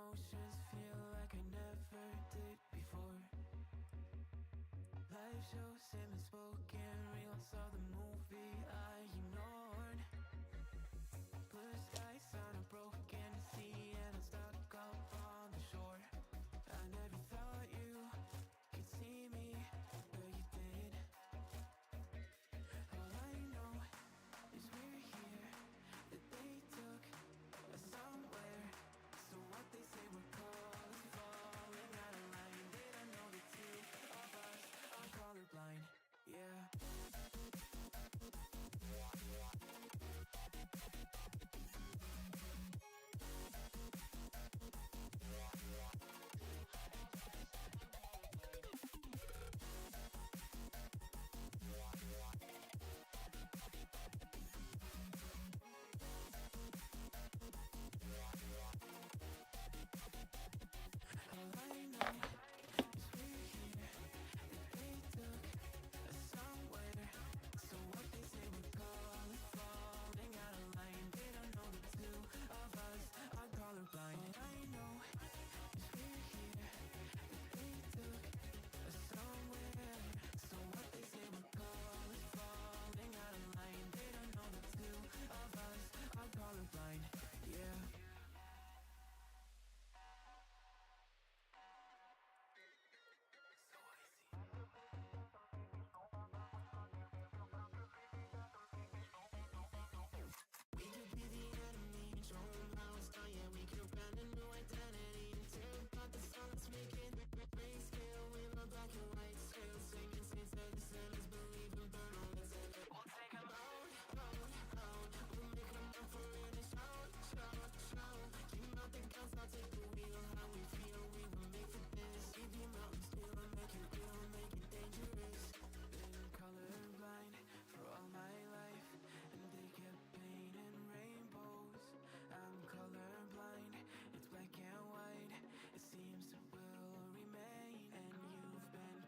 emotions feel like I never did before. Life shows him spoken reels of the movie I ignored. Blue skies on a broken sea and I'm stuck up on the shore. I never thought you could see me, but you did. All I know is we're here, that they took us somewhere. So what they say we're calling, falling out of line. They don't know the two of us are colorblind, yeah. All I know is we're here, that they took us somewhere. So what they say we're calling, falling out of line. They don't know the two of us are colorblind. All I know is we're here, that they took us somewhere. So what they say we're calling, falling out of line. They don't know the two of us are colorblind, yeah. We could be the enemy, show them how it's done, yeah. We could brand a new identity and tear apart the sound that's making grayscale with my black and white scale. Singing saints that the sinners believe and burn all the sin. We'll take them out, out. We'll make them up for it and shout. Dream out the guns, I'll take the wheel. How we feel, we will make for this. See the mountains still and make it real, make it dangerous. Been colorblind for all my life, and they kept painting rainbows. I'm colorblind, it's black and white. It seems it will remain, and you've been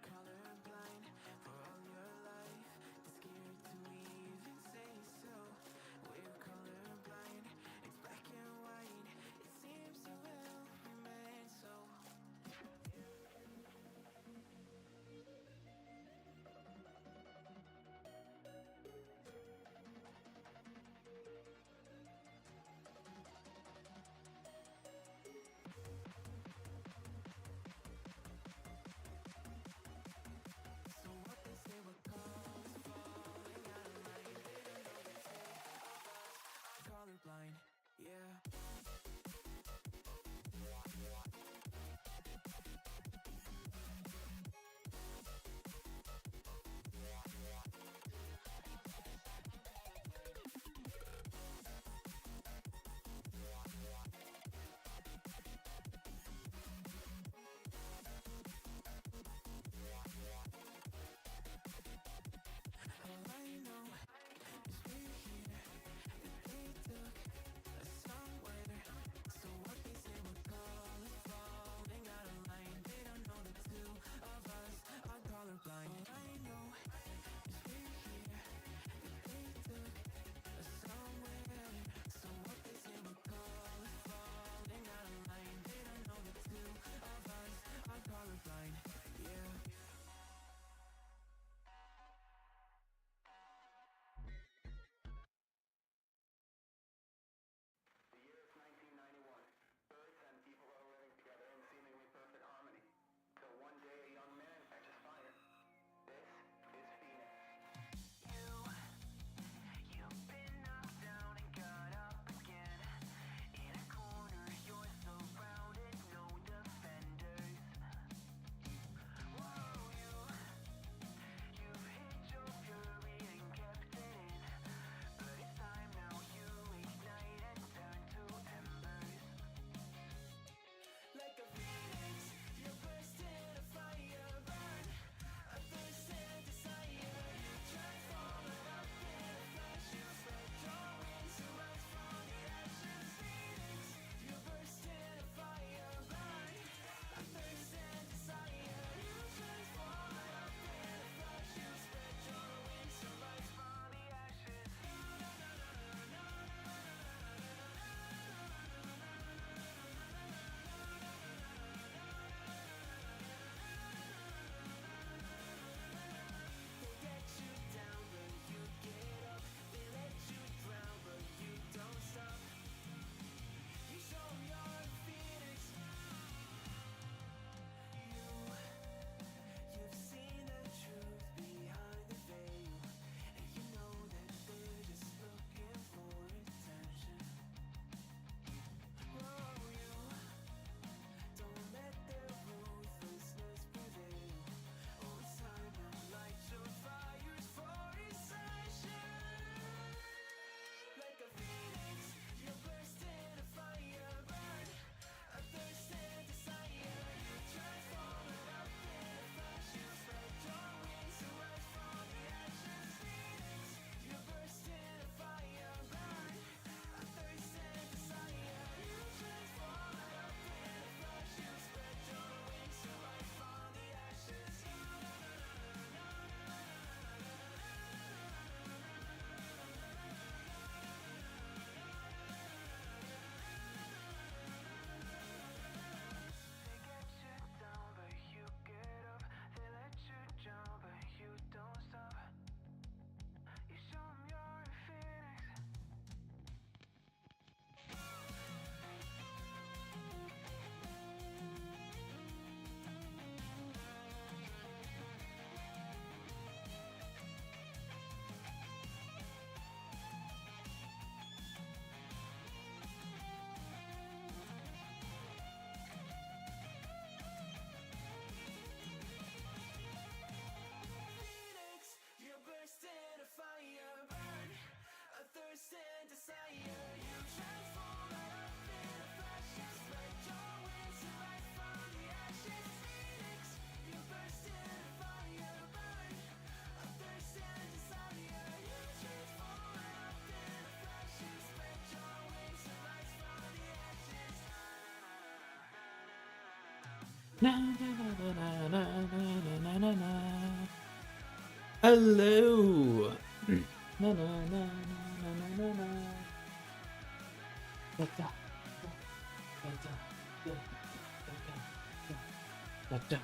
Na, na, na, na, na, na, na, na, na. Hello. Na, na, na, na, na, na, na. Da, da, da, da, da, da, da, da, da.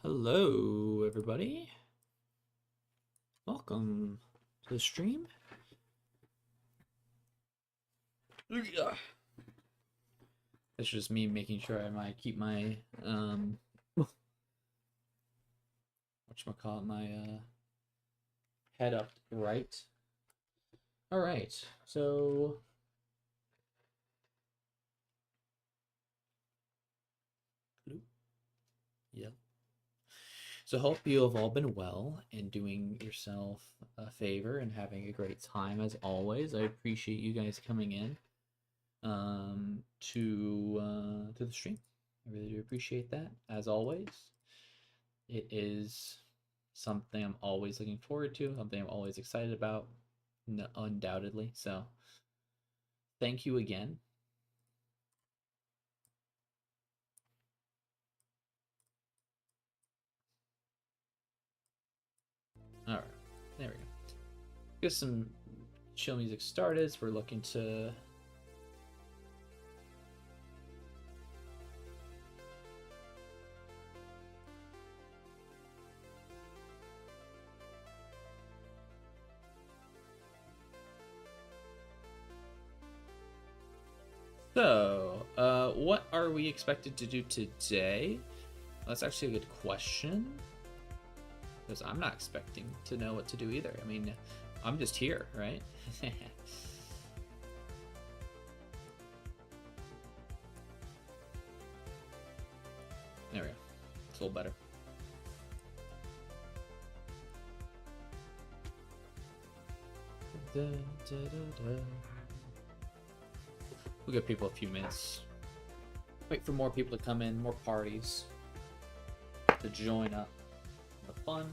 Hello, everybody. Welcome to the stream. It's just me making sure I keep my whatchamacallit, my head up right. All right, so yeah. So hope you have all been well and doing yourself a favor and having a great time as always. I appreciate you guys coming in to the stream. I really do appreciate that as always. It is something I'm always looking forward to, something I'm always excited about, undoubtedly. So thank you again. All right, there we go. Get some chill music started as we're looking to So, what are we expected to do today? That's actually a good question. Because I'm not expecting to know what to do either. I mean, I'm just here, right? There we go. It's a little better. We'll give people a few minutes. Wait for more people to come in, more parties to join up in the fun.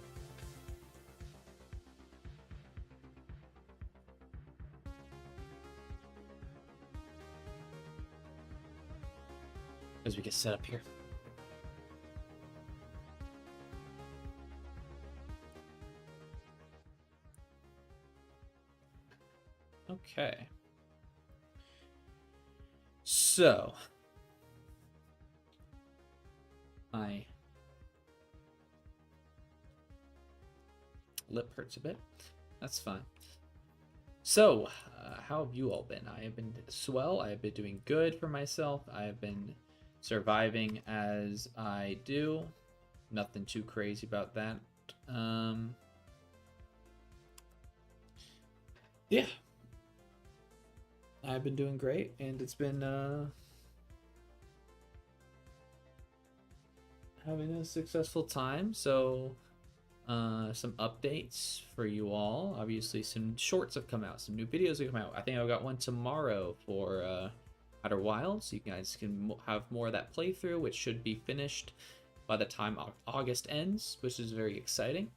As we get set up here. Okay. So, my lip hurts a bit. That's fine. So, how have you all been? I have been swell. I have been doing good for myself. I have been surviving as I do. Nothing too crazy about that. Yeah. I've been doing great, and it's been having a successful time. So, some updates for you all. Obviously, some shorts have come out, some new videos have come out. I think I've got one tomorrow for Outer Wilds, so you guys can have more of that playthrough, which should be finished by the time August ends, which is very exciting.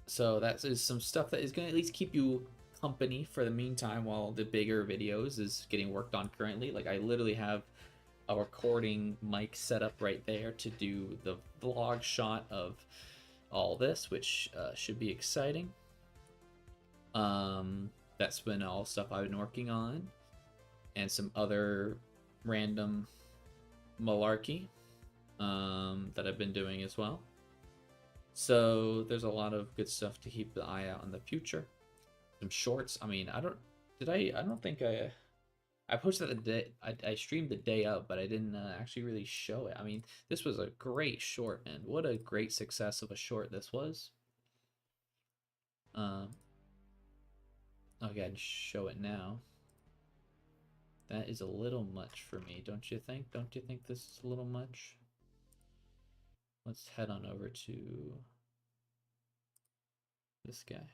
So that is some stuff that is going to at least keep you company for the meantime while the bigger videos is getting worked on currently. Like, I literally have a recording mic set up right there to do the vlog shot of all this, which should be exciting. That's been all stuff I've been working on, and some other random malarkey that I've been doing as well. So there's a lot of good stuff to keep the eye out in the future. Some shorts. I mean, I don't think I posted the day, I streamed the day up, but I didn't actually really show it. I mean, this was a great short, and what a great success of a short this was. Okay, I'd show it now. That is a little much for me, don't you think? Don't you think this is a little much? Let's head on over to this guy.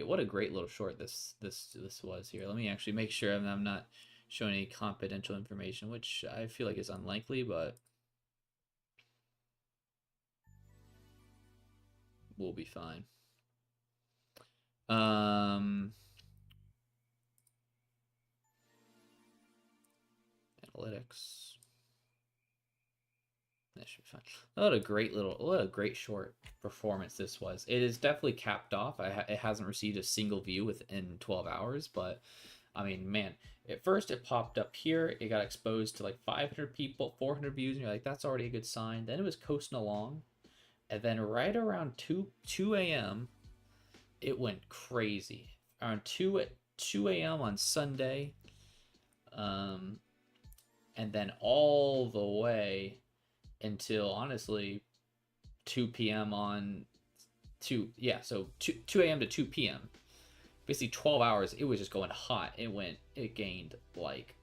What a great little short this was here. Let me actually make sure I'm not show any confidential information, which I feel like is unlikely, but we'll be fine. Analytics. That should be fine. What a great short performance this was. It is definitely capped off. It hasn't received a single view within 12 hours, but I mean, man, at first it popped up here. It got exposed to like 500 people, 400 views, and you're like, that's already a good sign. Then it was coasting along, and then right around 2 a.m., it went crazy. Around 2 a.m. on Sunday, and then all the way until honestly 2 p.m. on 2 a.m. to 2 p.m. Basically 12 hours. It was just going hot. It gained like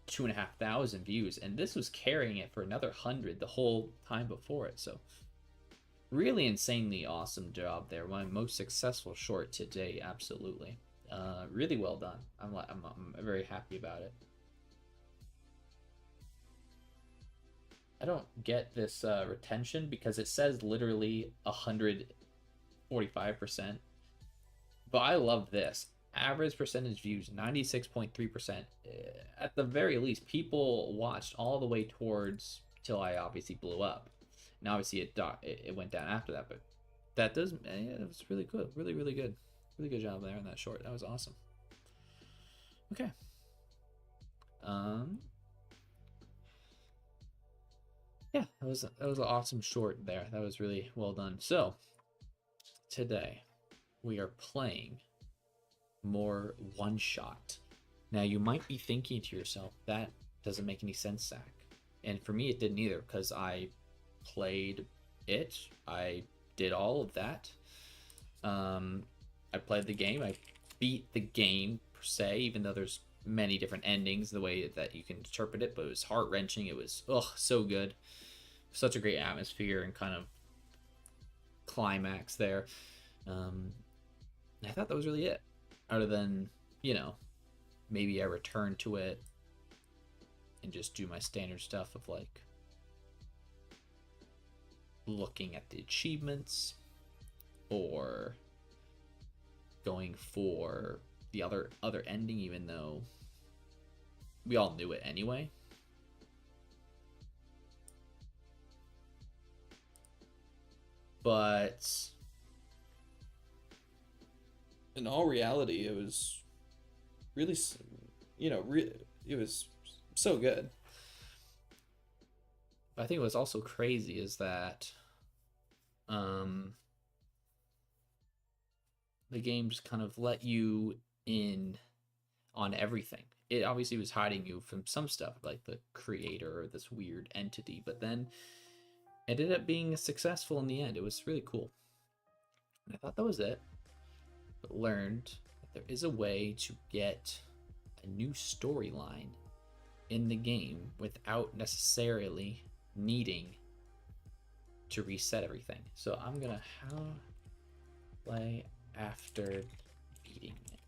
2,500 views, and this was carrying it for another 100 the whole time before it. So really insanely awesome job there. My most successful short to date. Absolutely. Really well done. I'm very happy about it. I don't get this retention because it says literally 145%. But I love this. Average percentage views, 96.3%. At the very least, people watched all the way towards till I obviously blew up. Now obviously it went down after that, but that does, yeah, it was really good. Really, really good. Really good job there in that short. That was awesome. Okay. Yeah, that was an awesome short there. That was really well done. So today we are playing more OneShot. Now you might be thinking to yourself, that doesn't make any sense, Zach. And for me, it didn't either because I played it. I did all of that. I played the game. I beat the game per se, even though there's many different endings the way that you can interpret it, but it was heart-wrenching. It was so good. Such a great atmosphere and kind of climax there. I thought that was really it. Other than, maybe I return to it and just do my standard stuff of like looking at the achievements or going for the other ending, even though we all knew it anyway. But in all reality, it was really, it was so good. But I think what's also crazy is that the game just kind of let you in on everything. It obviously was hiding you from some stuff, like the creator or this weird entity, but then it ended up being successful in the end. It was really cool. And I thought that was it. But learned that there is a way to get a new storyline in the game without necessarily needing to reset everything. So I'm gonna play after beating it.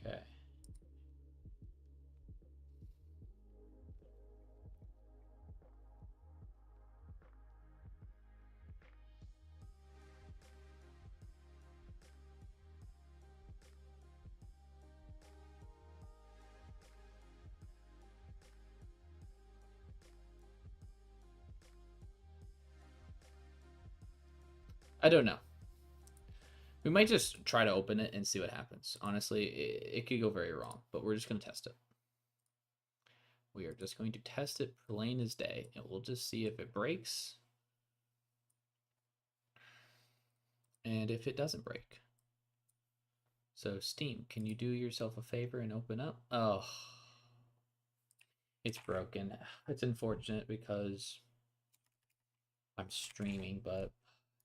Okay. I don't know. We might just try to open it and see what happens. Honestly, it could go very wrong, but we're just going to test it. We are just going to test it plain as day, and we'll just see if it breaks and if it doesn't break. So Steam, can you do yourself a favor and open up? Oh, it's broken. It's unfortunate because I'm streaming, but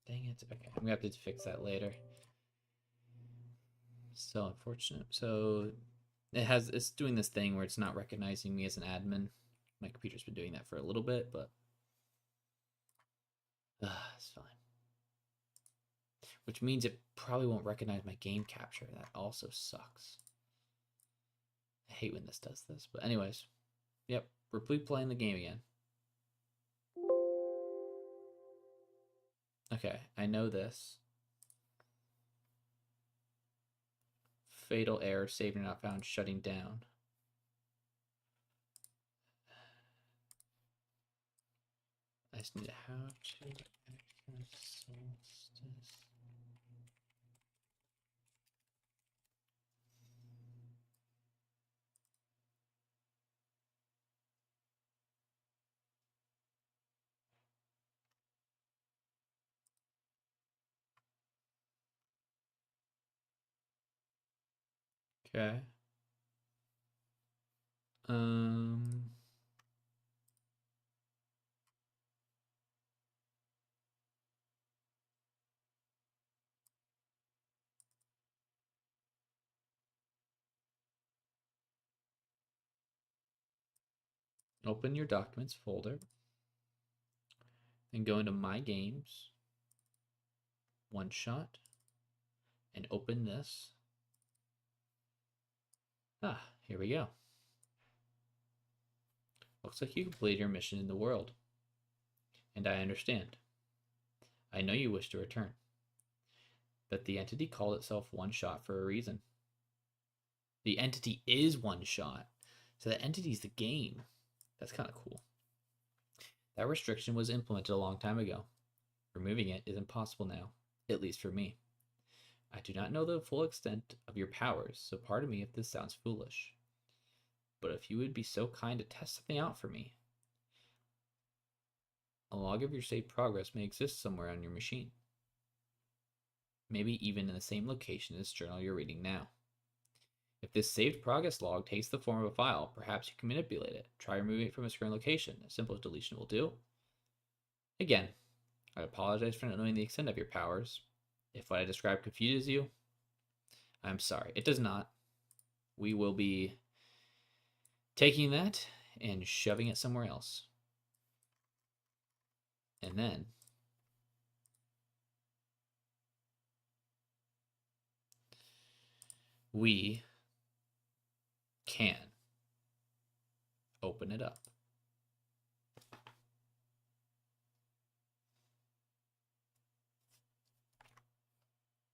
dang it. Okay, I'm gonna have to fix that later. So unfortunate. So it's doing this thing where it's not recognizing me as an admin. My computer's been doing that for a little bit, but It's fine. Which means it probably won't recognize my game capture. That also sucks. I hate when this does this. But anyways, yep, we're playing the game again. Okay, I know this. Fatal error, saver not found, shutting down. I just need how to solstice. Okay. Open your documents folder and go into my games, OneShot, and open this. Here we go. Looks like you completed your mission in the world. And I understand. I know you wish to return. But the entity called itself OneShot for a reason. The entity is OneShot. So the entity is the game. That's kind of cool. That restriction was implemented a long time ago. Removing it is impossible now, at least for me. I do not know the full extent of your powers, so pardon me if this sounds foolish. But if you would be so kind to test something out for me. A log of your saved progress may exist somewhere on your machine. Maybe even in the same location as this journal you're reading now. If this saved progress log takes the form of a file, perhaps you can manipulate it. Try removing it from its current location. A simple deletion will do. Again, I apologize for not knowing the extent of your powers. If what I described confuses you, I'm sorry. It does not. We will be taking that and shoving it somewhere else. And then we can open it up.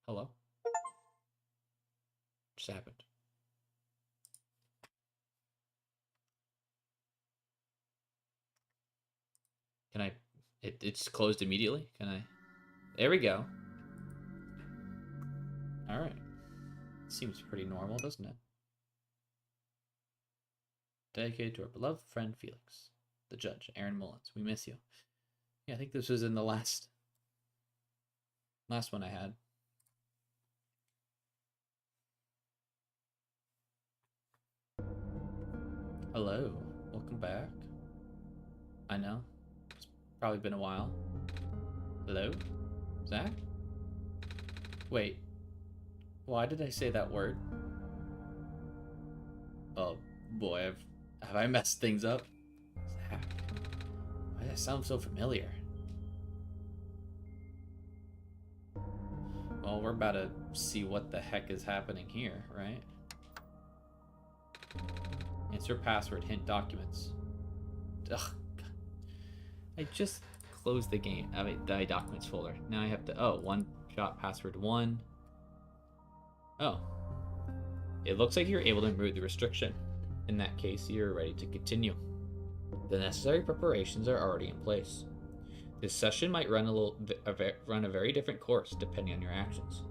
Hello? Just happened. Can I? It's closed immediately. Can I? There we go. All right. Seems pretty normal, doesn't it? Dedicated to our beloved friend Felix, the judge, Aaron Mullins. We miss you. Yeah, I think this was in the last one I had. Hello, welcome back. I know, it's probably been a while. Hello, Zach? Wait, why did I say that word? Oh boy, have I messed things up? Zach, why does that sound so familiar? Well, we're about to see what the heck is happening here, right? Enter password, hint documents. Ugh. God. I just closed the game. I mean, the documents folder. Now I have to. Oh, OneShot password 1. Oh. It looks like you're able to remove the restriction. In that case, you're ready to continue. The necessary preparations are already in place. This session might run a very different course depending on your actions.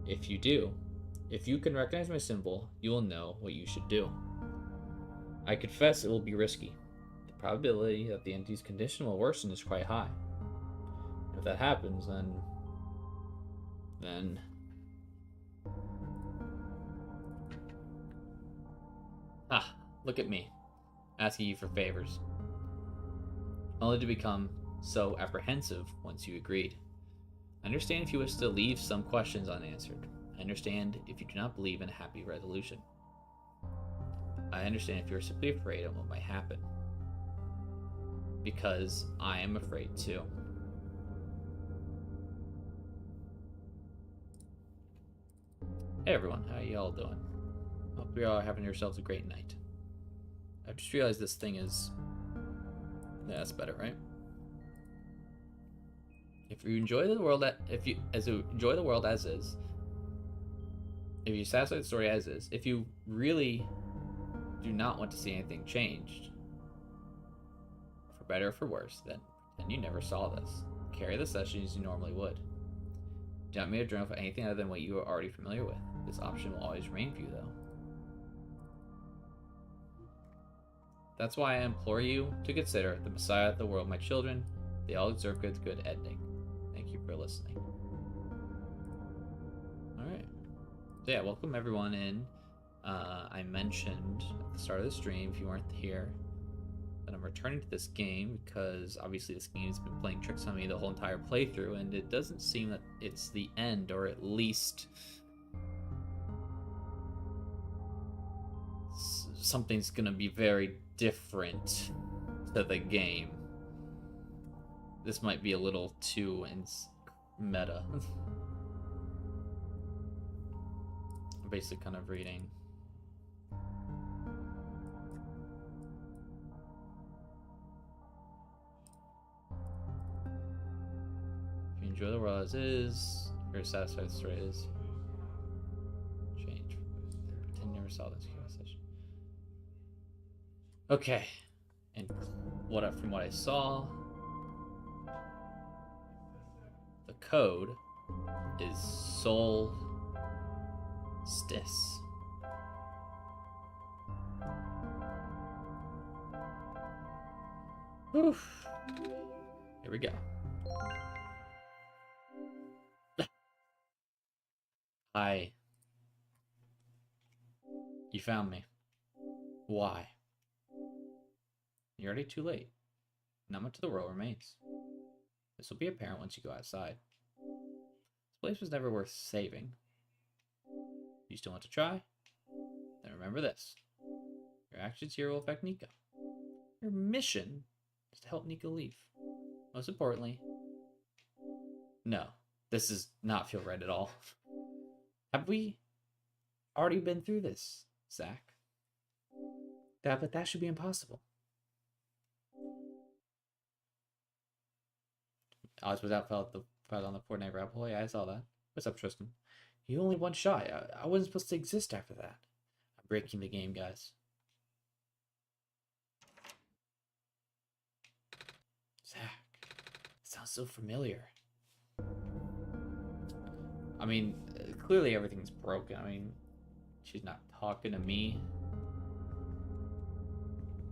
If you can recognize my symbol, you will know what you should do. I confess it will be risky. The probability that the entity's condition will worsen is quite high. If that happens, then look at me, asking you for favors. Only to become so apprehensive once you agreed. I understand if you wish to leave some questions unanswered. I understand if you do not believe in a happy resolution. I understand if you are simply afraid of what might happen. Because I am afraid too. Hey everyone, how y'all doing? Hope you're all having yourselves a great night. I just realized this thing is... Yeah, that's better, right? If you enjoy the world enjoy the world as is, if you satisfy the story as is, if you really do not want to see anything changed, for better or for worse, then you never saw this. Carry the session as you normally would. Do not make a journal for anything other than what you are already familiar with. This option will always remain for you, though. That's why I implore you to consider the Messiah of the world, my children. They all deserve good ending. Thank you for listening. Alright. So yeah, welcome everyone in. I mentioned at the start of the stream, if you weren't here, that I'm returning to this game because obviously this game has been playing tricks on me the whole entire playthrough, and it doesn't seem that it's the end, or at least something's gonna be very different to the game. This might be a little too meta. I'm basically kind of reading. If you enjoy the world as is, if you're satisfied with the story is, change. Pretend you never saw this session. Okay, and from what I saw, the code is solstice. Oof. Here we go. Hi. You found me. Why? You're already too late. Not much of the world remains. This will be apparent once you go outside. This place was never worth saving. You still want to try? Then remember this. Your actions here will affect Nico. Your mission is to help Nico leave. Most importantly, no, this does not feel right at all. Have we already been through this, Zach? But that should be impossible. Oz was out, fell on the Fortnite rabbit hole. Yeah, I saw that. What's up, Tristan? You only one shot. I wasn't supposed to exist after that. I'm breaking the game, guys. Zach, it sounds so familiar. I mean, clearly everything's broken. I mean, she's not talking to me.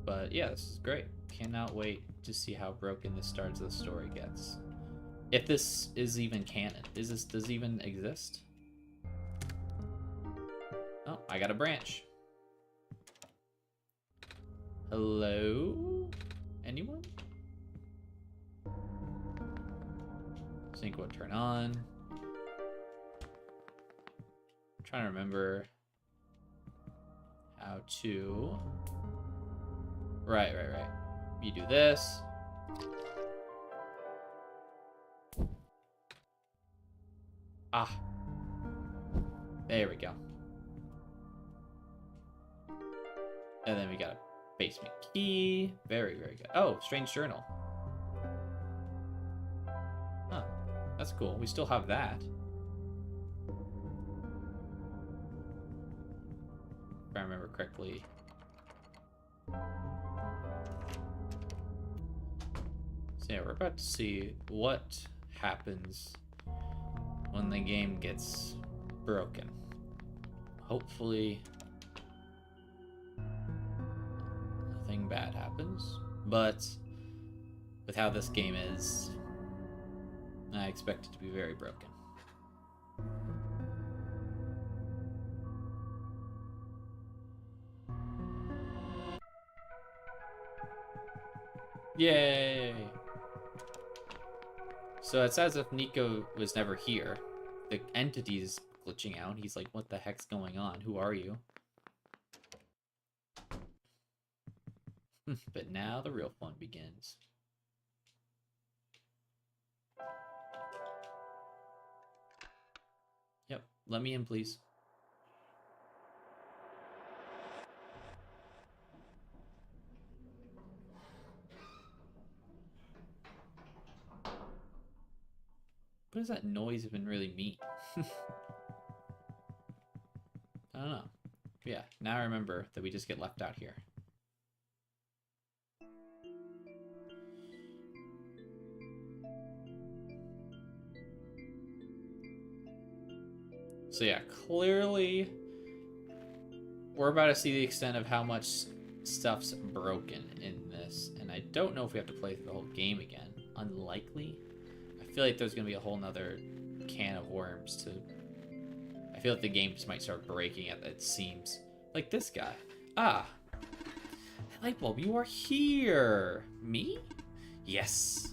But yeah, this is great. Cannot wait to see how broken the start of the story gets. If this is even canon. Does it even exist? Oh, I got a branch. Hello? Anyone? Sync will turn on. I'm trying to remember how to... Right. You do this. Ah. There we go. And then we got a basement key. Very good. Oh, strange journal. Huh. That's cool. We still have that. If I remember correctly. So yeah, we're about to see what happens when the game gets broken. Hopefully nothing bad happens, but with how this game is, I expect it to be very broken. Yay! So it's as if Nico was never here. The entity's glitching out. He's like, what the heck's going on? Who are you? But now the real fun begins. Yep, let me in, please. does that noise even really mean? I don't know. Yeah, now I remember that we just get left out here. So yeah, clearly we're about to see the extent of how much stuff's broken in this. And I don't know if we have to play through the whole game again. Unlikely. I feel like there's going to be a whole nother can of worms to... I feel like the game just might start breaking at it seems. Like this guy. Ah. Light bulb, you are here. Me? Yes.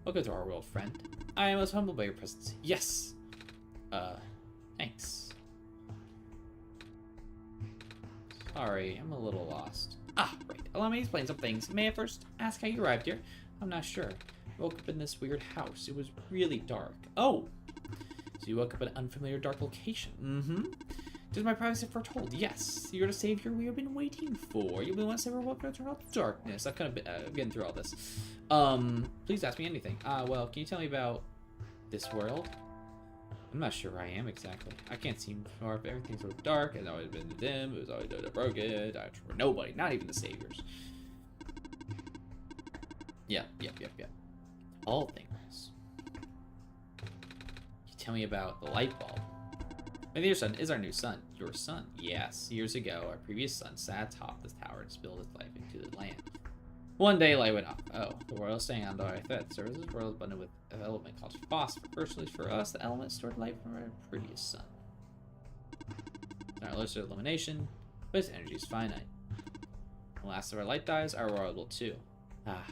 Welcome to our world, friend. I am most humbled by your presence. Yes. Thanks. Sorry, I'm a little lost. Ah, right. Allow me to explain some things. May I first ask how you arrived here? I'm not sure. I woke up in this weird house. It was really dark. Oh! So you woke up in an unfamiliar dark location. Mm-hmm. Does my privacy foretold? Yes. You're the savior we have been waiting for. You'll be one savior welcome to turn out the darkness. I've kind of been getting through all this. Please ask me anything. Well, can you tell me about this world? I'm not sure where I am exactly. I can't seem far if everything's so dark. It's always been dim. It was always broken. I for nobody, not even the saviors. Yeah. All things. You tell me about the light bulb. And your son is our new son. Your son? Yes. Years ago, our previous son sat atop this tower and spilled his life into the land. One day, light went off. Oh, the world is staying on the Earth. Services world abundant with an element called phosphor. Fortunately for us, the element stored light from our previous sun. Our list of illumination, but its energy is finite. When the last of our light dies, our world will too. Ah.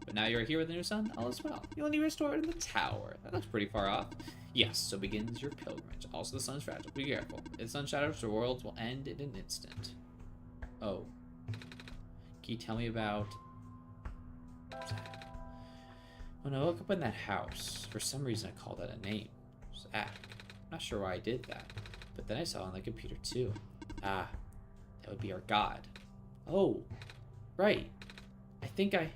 But now you're here with the new sun, all is well. You'll need restored in the tower. That looks pretty far off. Yes, so begins your pilgrimage. Also, the sun's fragile. Be careful. If the sun shadows, the worlds will end in an instant. Oh. Can you tell me about... When I woke up in that house, for some reason I called that a name. Zach. I'm not sure why I did that. But then I saw it on the computer too. Ah. That would be our god. Oh. Right. I think I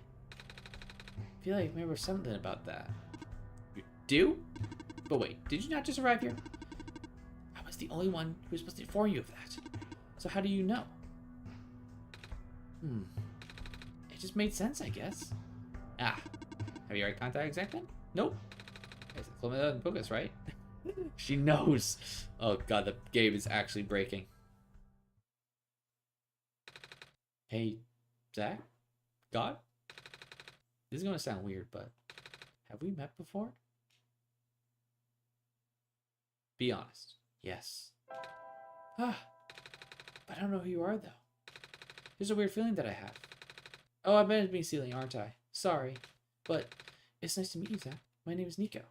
feel like I remember something about that. You do? But wait, did you not just arrive here? I was the only one who was supposed to inform you of that. So how do you know? It just made sense, I guess. Ah. Have you already contacted Zekman? Nope. It's Cleanfel and focus, right? She knows. Oh god, the game is actually breaking. Hey, Zach? God? This is gonna sound weird, but have we met before? Be honest. Yes. Ah. But I don't know who you are, though. There's a weird feeling that I have. Oh, I bet it's being stealing, aren't I? Sorry. But it's nice to meet you, Zach. My name is Nico.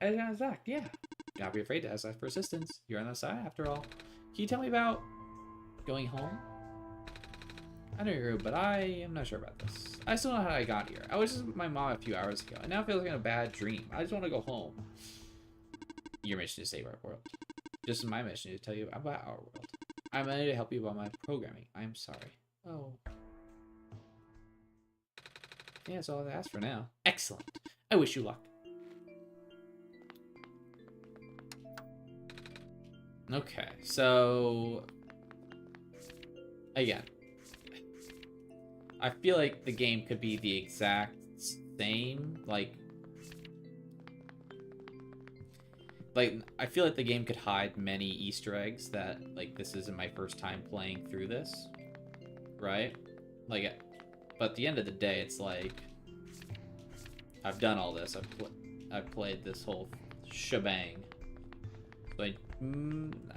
And Zach, yeah. Don't be afraid to ask for assistance. You're on the side, after all. Can you tell me about going home? I know you're rude, but I am not sure about this. I still don't know how I got here. I was just with my mom a few hours ago, and now I feel like in a bad dream. I just want to go home. Your mission is to save our world. Just as my mission is to tell you about our world. I'm ready to help you about my programming. I'm sorry. Oh. Yeah, that's all I asked for now. Excellent. I wish you luck. Okay, so... Again. I feel like the game could be the exact same, like, I feel like the game could hide many Easter eggs that, like, this isn't my first time playing through this, right? Like, but at the end of the day, it's like, I've done all this. I've played this whole shebang. But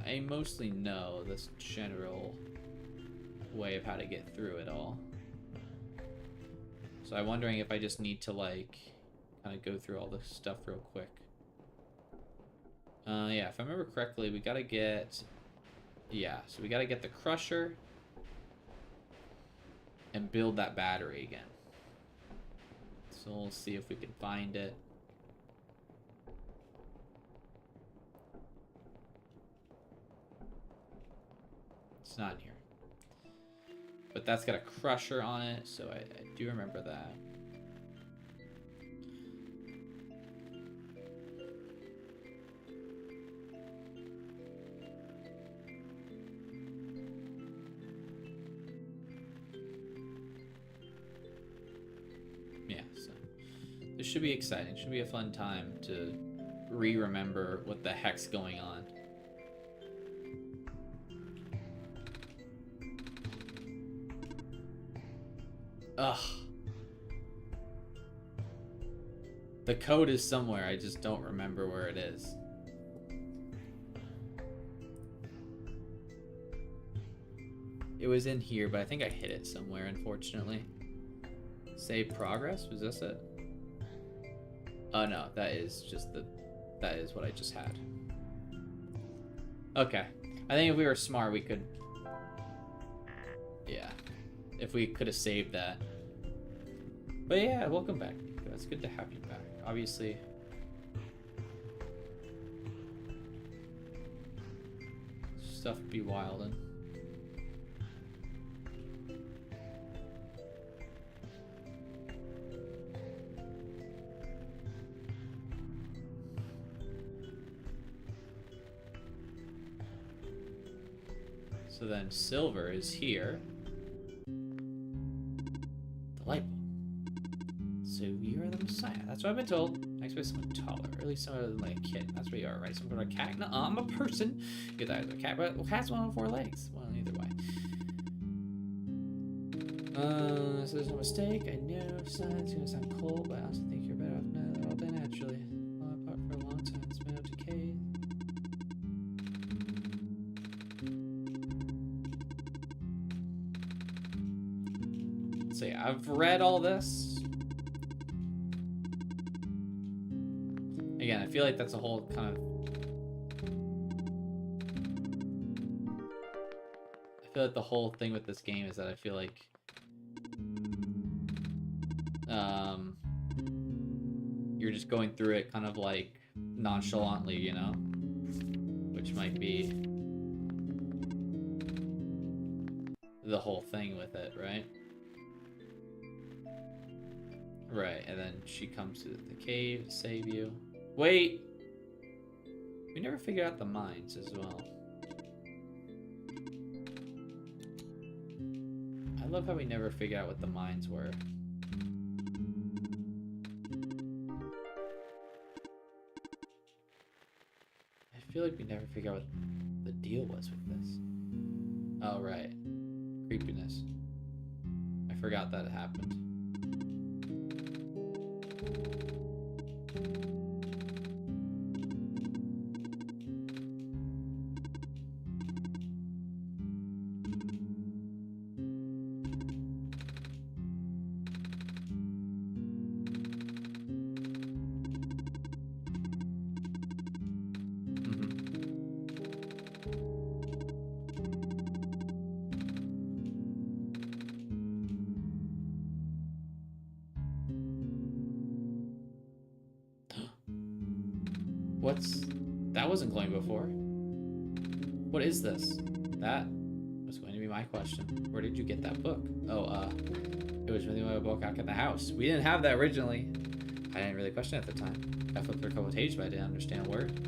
I mostly know this general way of how to get through it all. So I'm wondering if I just need to, like, kind of go through all this stuff real quick. Yeah, if I remember correctly, we gotta get... Yeah, so we gotta get the crusher and build that battery again. So we'll see if we can find it. It's not in here. But that's got a crusher on it, so I do remember that. should be exciting. Should be a fun time to remember what the heck's going on. Ugh. The code is somewhere, I just don't remember where it is. It was in here, but I think I hit it somewhere, unfortunately. Save progress? Was this it? Oh no, that is what I just had. Okay. I think if we were smart, we could... Yeah. If we could have saved that. But yeah, welcome back. It's good to have you back. Obviously... Stuff be wildin'. So then silver is here. The light bulb. So you are the Messiah. That's what I've been told. I expect someone taller, or at least someone like a kid. That's what you are, right? Some sort of cat? No, I'm a person. You're either a cat, but well, cats don't have 4 legs. Well, either way. So there's no mistake. I know science is gonna sound cold, but I also think you're better off now than all day naturally. Long apart for a long time. It's been up decay. So yeah, I've read all this. Again, I feel like that's a whole kind of... I feel like the whole thing with this game is that I feel like... you're just going through it kind of like nonchalantly, you know? Which might be the whole thing with it, right? Right, and then she comes to the cave to save you. Wait! We never figured out the mines as well. I love how we never figured out what the mines were. I feel like we never figured out what the deal was with this. Oh, right. Creepiness. I forgot that it happened. That wasn't glowing before. What is this? That was going to be my question. Where did you get that book? Oh, it was really my book out in the house. We didn't have that originally. I didn't really question it at the time. I flipped through a couple of pages, but I didn't understand a word.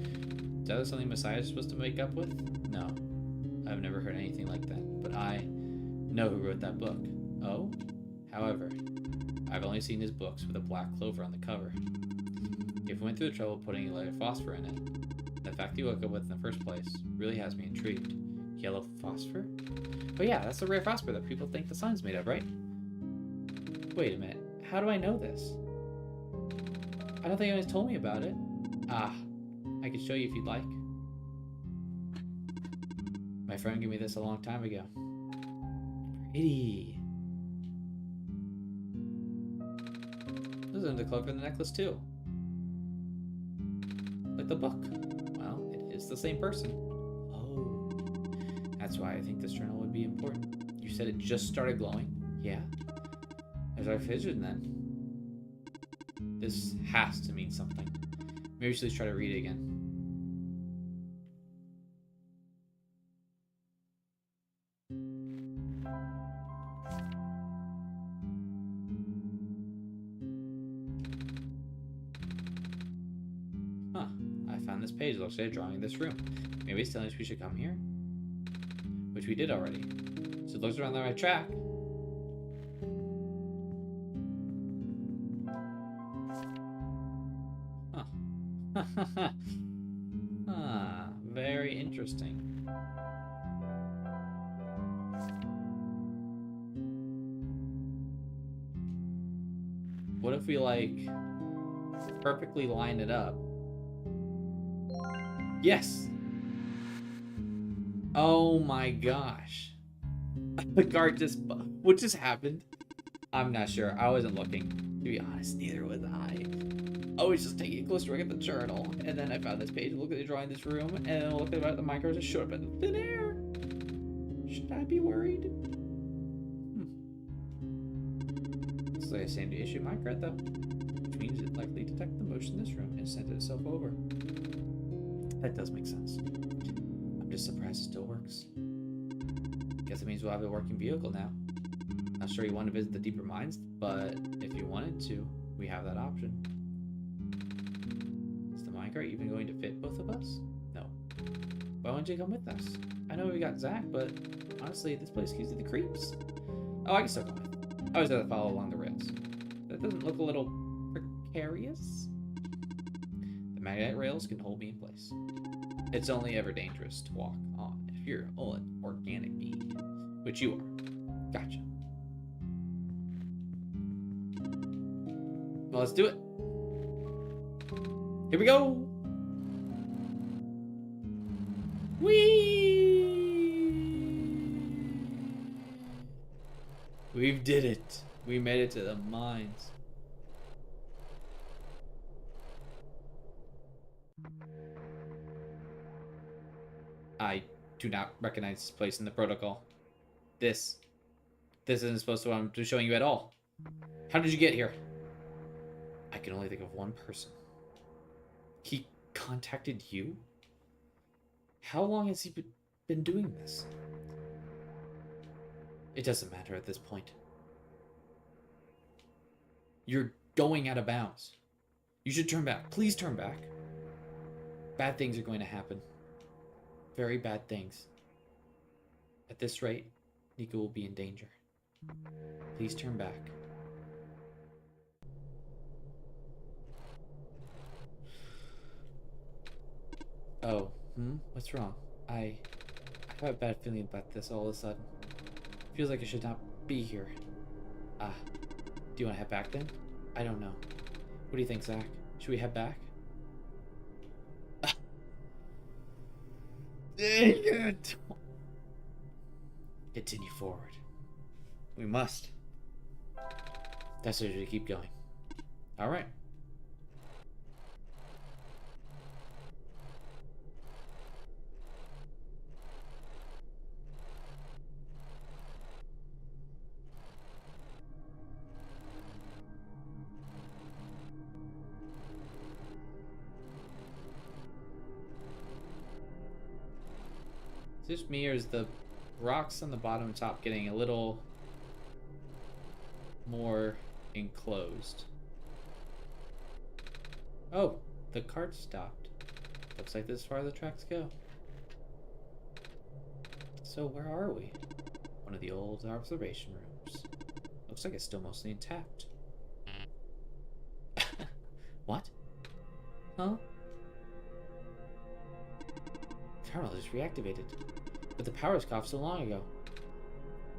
Is that something Messiah is supposed to make up with? No. I've never heard anything like that. But I know who wrote that book. Oh? However, I've only seen his books with a black clover on the cover. If we went through the trouble of putting a light of phosphor in it, the fact you woke up with in the first place really has me intrigued. Yellow phosphor? Oh yeah, that's the rare phosphor that people think the sun's made of, right? Wait a minute, how do I know this? I don't think anyone's told me about it. Ah, I could show you if you'd like. My friend gave me this a long time ago. Pretty. This is the clover for the necklace too. Like the book. Well, it is the same person. Oh. That's why I think this journal would be important. You said it just started glowing? Yeah. There's our vision then. This has to mean something. Maybe we should at least try to read it again. Huh. I found this page. It looks like a drawing in this room. Maybe it's telling us we should come here? Which we did already. So it looks around the right track. Ah, very interesting. What if we, like, perfectly line it up? Yes! Oh my gosh. The card just... What just happened? I'm not sure. I wasn't looking. To be honest, neither was I. I was just taking a closer look at the journal, and then I found this page, look at the drawing in this room, and then look at the micros just showed up in thin air. Should I be worried? This is like a same issue micro, though, which means it likely detected the motion in this room and sent itself over. That does make sense. I'm just surprised it still works. Guess it means we'll have a working vehicle now. Not sure you want to visit the deeper mines, but if you wanted to, we have that option. Is the minecart even going to fit both of us? No. Why won't you come with us? I know we got Zach, but honestly, this place gives you the creeps. Oh, I can still come with. I always have to follow along the rails. That doesn't look a little precarious? The magnetic rails can hold me in place. It's only ever dangerous to walk on if you're an organic being, which you are. Gotcha. Well, let's do it. Here we go. Whee! We've did it. We made it to the mines. I do not recognize this place in the protocol. This isn't supposed to what I'm showing you at all. How did you get here? I can only think of one person. He contacted you? How long has he been doing this? It doesn't matter at this point. You're going out of bounds. You should turn back. Please turn back. Bad things are going to happen. Very bad things. At this rate, Nico will be in danger. Please turn back. Oh, what's wrong? I have a bad feeling about this all of a sudden. Feels like I should not be here. Do you want to head back then? I don't know. What do you think, Zach? Should we head back? Dang it! Continue forward. We must. That's what we keep going. Alright. Is this me, or is the rocks on the bottom and top getting a little more enclosed? Oh, the cart stopped. Looks like this is where the tracks go. So where are we? One of the old observation rooms. Looks like it's still mostly intact. What? Huh? Terminal is reactivated, but the power was off so long ago.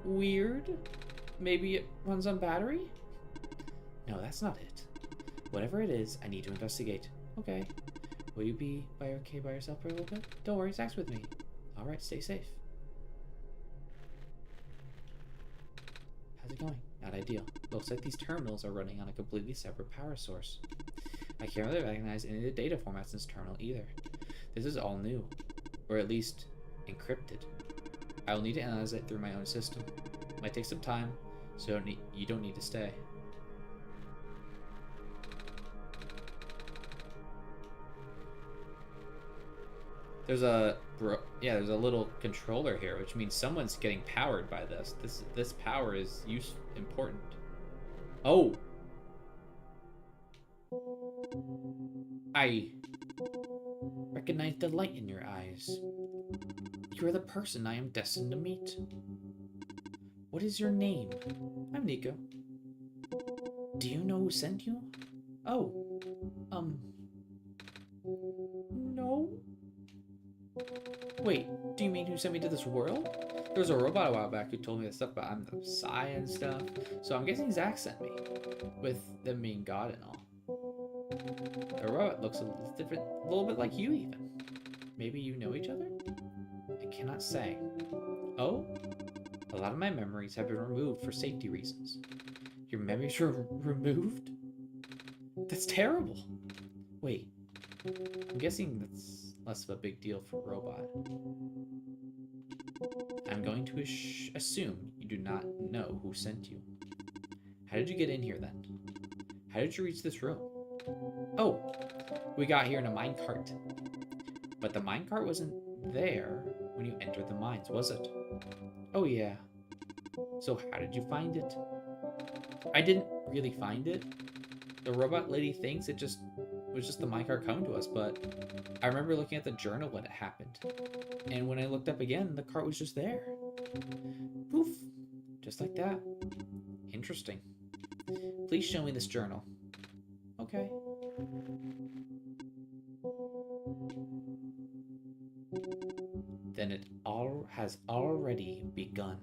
Weird. Maybe it runs on battery? No, that's not it. Whatever it is, I need to investigate. Okay. Will you be by yourself for a little bit? Don't worry, Zach's with me. Alright, stay safe. How's it going? Not ideal. Looks like these terminals are running on a completely separate power source. I can't really recognize any of the data formats in this terminal either. This is all new. Or at least encrypted. I will need to analyze it through my own system. Might take some time, so you don't need to stay. There's a little controller here, which means someone's getting powered by this. This power is important. Oh, I recognize the light in your eyes. You are the person I am destined to meet. What is your name? I'm Nico. Do you know who sent you? Oh, Wait, do you mean who sent me to this world? There was a robot a while back who told me this stuff about I'm the Messiah and stuff. So I'm guessing Zach sent me. With them being God and all. The robot looks a little different, a little bit like you even. Maybe you know each other? I cannot say. Oh? A lot of my memories have been removed for safety reasons. Your memories were removed? That's terrible. Wait. I'm guessing that's less of a big deal for a robot. I'm going to assume you do not know who sent you. How did you get in here then? How did you reach this room? Oh, we got here in a minecart. But the minecart wasn't there when you entered the mines, was it? Oh yeah. So how did you find it? I didn't really find it. The robot lady thinks it was just the minecart coming to us, but I remember looking at the journal when it happened. And when I looked up again, the cart was just there. Poof. Just like that. Interesting. Please show me this journal. Okay. Then it all has already begun.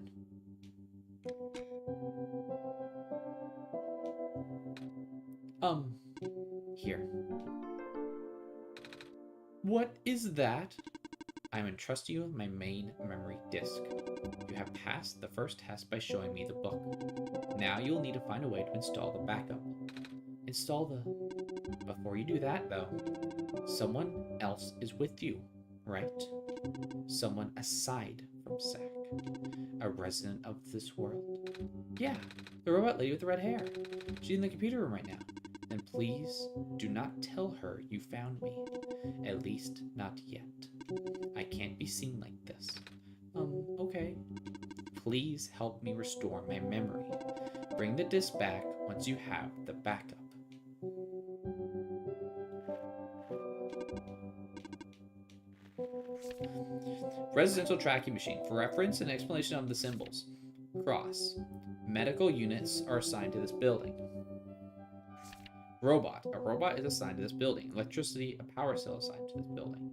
Here. What is that? I'm entrusting you with my main memory disk. You have passed the first test by showing me the book. Now you'll need to find a way to install the backup. Install the... Before you do that, though, someone else is with you, right? Someone aside from Zach. A resident of this world. Yeah, the robot lady with the red hair. She's in the computer room right now. Then please do not tell her you found me. At least not yet. I can't be seen like this. Okay. Please help me restore my memory. Bring the disk back once you have the backup. Residential tracking machine. For reference and explanation of the symbols. Cross. Medical units are assigned to this building. Robot. A robot is assigned to this building. Electricity, a power cell assigned to this building.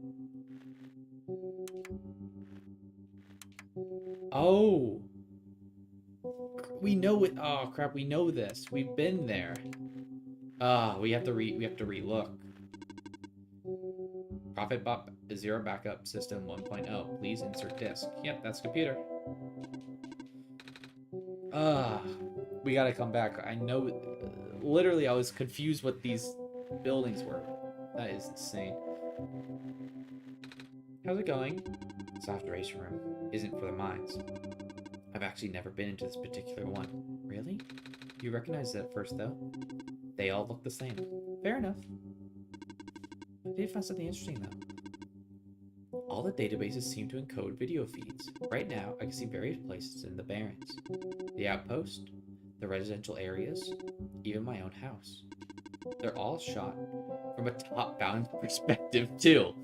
Oh. We know it. Oh crap, we know this. We've been there. We have to re-look. Profit bot zero backup system 1.0. Please insert disk. Yep, that's computer. We gotta come back. I know. Literally, I was confused what these buildings were. That is insane. How's it going? This observation room isn't for the mines. I've actually never been into this particular one. Really? You recognize it at first, though? They all look the same. Fair enough. I did find something interesting, though. All the databases seem to encode video feeds. Right now, I can see various places in the Barrens. The outpost, the residential areas, even my own house. They're all shot from a top-down perspective, too.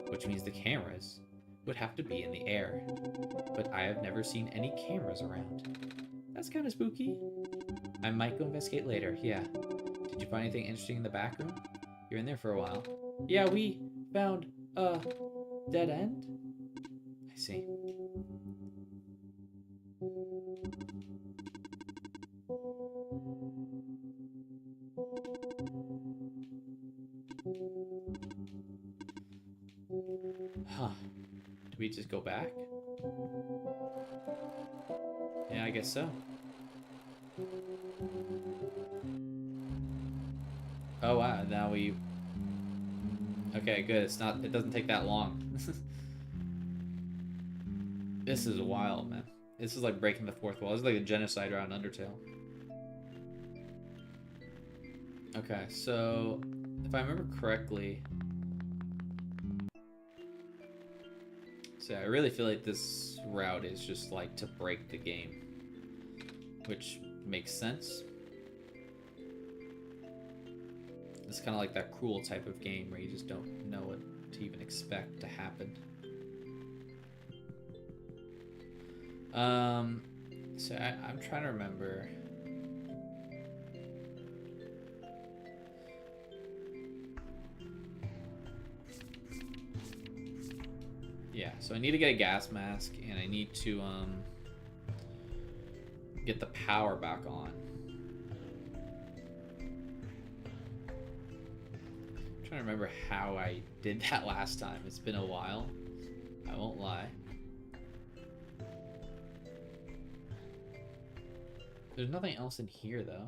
Which means the cameras would have to be in the air. But I have never seen any cameras around. That's kind of spooky. I might go investigate later, yeah. Did you find anything interesting in the back room? You're in there for a while. Yeah, we found a dead end? I see. Huh. Do we just go back? Yeah, I guess so. Oh wow, now we... Okay, good. It doesn't take that long. This is wild, man. This is like breaking the fourth wall. This is like a genocide around Undertale. Okay, so if I remember correctly... So I really feel like this route is just like to break the game. Which makes sense. It's kind of like that cruel type of game where you just don't know what to even expect to happen. So I'm trying to remember. Yeah, so I need to get a gas mask, and I need to get the power back on. I'm trying to remember how I did that last time. It's been a while. I won't lie. There's nothing else in here, though.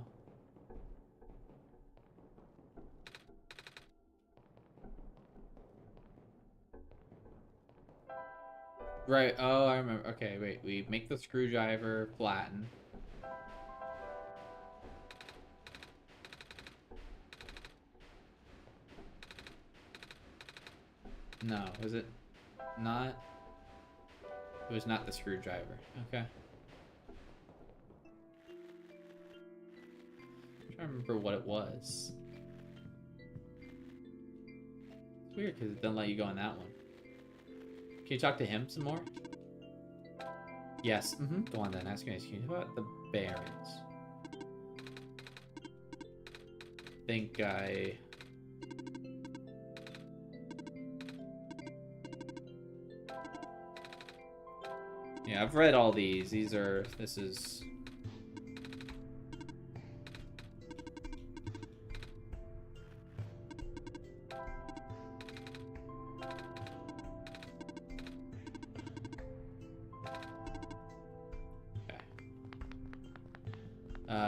Right, oh, I remember. Okay, wait. We make the screwdriver flatten. No, was it not? It was not the screwdriver. Okay. I'm trying to remember what it was. It's weird because it doesn't let you go on that one. Can you talk to him some more? Yes. Go on then. Ask me about the bearings. Think I... Yeah, I've read all these. These are... This is...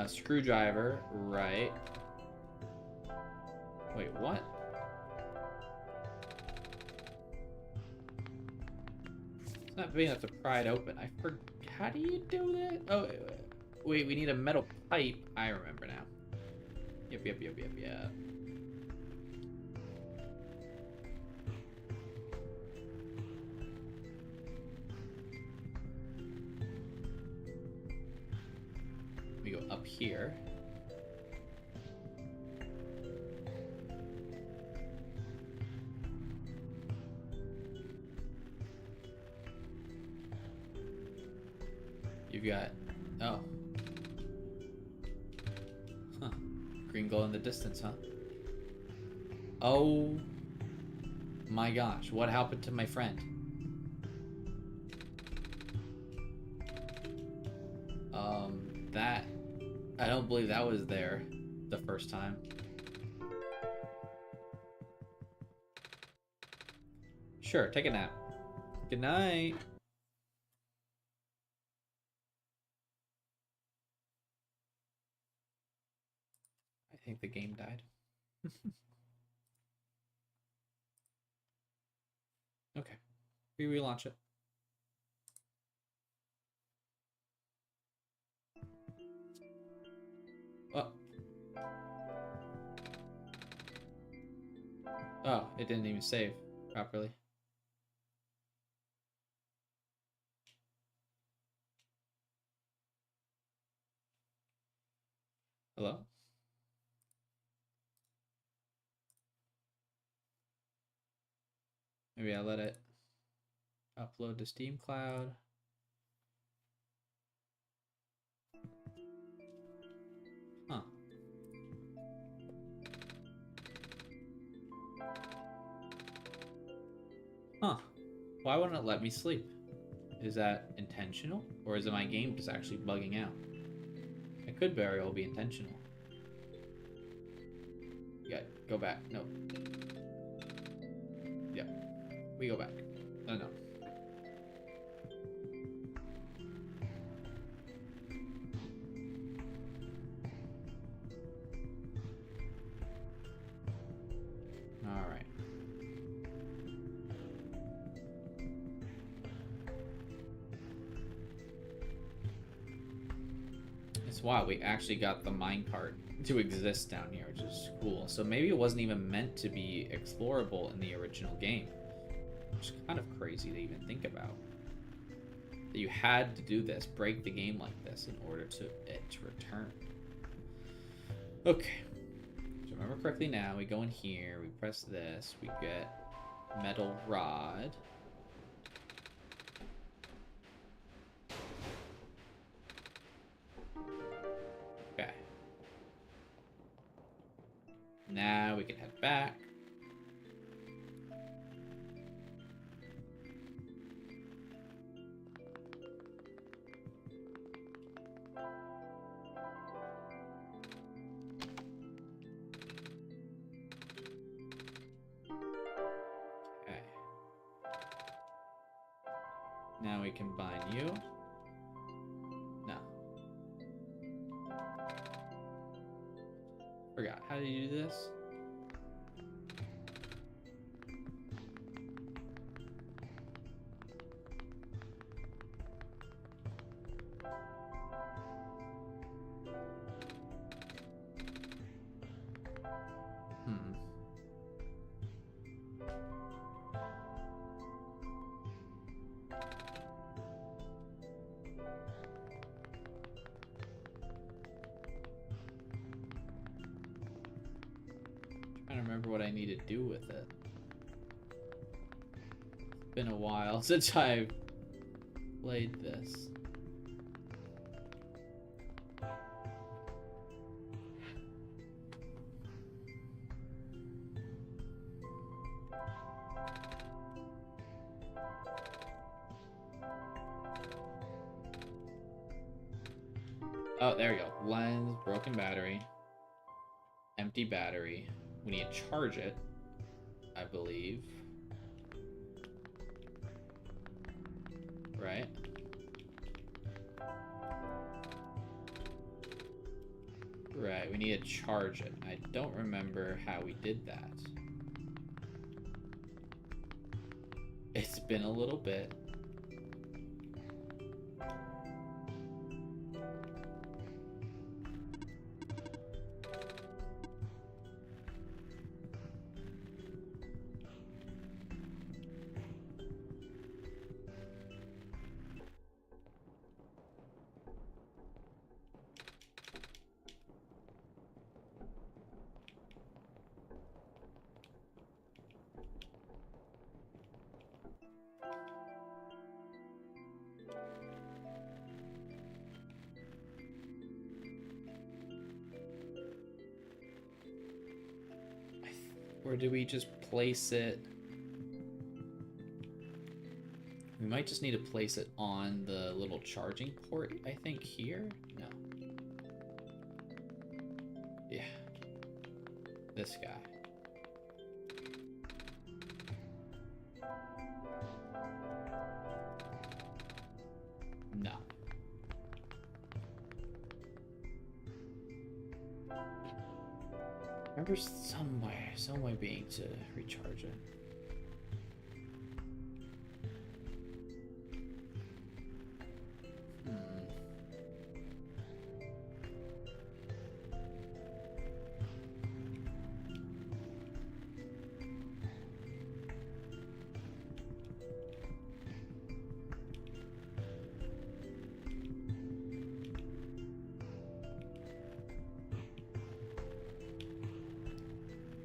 screwdriver, right. Wait, what? It's not big enough to pry it open. I forgot. How do you do that? Oh, wait, we need a metal pipe. I remember now. Yep. We go up here. You've got... Oh. Huh. Green glow in the distance, huh? Oh my gosh, what happened to my friend? That... I don't believe that was there the first time. Sure, take a nap. Good night. I think the game died. Okay, we relaunch it. Oh, it didn't even save properly. Hello? Maybe I let it upload to Steam Cloud. Huh. Huh. Why wouldn't it let me sleep? Is that intentional? Or is it my game just actually bugging out? It could very well be intentional. Yeah, go back. No. Yeah. We go back. No. Alright. It's wild. We actually got the minecart to exist down here, which is cool. So maybe it wasn't even meant to be explorable in the original game. Which is kind of crazy to even think about. That you had to do this, break the game like this in order to it to return. Okay. So remember correctly now, we go in here, we press this, we get metal rod. Okay. Now we can head back. Now we combine you. No. Forgot. How do you do this? I don't remember what I need to do with it. It's been a while since I've played this. Oh, there we go. Lens, broken battery, empty battery. We need to charge it, I believe. Right? Right, we need to charge it. I don't remember how we did that. It's been a little bit. Or do we just place it? We might just need to place it on the little charging port, I think, here? No. Yeah. This guy. No. I remember some way being to recharge it.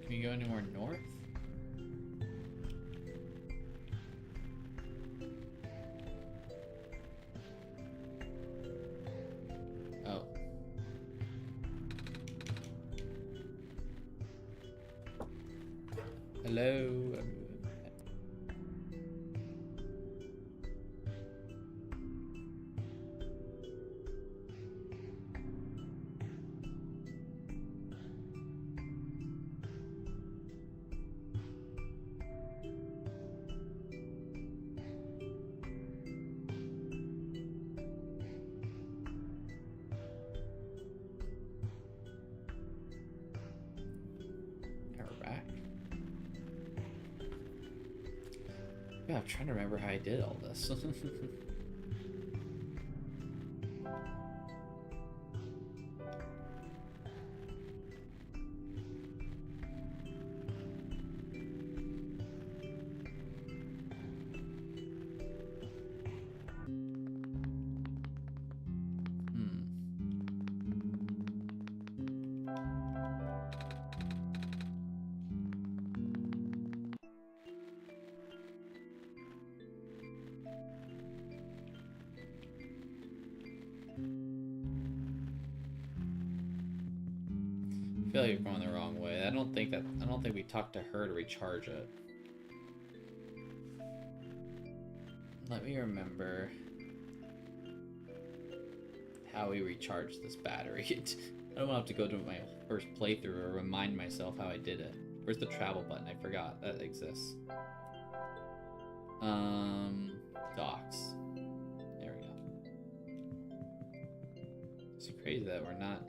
Can we go anywhere north? Oh. Hello. Yeah, I'm trying to remember how I did all this. I feel like you're going the wrong way. I don't think we talked to her to recharge it. Let me remember how we recharged this battery. I don't want to have to go to my first playthrough or remind myself how I did it. Where's the travel button? I forgot that exists. Docks. It's crazy that we're not.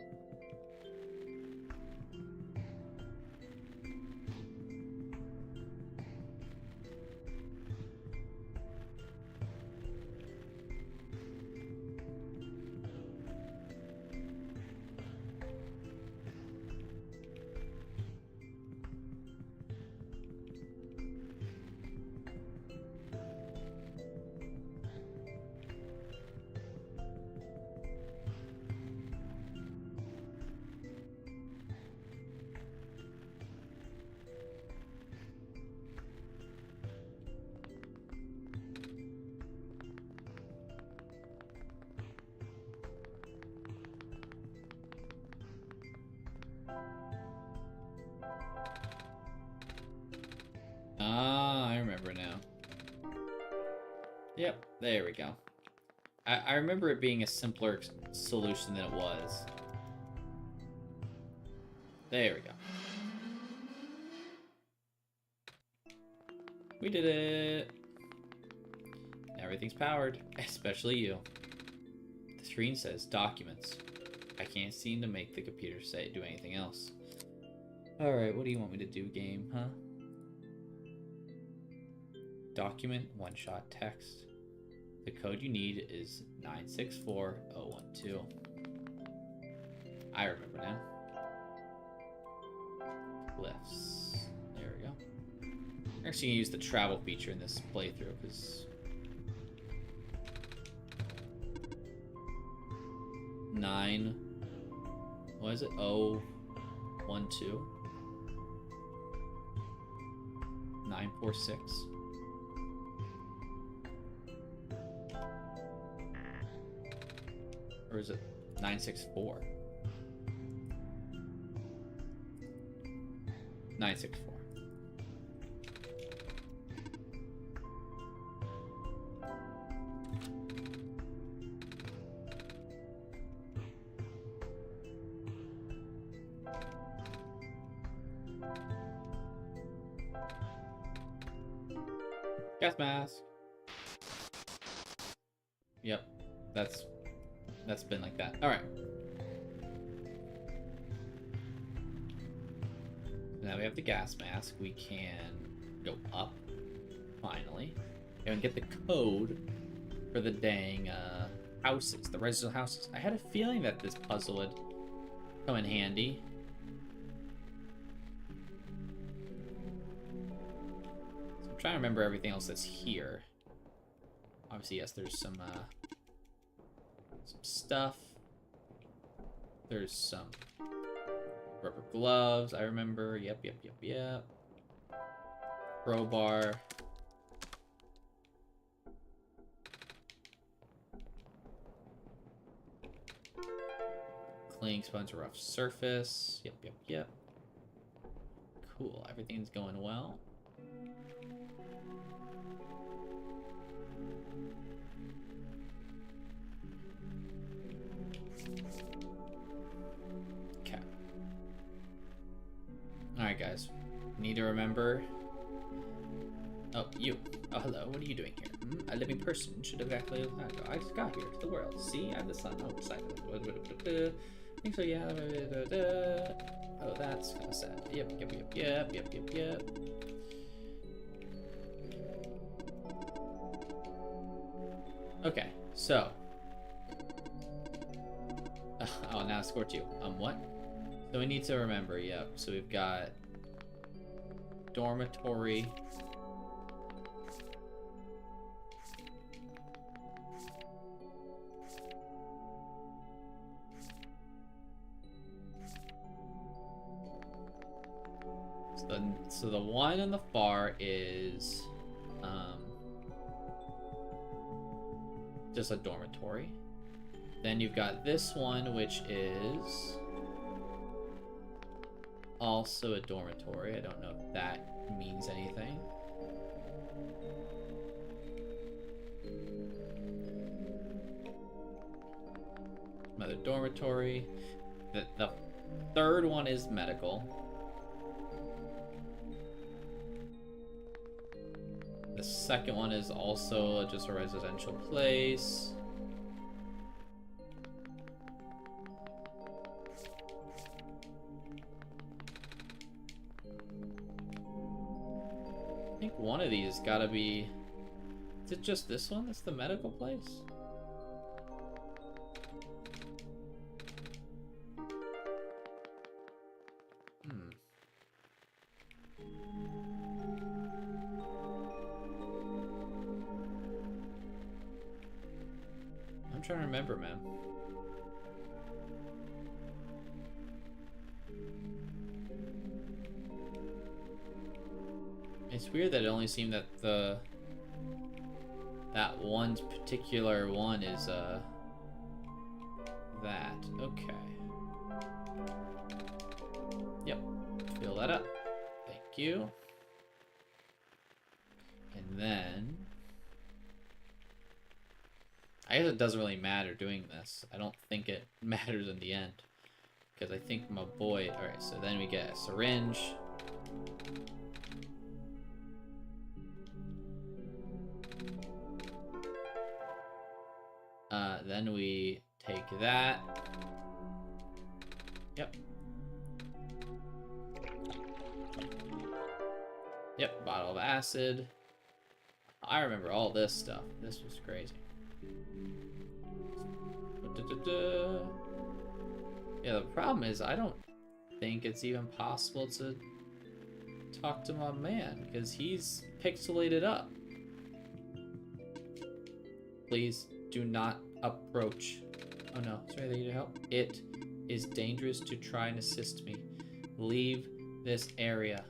Ah, I remember now. Yep, there we go. I remember it being a simpler solution than it was. There we go. We did it! Everything's powered, especially you. The screen says documents. I can't seem to make the computer do anything else. Alright, what do you want me to do, game, huh? Document, OneShot, text. The code you need is 964012. I remember now. Glyphs. There we go. I'm actually gonna use the travel feature in this playthrough because 9. What is it? 012. 946. Or is it 964? 964. Gas mask. Yep, that's been like that. All right. Now we have the gas mask. We can go up, finally, and get the code for the dang houses, the residential houses. I had a feeling that this puzzle would come in handy. So I'm trying to remember everything else that's here. Obviously, yes, there's some stuff. There's some rubber gloves, I remember. Yep. Crowbar. Cleaning sponge, rough surface. Yep. Cool, everything's going well. Okay. Alright, guys. Need to remember. Oh, you. Oh, hello. What are you doing here? A living person should have exactly ago. I just got here to the world. See, I'm the sun. Oh, I think so, yeah. Oh, that's kind of sad. Yep. Okay, so. Oh, now score 2. What? So we need to remember, yep. So we've got dormitory. So the one on the far is just a dormitory. Then you've got this one, which is also a dormitory. I don't know if that means anything. Another dormitory. The third one is medical. The second one is also just a residential place. I think one of these gotta be... Is it just this one that's the medical place? I'm trying to remember, man. It's weird that it only seemed that that one particular one is that. Okay. Yep. Fill that up. Thank you. And then I guess it doesn't really matter doing this. I don't think it matters in the end. Because I think my boy... Alright, so then we get a syringe. Then we take that. Yep. Yep, bottle of acid. I remember all this stuff. This was crazy. Yeah, the problem is I don't think it's even possible to talk to my man because he's pixelated up. Please do not approach. Oh no, sorry, they need help. It is dangerous to try and assist me. Leave this area.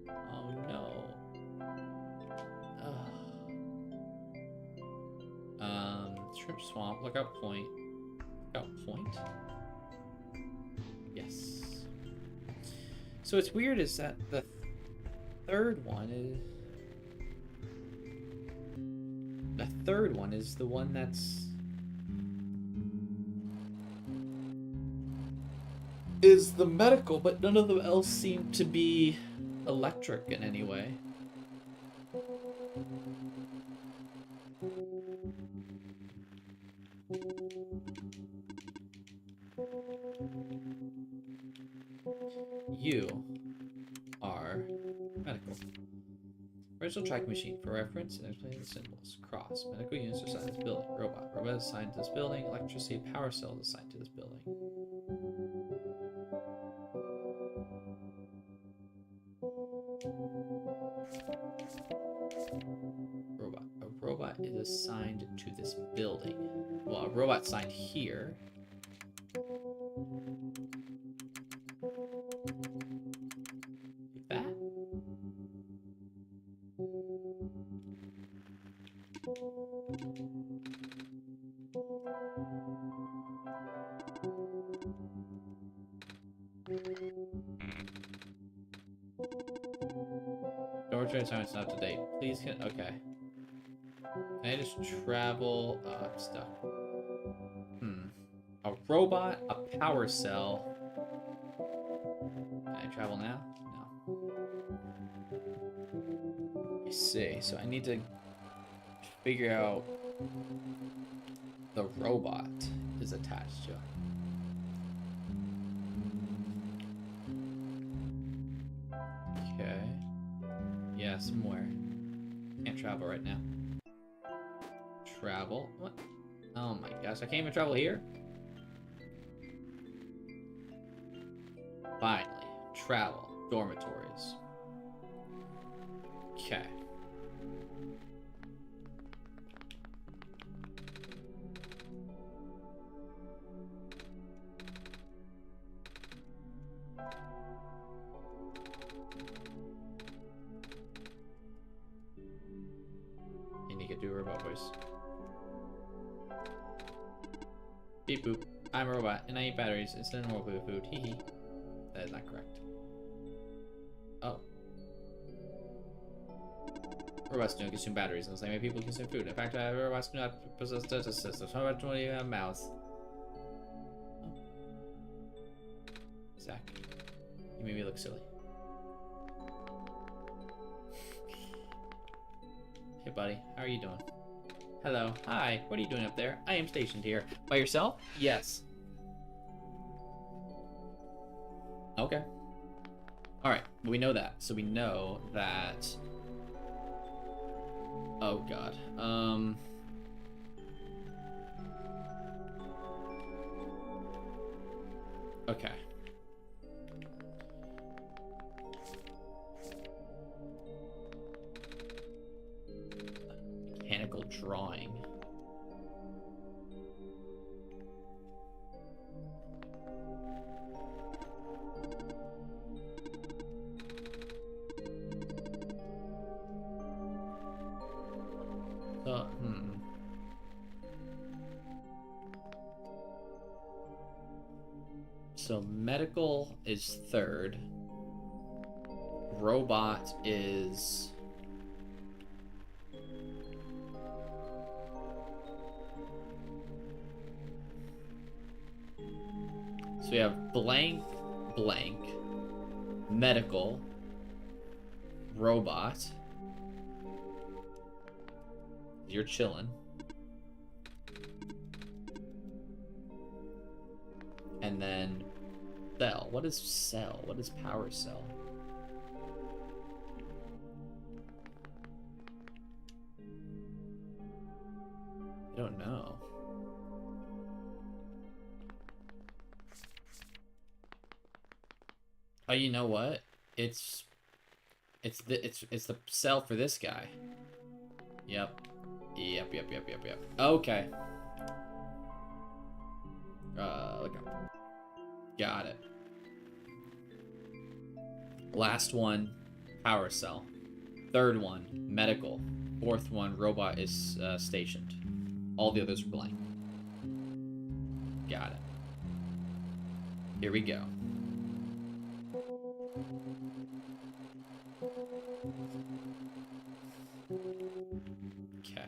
Oh no. Shrimp swamp, lookout point. Lookout point? Yes. So what's weird is that the third one is... The third one is the one that's... is the medical, but none of them else seem to be electric in any way. You are medical. Original tracking machine. For reference, and explaining the symbols. Cross. Medical units are assigned to this building. Robot. Robot is assigned to this building. Electricity power cell is assigned to this building. Robot. A robot is assigned to this building. Well, a robot assigned here. Like that. Dormitory assignment's not up to date. Please can... Okay. Can I just travel... Oh, I'm stuck. A robot, a power cell. Can I travel now? No. I see. So I need to figure out the robot is attached to. Okay. Yeah, somewhere. Can't travel right now. Travel? What? Oh my gosh, I can't even travel here? Finally. Travel. Dormitories. Okay. And you can do robot voice. Beep boop. I'm a robot and I eat batteries instead of normal food. Hee hee. That is not correct. Oh. Robots don't consume batteries in the same way people consume food. In fact, robots do not possess digestive systems. Robots don't even have mouths. Oh. Zach, you made me look silly. Hey buddy, how are you doing? Hello. Hi. What are you doing up there? I am stationed here. By yourself? Yes. Okay. Alright. We know that. So we know that... Oh, God. Okay. Mechanical drawing. So medical is third. Robot is... So we have blank, blank, medical, robot. You're chilling. And then cell. What is cell? What is power cell? I don't know. Oh, you know what? It's the cell for this guy. Yep. Yep. Okay. Look up. Got it. Last one, power cell. Third one, medical. Fourth one, robot is stationed. All the others are blank. Got it. Here we go. Okay.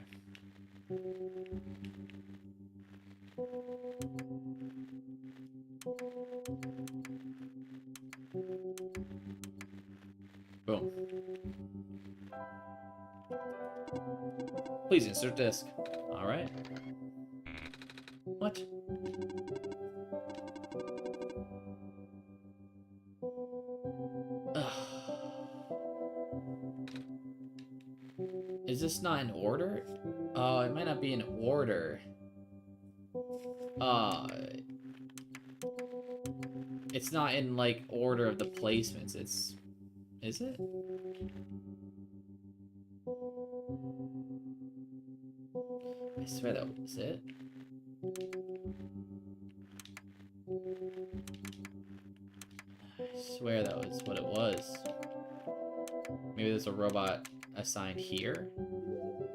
Boom. Please insert disc. All right. What? Ugh. Is this not in order? Oh, it might not be in order. It's not in, like, order of the placements. It's... Is it? I swear that was it. I swear that was what it was. Maybe there's a robot assigned here?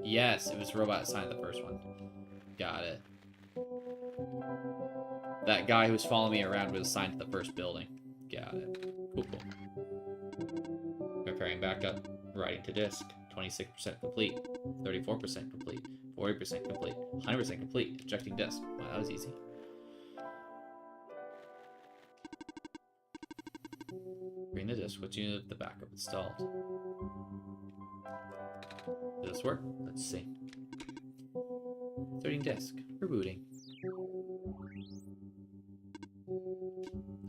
Yes, it was robot assigned the first one. Got it. That guy who was following me around was assigned to the first building. Got it. Cool. Preparing backup. Writing to disk. 26% complete. 34% complete. 40% complete. 100% complete. Ejecting disk. Wow, that was easy. Bring the disk. Which unit of the backup installed? Does this work? Let's see. Inserting disk. Rebooting.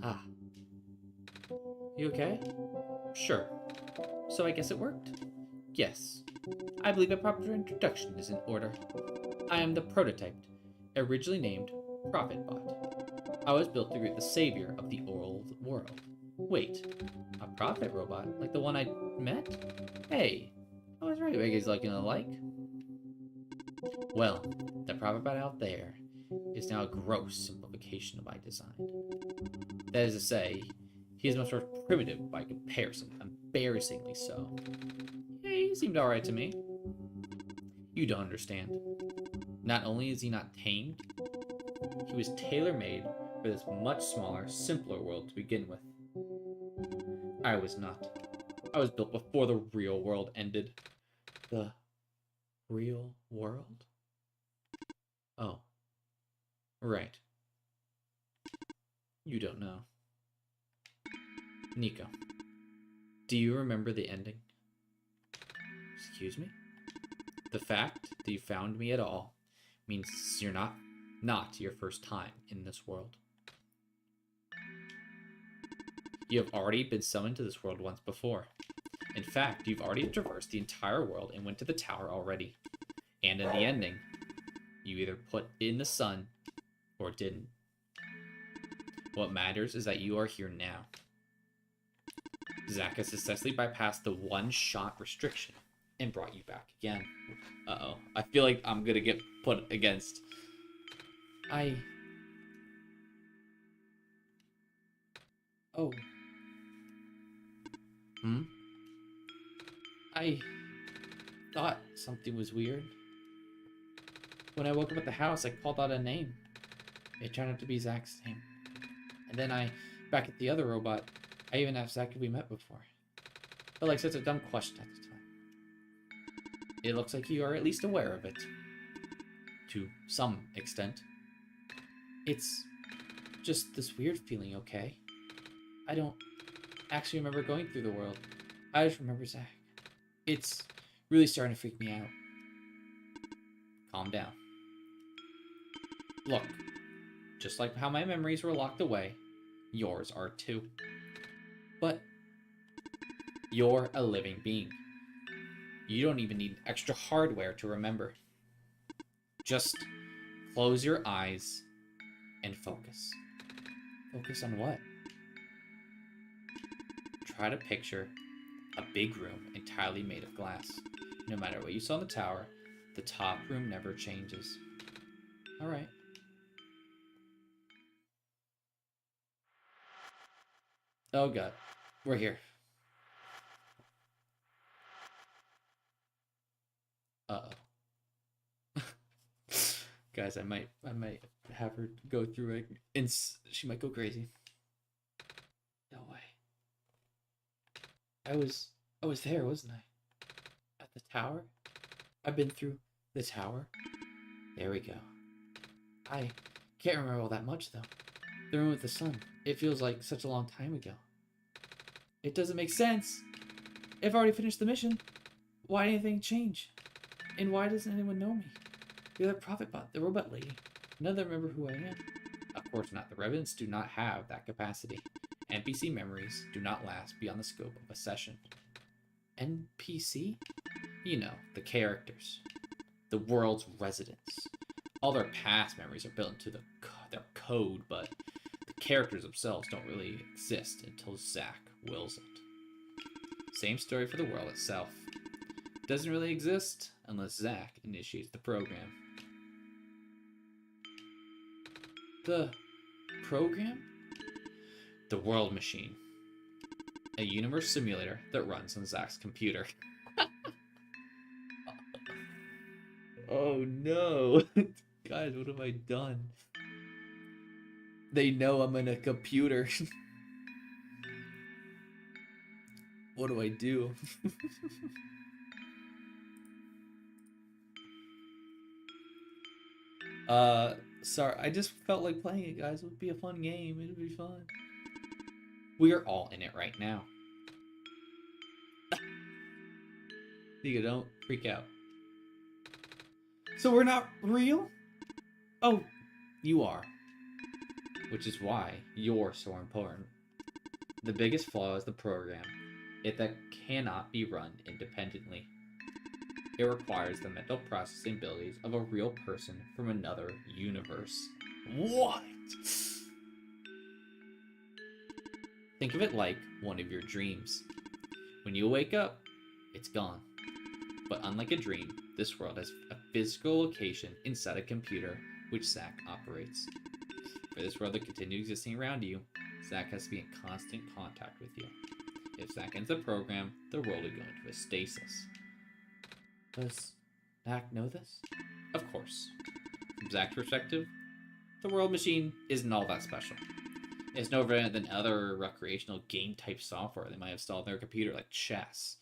Ah. You okay? Sure. So I guess it worked? Yes. I believe a proper introduction is in order. I am the prototype, originally named ProphetBot. I was built to greet the savior of the old world. Wait, a prophet robot? Like the one I met? Hey, I was right. Everybody's looking alike. Well, the prophet out there is now a gross simplification of my design. That is to say, he is much more primitive by comparison, embarrassingly so. Yeah, he seemed alright to me. You don't understand. Not only is he not tamed, he was tailor-made for this much smaller, simpler world to begin with. I was not. I was built before the real world ended. The real world? Oh. Right. You don't know. Nico, do you remember the ending? Excuse me? The fact that you found me at all means you're not your first time in this world. You have already been summoned to this world once before. In fact, you've already traversed the entire world and went to the tower already. And in the ending, you either put in the sun or didn't. What matters is that you are here now. Zach has successfully bypassed the one-shot restriction and brought you back again. Uh-oh. I feel like I'm gonna get put against. Oh. I thought something was weird. When I woke up at the house, I called out a name. It turned out to be Zach's name. And then back at the other robot, I even asked Zach if we met before. Felt like such a dumb question at the time. It looks like you are at least aware of it. To some extent. It's just this weird feeling, okay? I don't actually remember going through the world. I just remember Zach. It's really starting to freak me out. Calm down. Look, just like how my memories were locked away, yours are too. But you're a living being. You don't even need extra hardware to remember. Just close your eyes and focus. Focus on what? Try to picture a big room entirely made of glass. No matter what you saw in the tower, the top room never changes. Alright. Oh god. We're here. Uh-oh. Guys, I might have her go through it and she might go crazy. No way. I was there, wasn't I? At the tower? I've been through the tower. There we go. I can't remember all that much, though. The room with the sun. It feels like such a long time ago. It doesn't make sense. I've already finished the mission. Why did anything change? And why doesn't anyone know me? The other prophet bot, the robot lady. None of them remember who I am. Of course not. The revenants do not have that capacity. NPC memories do not last beyond the scope of a session. NPC? You know, the characters. The world's residents. All their past memories are built into their code, but the characters themselves don't really exist until Zach wills it. Same story for the world itself. It doesn't really exist unless Zach initiates the program. The program? The World Machine. A universe simulator that runs on Zach's computer. Oh no. Guys, what have I done? They know I'm in a computer. What do I do? Sorry, I just felt like playing it, guys. It would be a fun game. It would be fun. We are all in it right now. You don't freak out. So we're not real? Oh, you are. Which is why you're so important. The biggest flaw is the program. That cannot be run independently. It requires the mental processing abilities of a real person from another universe. What? Think of it like one of your dreams. When you wake up, it's gone. But unlike a dream, this world has a physical location inside a computer which Zach operates. For this world to continue existing around you, Zach has to be in constant contact with you. If Zach ends the program, the world will go into a stasis. Does Zach know this? Of course. From Zach's perspective, the World Machine isn't all that special. It's no different than other recreational game-type software they might have installed on their computer, like chess.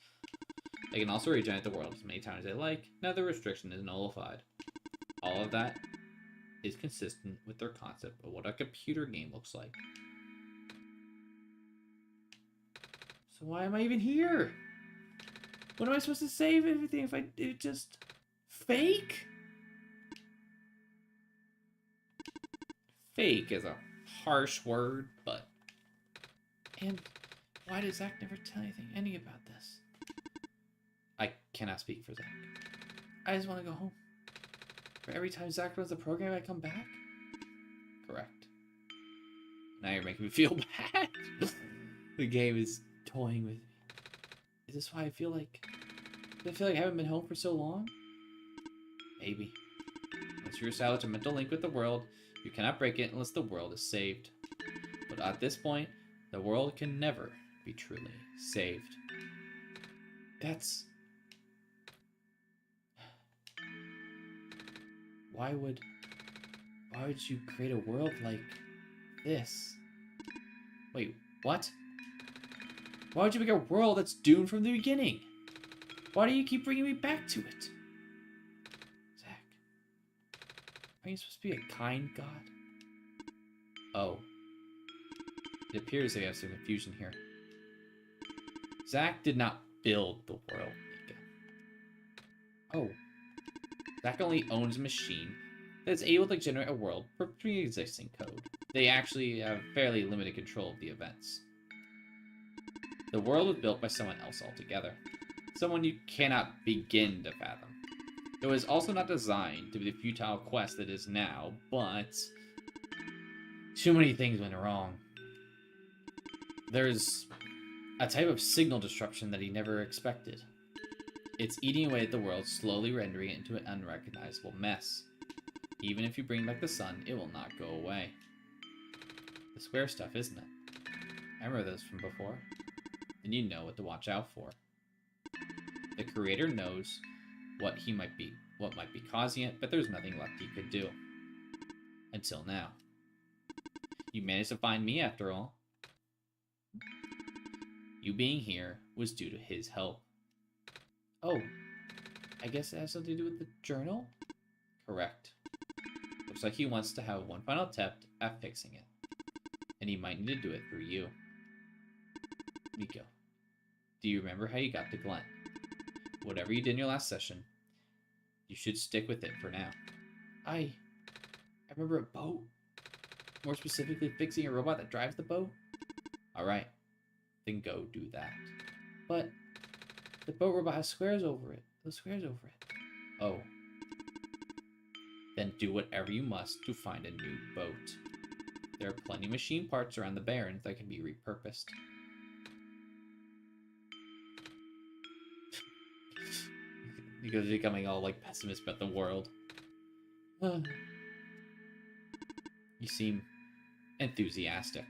They can also regenerate the world as many times as they like, now the restriction is nullified. All of that is consistent with their concept of what a computer game looks like. So why am I even here? What am I supposed to save everything if it just fake? Fake is a harsh word, but... And Why did Zach never tell any about this? I cannot speak for Zach. I just want to go home. For every time Zach runs the program, I come back? Correct. Now you're making me feel bad. The game is toying with me. Is this why I feel like... Do I feel like I haven't been home for so long? Maybe. Once you establish a mental link with the world, you cannot break it unless the world is saved. But at this point, the world can never be truly saved. That's... Why would you create a world like this? Wait, what? Why would you make a world that's doomed from the beginning? Why do you keep bringing me back to it? Zach, are you supposed to be a kind god? Oh. It appears they have some confusion here. Zach did not build the world, Mika. Oh. Zach only owns a machine that's able to generate a world for pre-existing code. They actually have fairly limited control of the events. The world was built by someone else altogether. Someone you cannot begin to fathom. It was also not designed to be the futile quest that is now, but... too many things went wrong. There's a type of signal disruption that he never expected. It's eating away at the world, slowly rendering it into an unrecognizable mess. Even if you bring back the sun, it will not go away. The square stuff, isn't it? I remember those from before. Then you know what to watch out for. The creator knows what might be causing it, but there's nothing left he could do. Until now. You managed to find me after all. You being here was due to his help. Oh, I guess it has something to do with the journal? Correct. Looks like he wants to have one final attempt at fixing it. And he might need to do it through you. Nico, do you remember how you got to Glen? Whatever you did in your last session, you should stick with it for now. I remember a boat. More specifically, fixing a robot that drives the boat? Alright, then go do that. But the boat robot has squares over it. Those squares over it. Oh. Then do whatever you must to find a new boat. There are plenty of machine parts around the Barrens that can be repurposed. Because you're becoming all like pessimist about the world. You seem enthusiastic.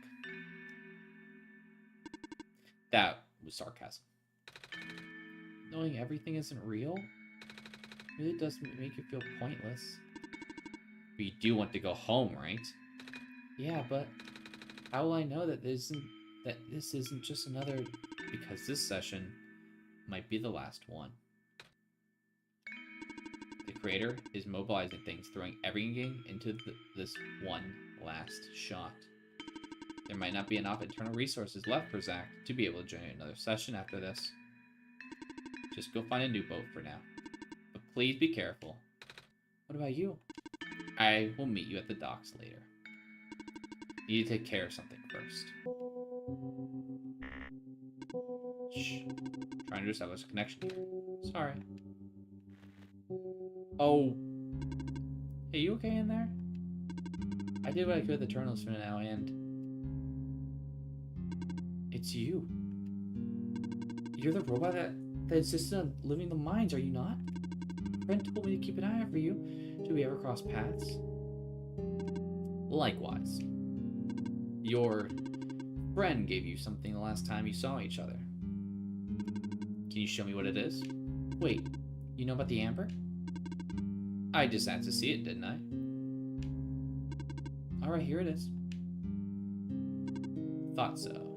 That was sarcasm. Knowing everything isn't real really does make you feel pointless. But you do want to go home, right? Yeah, but how will I know that this isn't just another... Because this session might be the last one. The creator is mobilizing things, throwing everything into this one last shot. There might not be enough internal resources left for Zach to be able to generate another session after this. Just go find a new boat for now. But please be careful. What about you? I will meet you at the docks later. Need to take care of something first. Shh. Trying to establish a connection here. Sorry. Oh. Hey, you okay in there? I did what I could with the terminals for now, and... It's you. You're the robot that insisted on living the mines, are you not? A friend told me to keep an eye out for you. Should we ever cross paths? Likewise. Your friend gave you something the last time you saw each other. Can you show me what it is? Wait, you know about the amber? I just had to see it, didn't I? Alright, here it is. Thought so.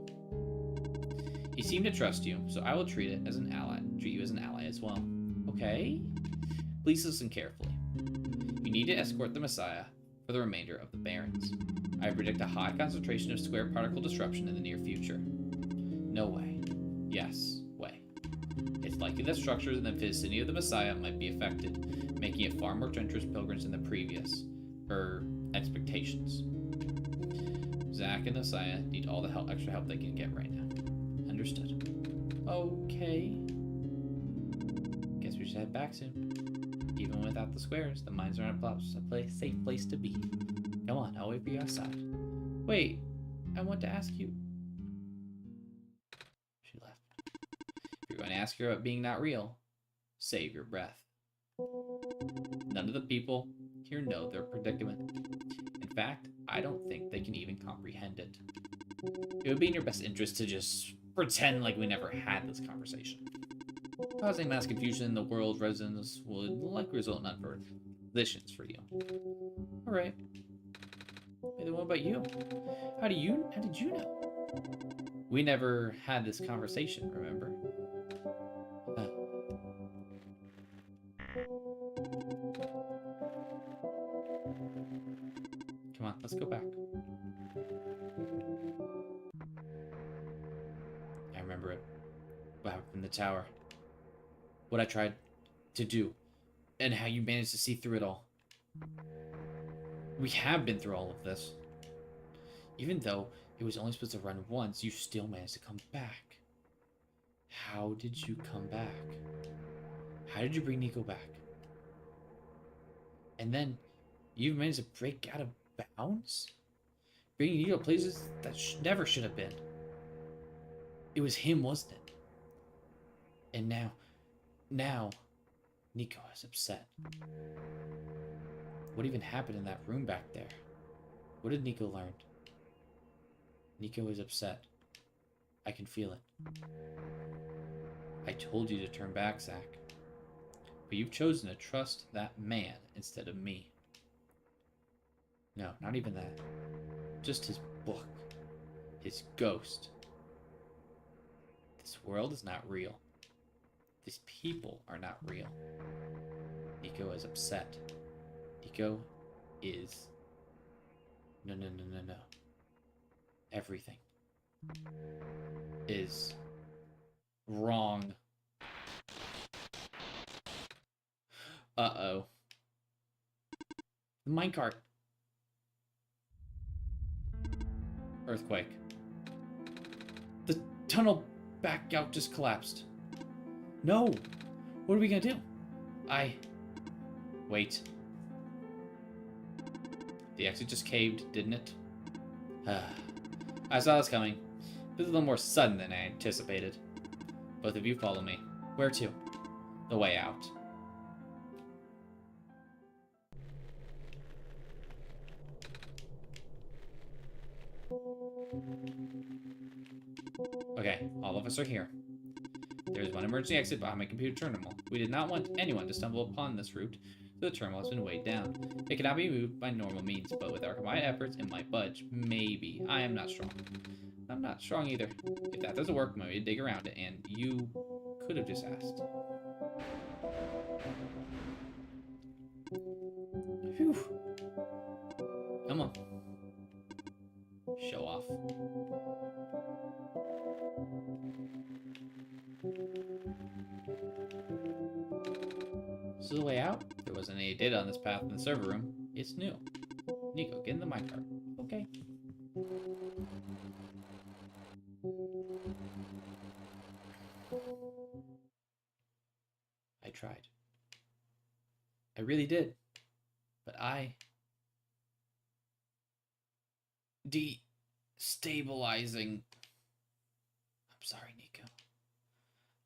He seemed to trust you, so I will treat you as an ally as well. Okay? Please listen carefully. You need to escort the Messiah for the remainder of the Barrens. I predict a high concentration of square particle disruption in the near future. No way. Yes, way. It's likely that structures in the vicinity of the Messiah might be affected, making it far more treacherous pilgrims than the previous, expectations. Zach and the Messiah need all the extra help they can get right now. Understood. Okay. Guess we should head back soon. Even without the squares, the mines are a safe place to be. Come on, I'll wait for you outside. Wait, I want to ask you... She left. If you're going to ask her about being not real, save your breath. None of the people here know their predicament. In fact, I don't think they can even comprehend it. It would be in your best interest to just pretend like we never had this conversation. Causing mass confusion in the world residents would likely result in unfair conditions for you. Alright. Hey, then what about you? How did you know? We never had this conversation, remember? Come on, let's go back. I remember it. What happened in the tower. What I tried to do. And how you managed to see through it all. We have been through all of this. Even though it was only supposed to run once, you still managed to come back. How did you come back? How did you bring Nico back? And then you managed to break out of bounds? Bringing Nico places that never should have been. It was him, wasn't it? And now, Nico is upset. What even happened in that room back there? What did Nico learn? Nico is upset. I can feel it. I told you to turn back, Zach. But you've chosen to trust that man instead of me. No, not even that. Just his book. His ghost. This world is not real. These people are not real. Nico is upset. Nico is... No. Everything is wrong. Uh-oh. The minecart. Earthquake. The tunnel back out just collapsed. No! What are we gonna do? Wait. The exit just caved, didn't it? I saw this coming. This is a little more sudden than I anticipated. Both of you follow me. Where to? The way out. Okay, all of us are here. There is one emergency exit behind my computer terminal. We did not want anyone to stumble upon this route, so the terminal has been weighed down. It cannot be moved by normal means, but with our combined efforts, it might budge. Maybe. I am not strong. I'm not strong either. If that doesn't work, maybe dig around it, and you could have just asked. Phew. Come on. Show off. This is the way out. There wasn't any data on this path in the server room. It's new. Nico, get in the minecart. Okay. I tried. I really did. But destabilizing. I'm sorry, Nico.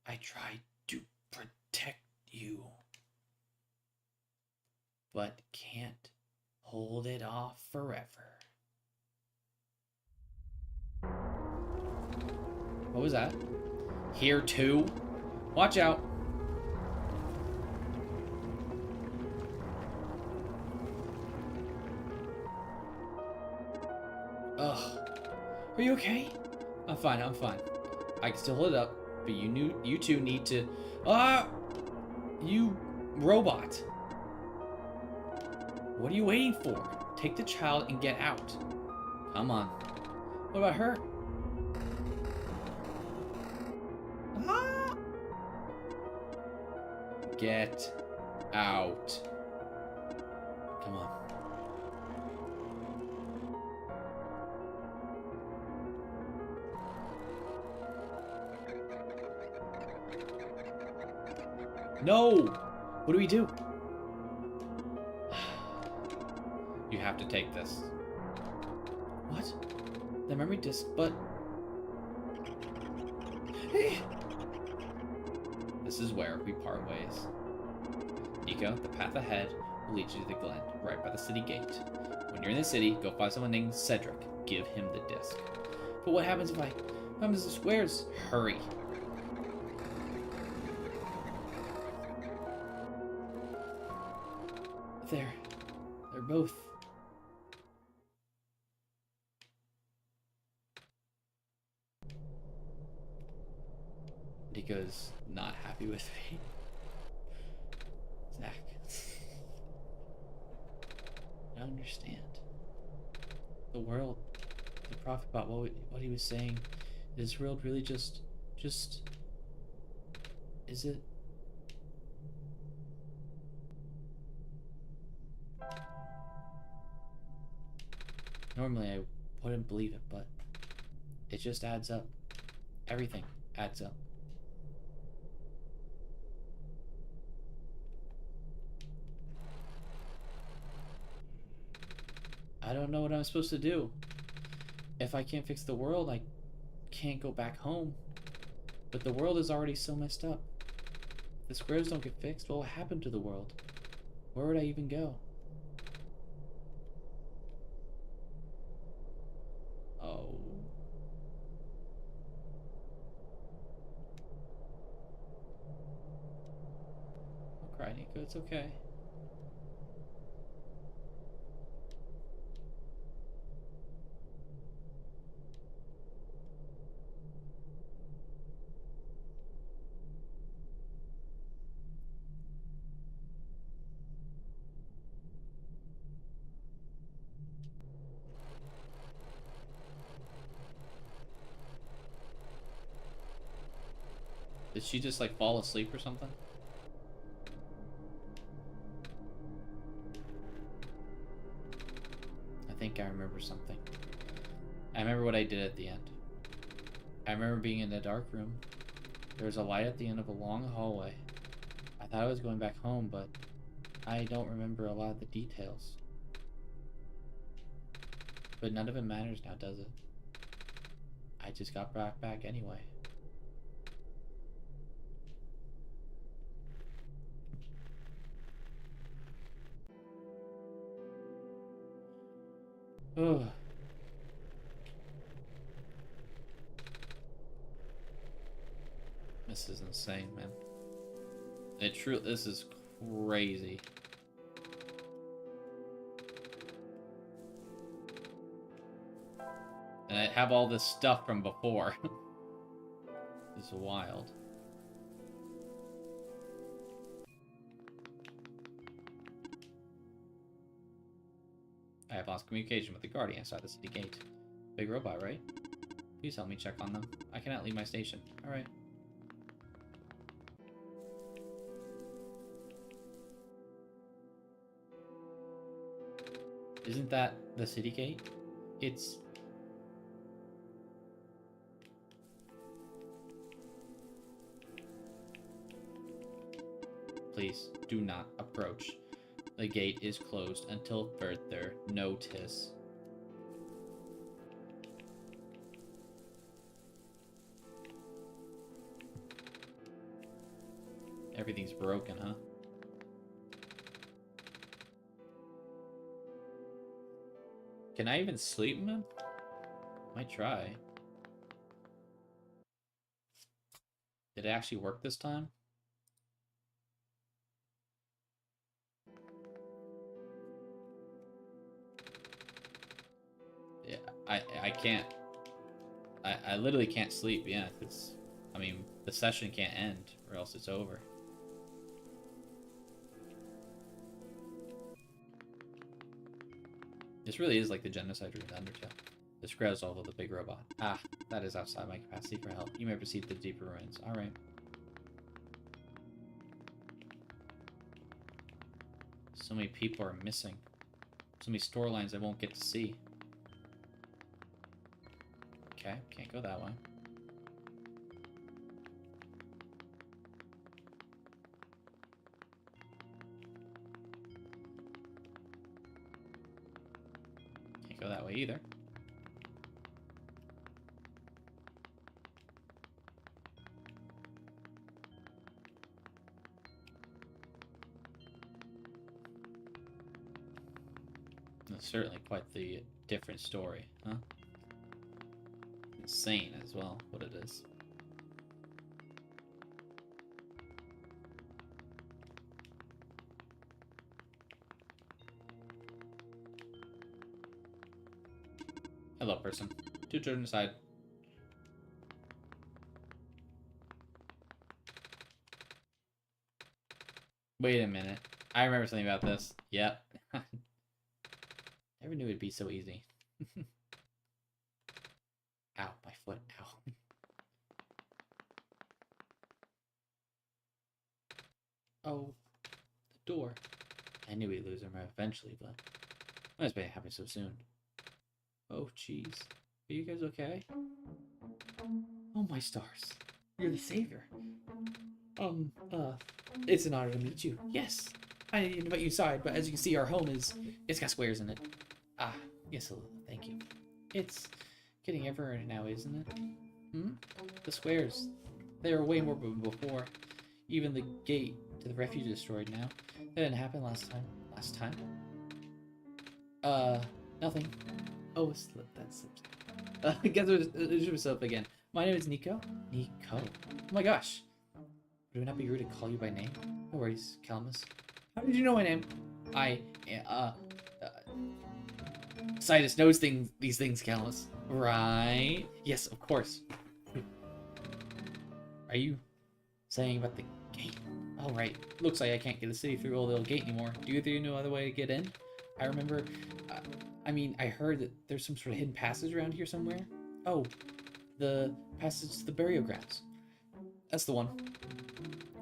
I tried to protect you. But can't hold it off forever. What was that? Here too? Watch out. Ugh. Are you okay? I'm fine, I'm fine. I can still hold it up, but you two need to... You robot. What are you waiting for? Take the child and get out. Come on. What about her? Get out. Come on. No! What do we do? You have to take this. What? The memory disk, but... This is where we part ways. Nico, the path ahead will lead you to the glen, right by the city gate. When you're in the city, go find someone named Cedric. Give him the disc. But what happens if what happens to the squares? Hurry. There. They're both. Nico's not happy with me. Zach. I don't understand. The world, the prophet about what he was saying, is this world really just, is it? Normally I wouldn't believe it, but it just adds up. Everything adds up. I don't know what I'm supposed to do. If I can't fix the world, I can't go back home. But the world is already so messed up. If the squares don't get fixed, what will happen to the world? Where would I even go? Oh. Don't cry, Nico. It's okay. Did she just like fall asleep or something? I think I remember something. I remember what I did at the end. I remember being in the dark room. There was a light at the end of a long hallway. I thought I was going back home, but I don't remember a lot of the details. But none of it matters now, does it? I just got brought back anyway. Ugh. This is insane, man. This is crazy. And I have all this stuff from before. This is wild. I have lost communication with the guardian inside the city gate. Big robot, right? Please help me check on them. I cannot leave my station. Alright. Isn't that the city gate? It's... Please, do not approach. The gate is closed until further notice. Everything's broken, huh? Can I even sleep, man? Might try. Did it actually work this time? Yeah, I can't. I literally can't sleep, yeah, because, I mean, the session can't end, or else it's over. This really is like the genocide room in Undertale. The squares all of the big robot. Ah, that is outside my capacity for help. You may proceed to the deeper ruins. Alright. So many people are missing. So many storylines I won't get to see. Okay, can't go that way. go that way either. That's certainly quite the different story, huh? Insane as well, what it is. Hello, person. 2 children aside. Wait a minute. I remember something about this. Yep. Never knew it'd be so easy. Ow, my foot. Ow. Oh, the door. I knew we'd lose him eventually, but I was it happen so soon. Oh, jeez. Are you guys okay? Oh, my stars. You're the savior. It's an honor to meet you. Yes. I didn't invite you inside, but as you can see, our home it's got squares in it. Ah, yes, hello. Thank you. It's getting everywhere now, isn't it? Hmm? The squares. They were way more before. Even the gate to the refuge is destroyed now. That didn't happen last time. Last time? Nothing. Oh, that slipped. Guess it should up again. My name is Nico. Nico. Oh my gosh. Would it not be rude to call you by name? No worries, Calamus. How did you know my name? Sidus knows these things, Calamus. Right? Yes, of course. Are you saying about the gate? Oh, right. Looks like I can't get the city through a little gate anymore. Do you think you know other way to get in? I remember... I heard that there's some sort of hidden passage around here somewhere. Oh, the passage to the burial grounds. That's the one.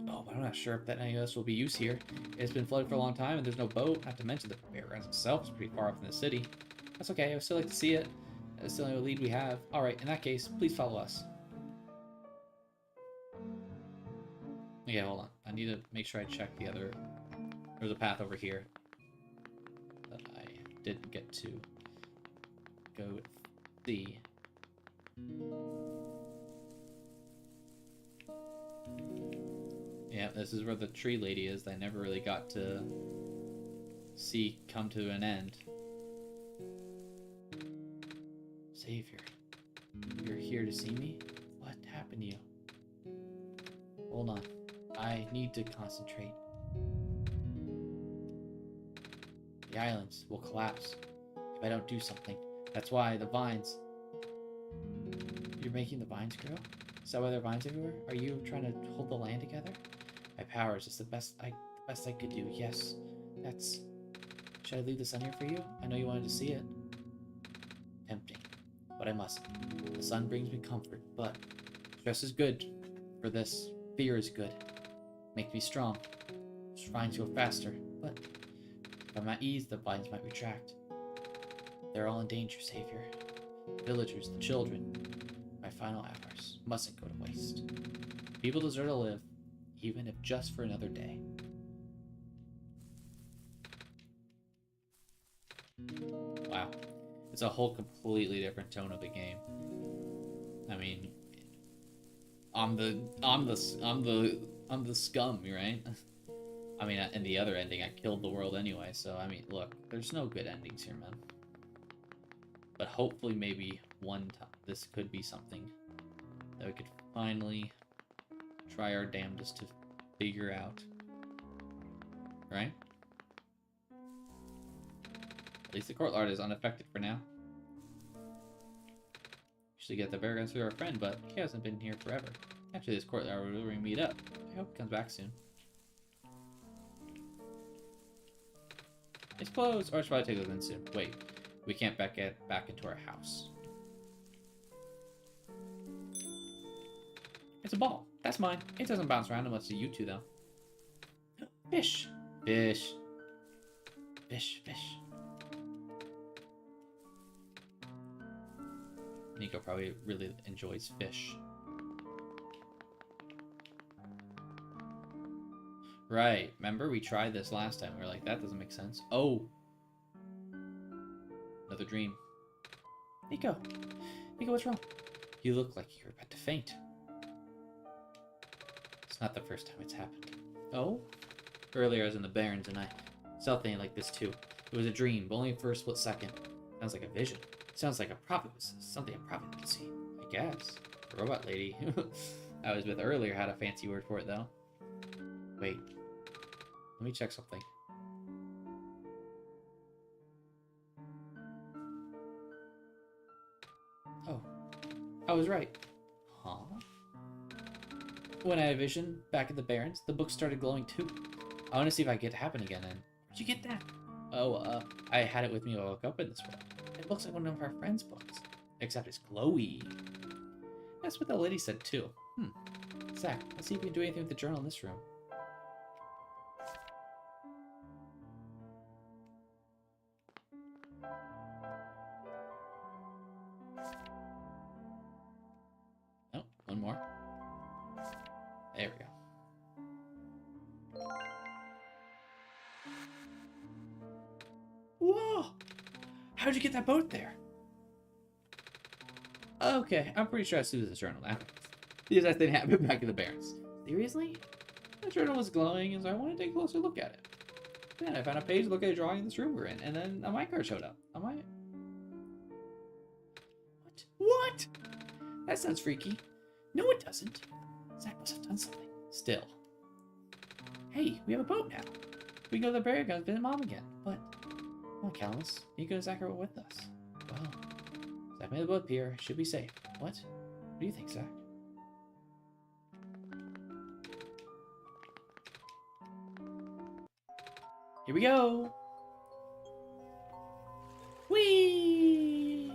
Oh, but I'm not sure if that any of us will be used here. It's been flooded for a long time, and there's no boat. Not to mention the burial grounds itself is pretty far off in the city. That's okay. I would still like to see it. That's the only lead we have. All right. In that case, please follow us. Yeah, hold on. I need to make sure I check the other... There's a path over here that I didn't get to go see. Yeah, this is where the tree lady is that I never really got to see come to an end. Savior, you're here to see me? What happened to you? Hold on. I need to concentrate. The islands will collapse if I don't do something. That's why the vines... You're making the vines grow? Is that why there are vines everywhere? Are you trying to hold the land together? My powers is the best I could do. Yes, that's... Should I leave the sun here for you? I know you wanted to see it. Tempting, but I mustn't. The sun brings me comfort, but stress is good for this. Fear is good. Makes me strong. Vines go faster, but if I'm at ease, the vines might retract. They're all in danger, Savior. The villagers, the children. My final hours mustn't go to waste. People deserve to live, even if just for another day. Wow. It's a whole completely different tone of the game. I mean, I'm the scum, right? I mean, in the other ending, I killed the world anyway, so, I mean, look, there's no good endings here, man. But hopefully, maybe one time, this could be something that we could finally try our damnedest to figure out. Right? At least the courtyard is unaffected for now. Usually get the bear guns through our friend, but he hasn't been here forever. Actually, this courtyard will meet up. I hope he comes back soon. It's closed, or should I take those in soon? Wait, we can't get back into our house. It's a ball. That's mine. It doesn't bounce around unless you two, though. Fish. Fish. Fish, fish. Nico probably really enjoys fish. Right. Remember, we tried this last time. We were like, that doesn't make sense. Oh! Another dream. Nico! Nico, what's wrong? You look like you're about to faint. It's not the first time it's happened. Oh? Earlier I was in the Barrens and I saw things like this too. It was a dream, but only for a split second. Sounds like a vision. Sounds like a prophet was something a prophet could see. I guess. The robot lady I was with earlier had a fancy word for it though. Wait. Let me check something. Oh. I was right. Huh? When I had a vision back at the Barrens, the book started glowing too. I want to see if I can get it to happen again, and where'd you get that? Oh, I had it with me when I woke up in this world. It looks like one of our friends' books, except it's glowy. That's what the lady said too. Zach, let's see if we can do anything with the journal in this room. Oh, one more. There we go. Whoa! How'd you get that boat there? Okay, I'm pretty sure I sued this journal now. Because that thing happened back in the Barrens. Seriously? The journal was glowing, and so I wanted to take a closer look at it. Then I found a page to look at a drawing in this room we're in, and then a minecart showed up. What? What? That sounds freaky. No, it doesn't. Zach must have done something. Still. Hey, we have a boat now. We can go to the Barrier Guns and visit Mom again. But, come on, Callus. Nico and Zach are with us. Well, Zach made the boat appear. Should be safe. What? What do you think, Zach? Here we go! Whee!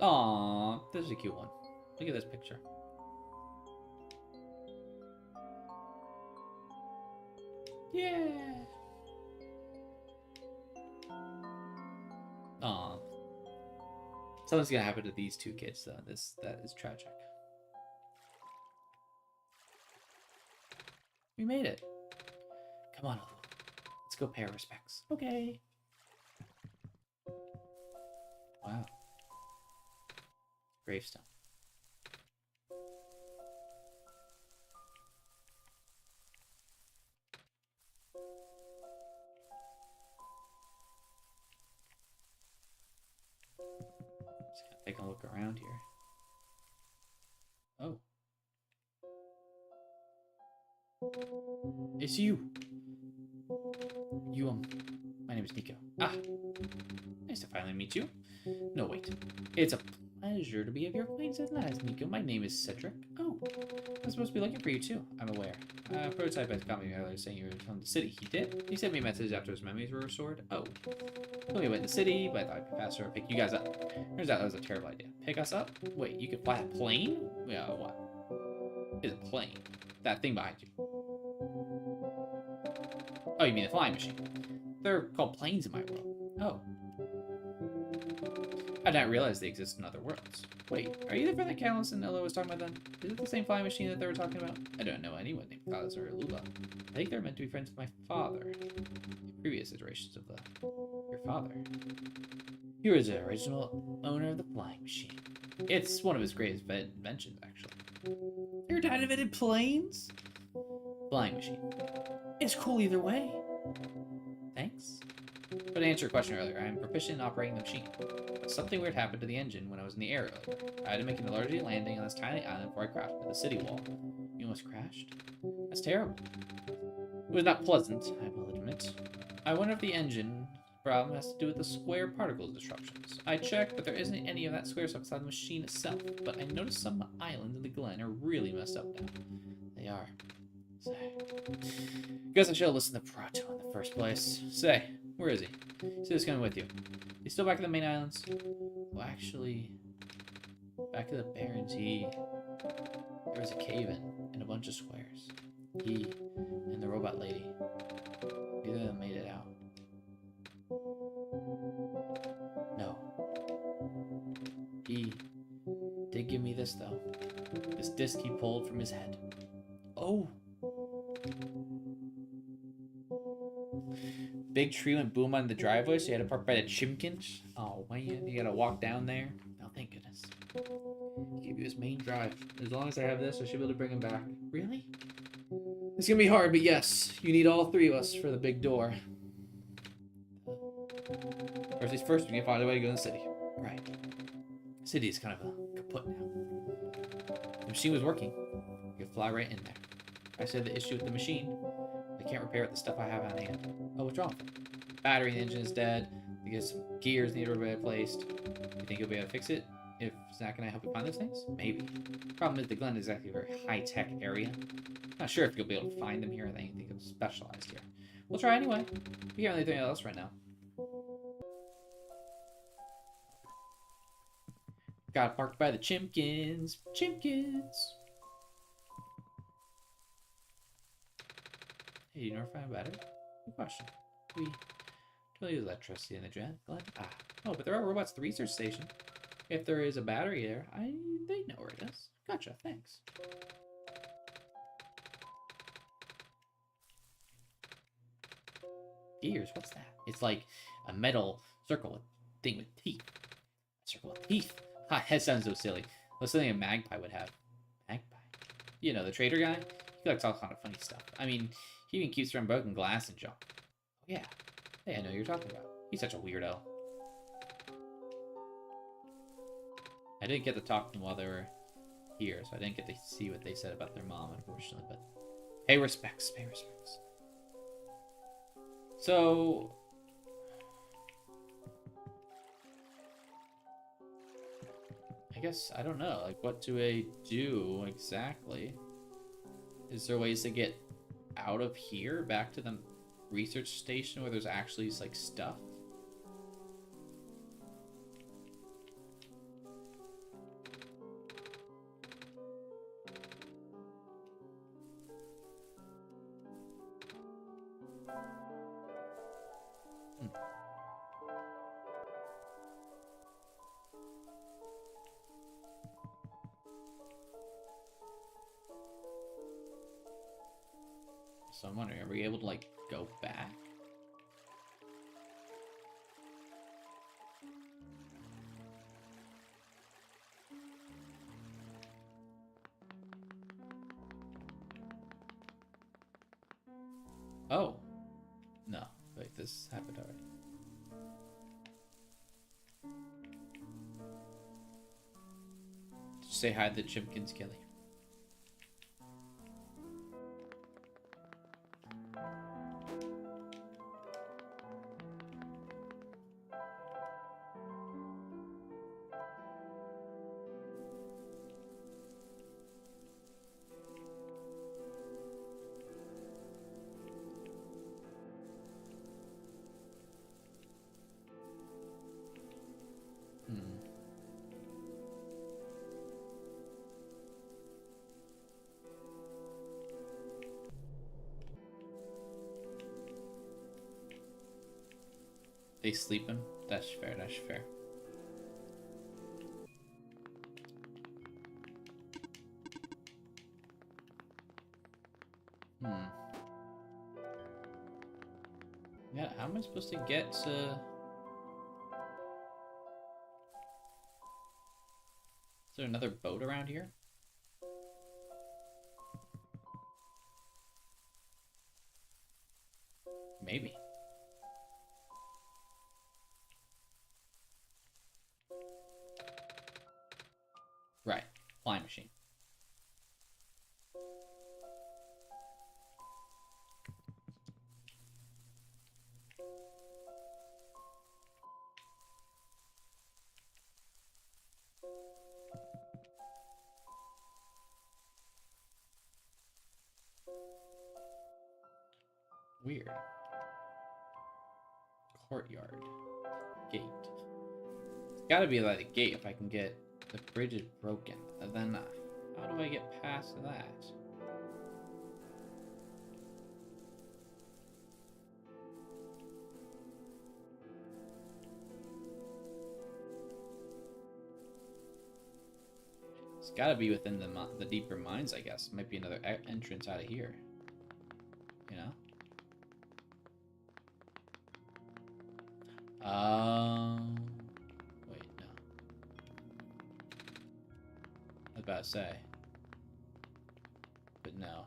Aww, this is a cute one. Look at this picture. Yeah! Aww. Something's gonna happen to these two kids, though. That is tragic. We made it. Come on, let's go pay our respects. Okay. Wow. Gravestone. Just gonna take a look around here. Oh. It's you. My name is Nico. Ah, nice to finally meet you. No, wait. It's a pleasure to be of your acquaintance, Nico. My name is Cedric. Oh, I'm supposed to be looking for you too. I'm aware. Prototype had come earlier saying you were from the city. He did? He sent me a message after his memories were restored. Oh. Well, we went to the city, but I thought it'd be faster to pick you guys up. Turns out that was a terrible idea. Pick us up? Wait, you could fly a plane? Yeah, what? It's a plane. That thing behind you. Oh, you mean the flying machine? They're called planes in my world. Oh. I did not realize they exist in other worlds. Wait, are you the friend that Callus and Ella was talking about then? Is it the same flying machine that they were talking about? I don't know anyone named Callus or Lula. I think they're meant to be friends with my father. In previous iterations of your father. He was the original owner of the flying machine. It's one of his greatest inventions, actually. Your dad invented planes? Flying machine. It's cool either way. Thanks. But to answer your question earlier, I am proficient in operating the machine. But something weird happened to the engine when I was in the air earlier. I had to make an emergency landing on this tiny island before I crashed into the city wall. You almost crashed? That's terrible. It was not pleasant, I will admit. I wonder if the engine problem has to do with the square particle disruptions. I checked, but there isn't any of that square stuff inside the machine itself. But I noticed some islands in the Glen are really messed up now. They are. Say. Guess I should have listened to Proto in the first place. Say, where is he? He said he's coming with you. He's still back in the main islands? Well, actually, back in the Barrens, there was a cave-in and a bunch of squares. He and the robot lady, neither of them made it out. No. He did give me this, though. This disc he pulled from his head. Oh! Big tree went boom on the driveway, so you had to park by the chimkins. Oh man, you gotta walk down there. Oh, thank goodness. He gave you his main drive. As long as I have this, I should be able to bring him back. Really? It's gonna be hard, but yes, you need all three of us for the big door. First things first, we need to find a way to go in the city. Right. The city is kind of kaput now. The machine was working. You could fly right in there. I said the issue with the machine. I can't repair it with the stuff I have on hand. Oh, what's wrong? Battery in the engine is dead. I guess some gears need to be replaced. You think you'll be able to fix it? If Zach and I help you find those things? Maybe. Problem is, the Glen is actually a very high-tech area. Not sure if you'll be able to find them here or anything specialized here. We'll try anyway. We can't really do anything else right now. Got parked by the chimkins. Chimkins! Hey, you never find a battery? Good question. We totally use electricity in the Glen. Ah. Oh, but there are robots at the research station. If there is a battery there, they know where it is. Gotcha, thanks. Gears, what's that? It's like a metal circle thing with teeth. A circle with teeth. Ha, that sounds so silly. That's something a magpie would have. Magpie? You know, the trader guy? He likes all kind of funny stuff. I mean, he even keeps from broken glass and junk. Oh, yeah. Hey, I know what you're talking about. He's such a weirdo. I didn't get to talk to them while they were here, so I didn't get to see what they said about their mom, unfortunately, but pay respects, pay respects. So, I guess, I don't know, like, what do I do exactly? Is there ways to get out of here, back to the research station where there's actually, like, stuff? So I'm wondering, are we able to, like, go back? Oh. No. Wait, this happened already. Just say hi to the Chimkins, Kelly. They sleeping? That's fair, that's fair. Yeah, how am I supposed to get to... Is there another boat around here? Maybe. Right, flying machine. Weird. Courtyard. Gate. It's gotta be like a gate if I can get... The bridge is broken. And then, how do I get past that? It's gotta be within the deeper mines, I guess. Might be another entrance out of here. You know? Wait, no. I was about to say. But no.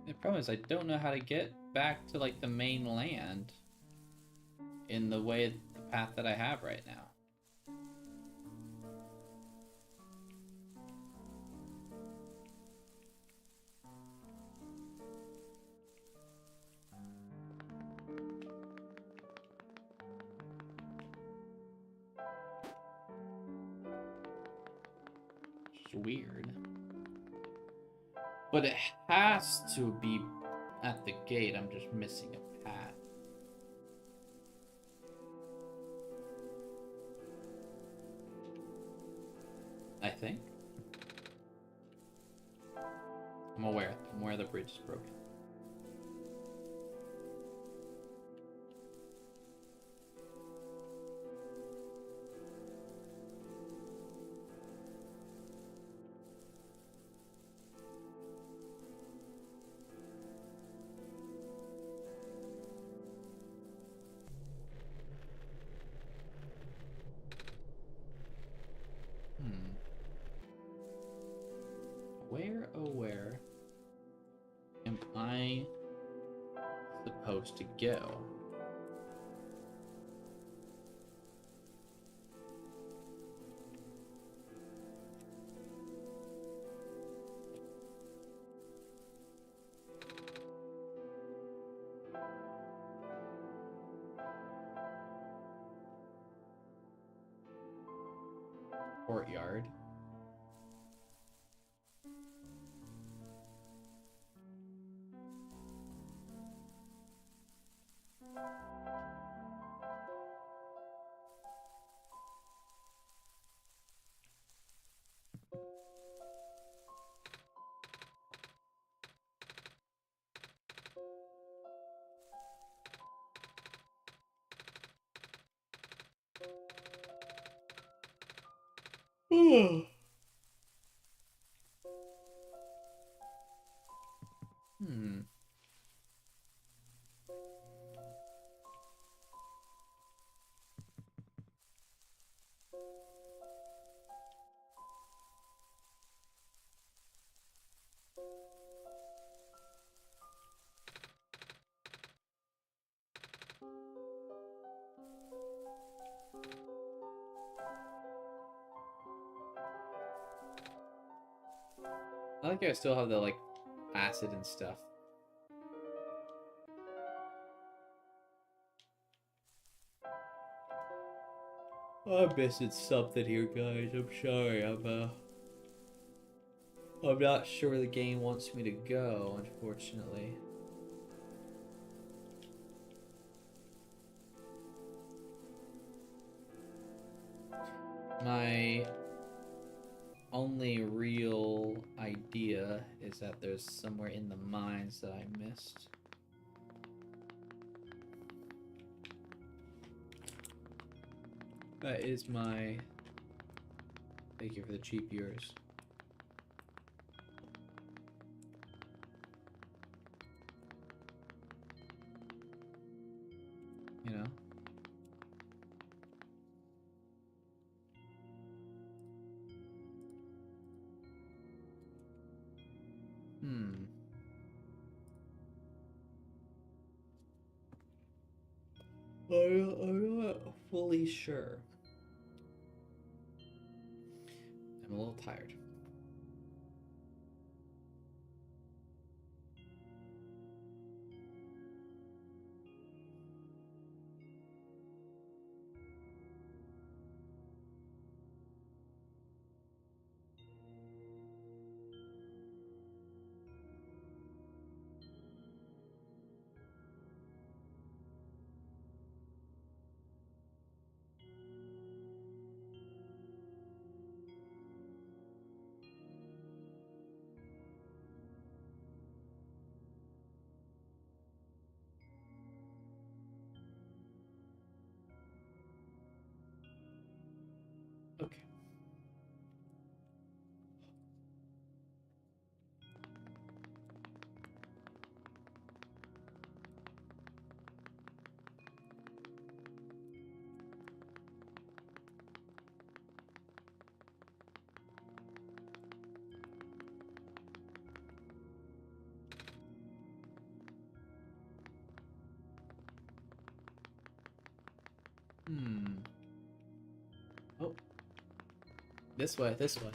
The problem is I don't know how to get back to like the main land in the way the path that I have right now. It's weird. But it has to be at the gate. I'm just missing a path. I think. I'm aware. I'm aware the bridge is broken. Where am I supposed to go? Courtyard. Hmm. I like how I still have the like acid and stuff. I'm missing something here, guys. I'm sorry. I'm not sure where the game wants me to go, unfortunately. My only real idea is that there's somewhere in the mines that I missed. That is my... Thank you for the cheap viewers. You know? I'm not fully sure. I'm a little tired. This way, this way.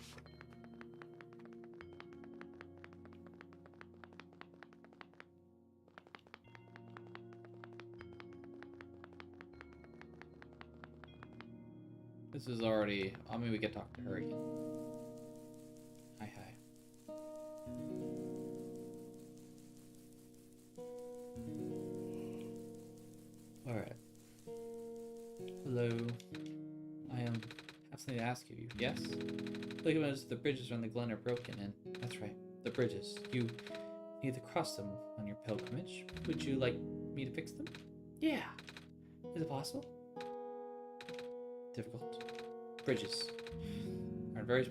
This is already... I mean, we could talk to her again. Hi, hi. Alright. Hello. I have something to ask you. Yes? Look at those, the bridges around the glen are broken, and that's right, the bridges. You need to cross them on your pilgrimage. Would you like me to fix them? Yeah. Is it possible? Difficult. Bridges are in very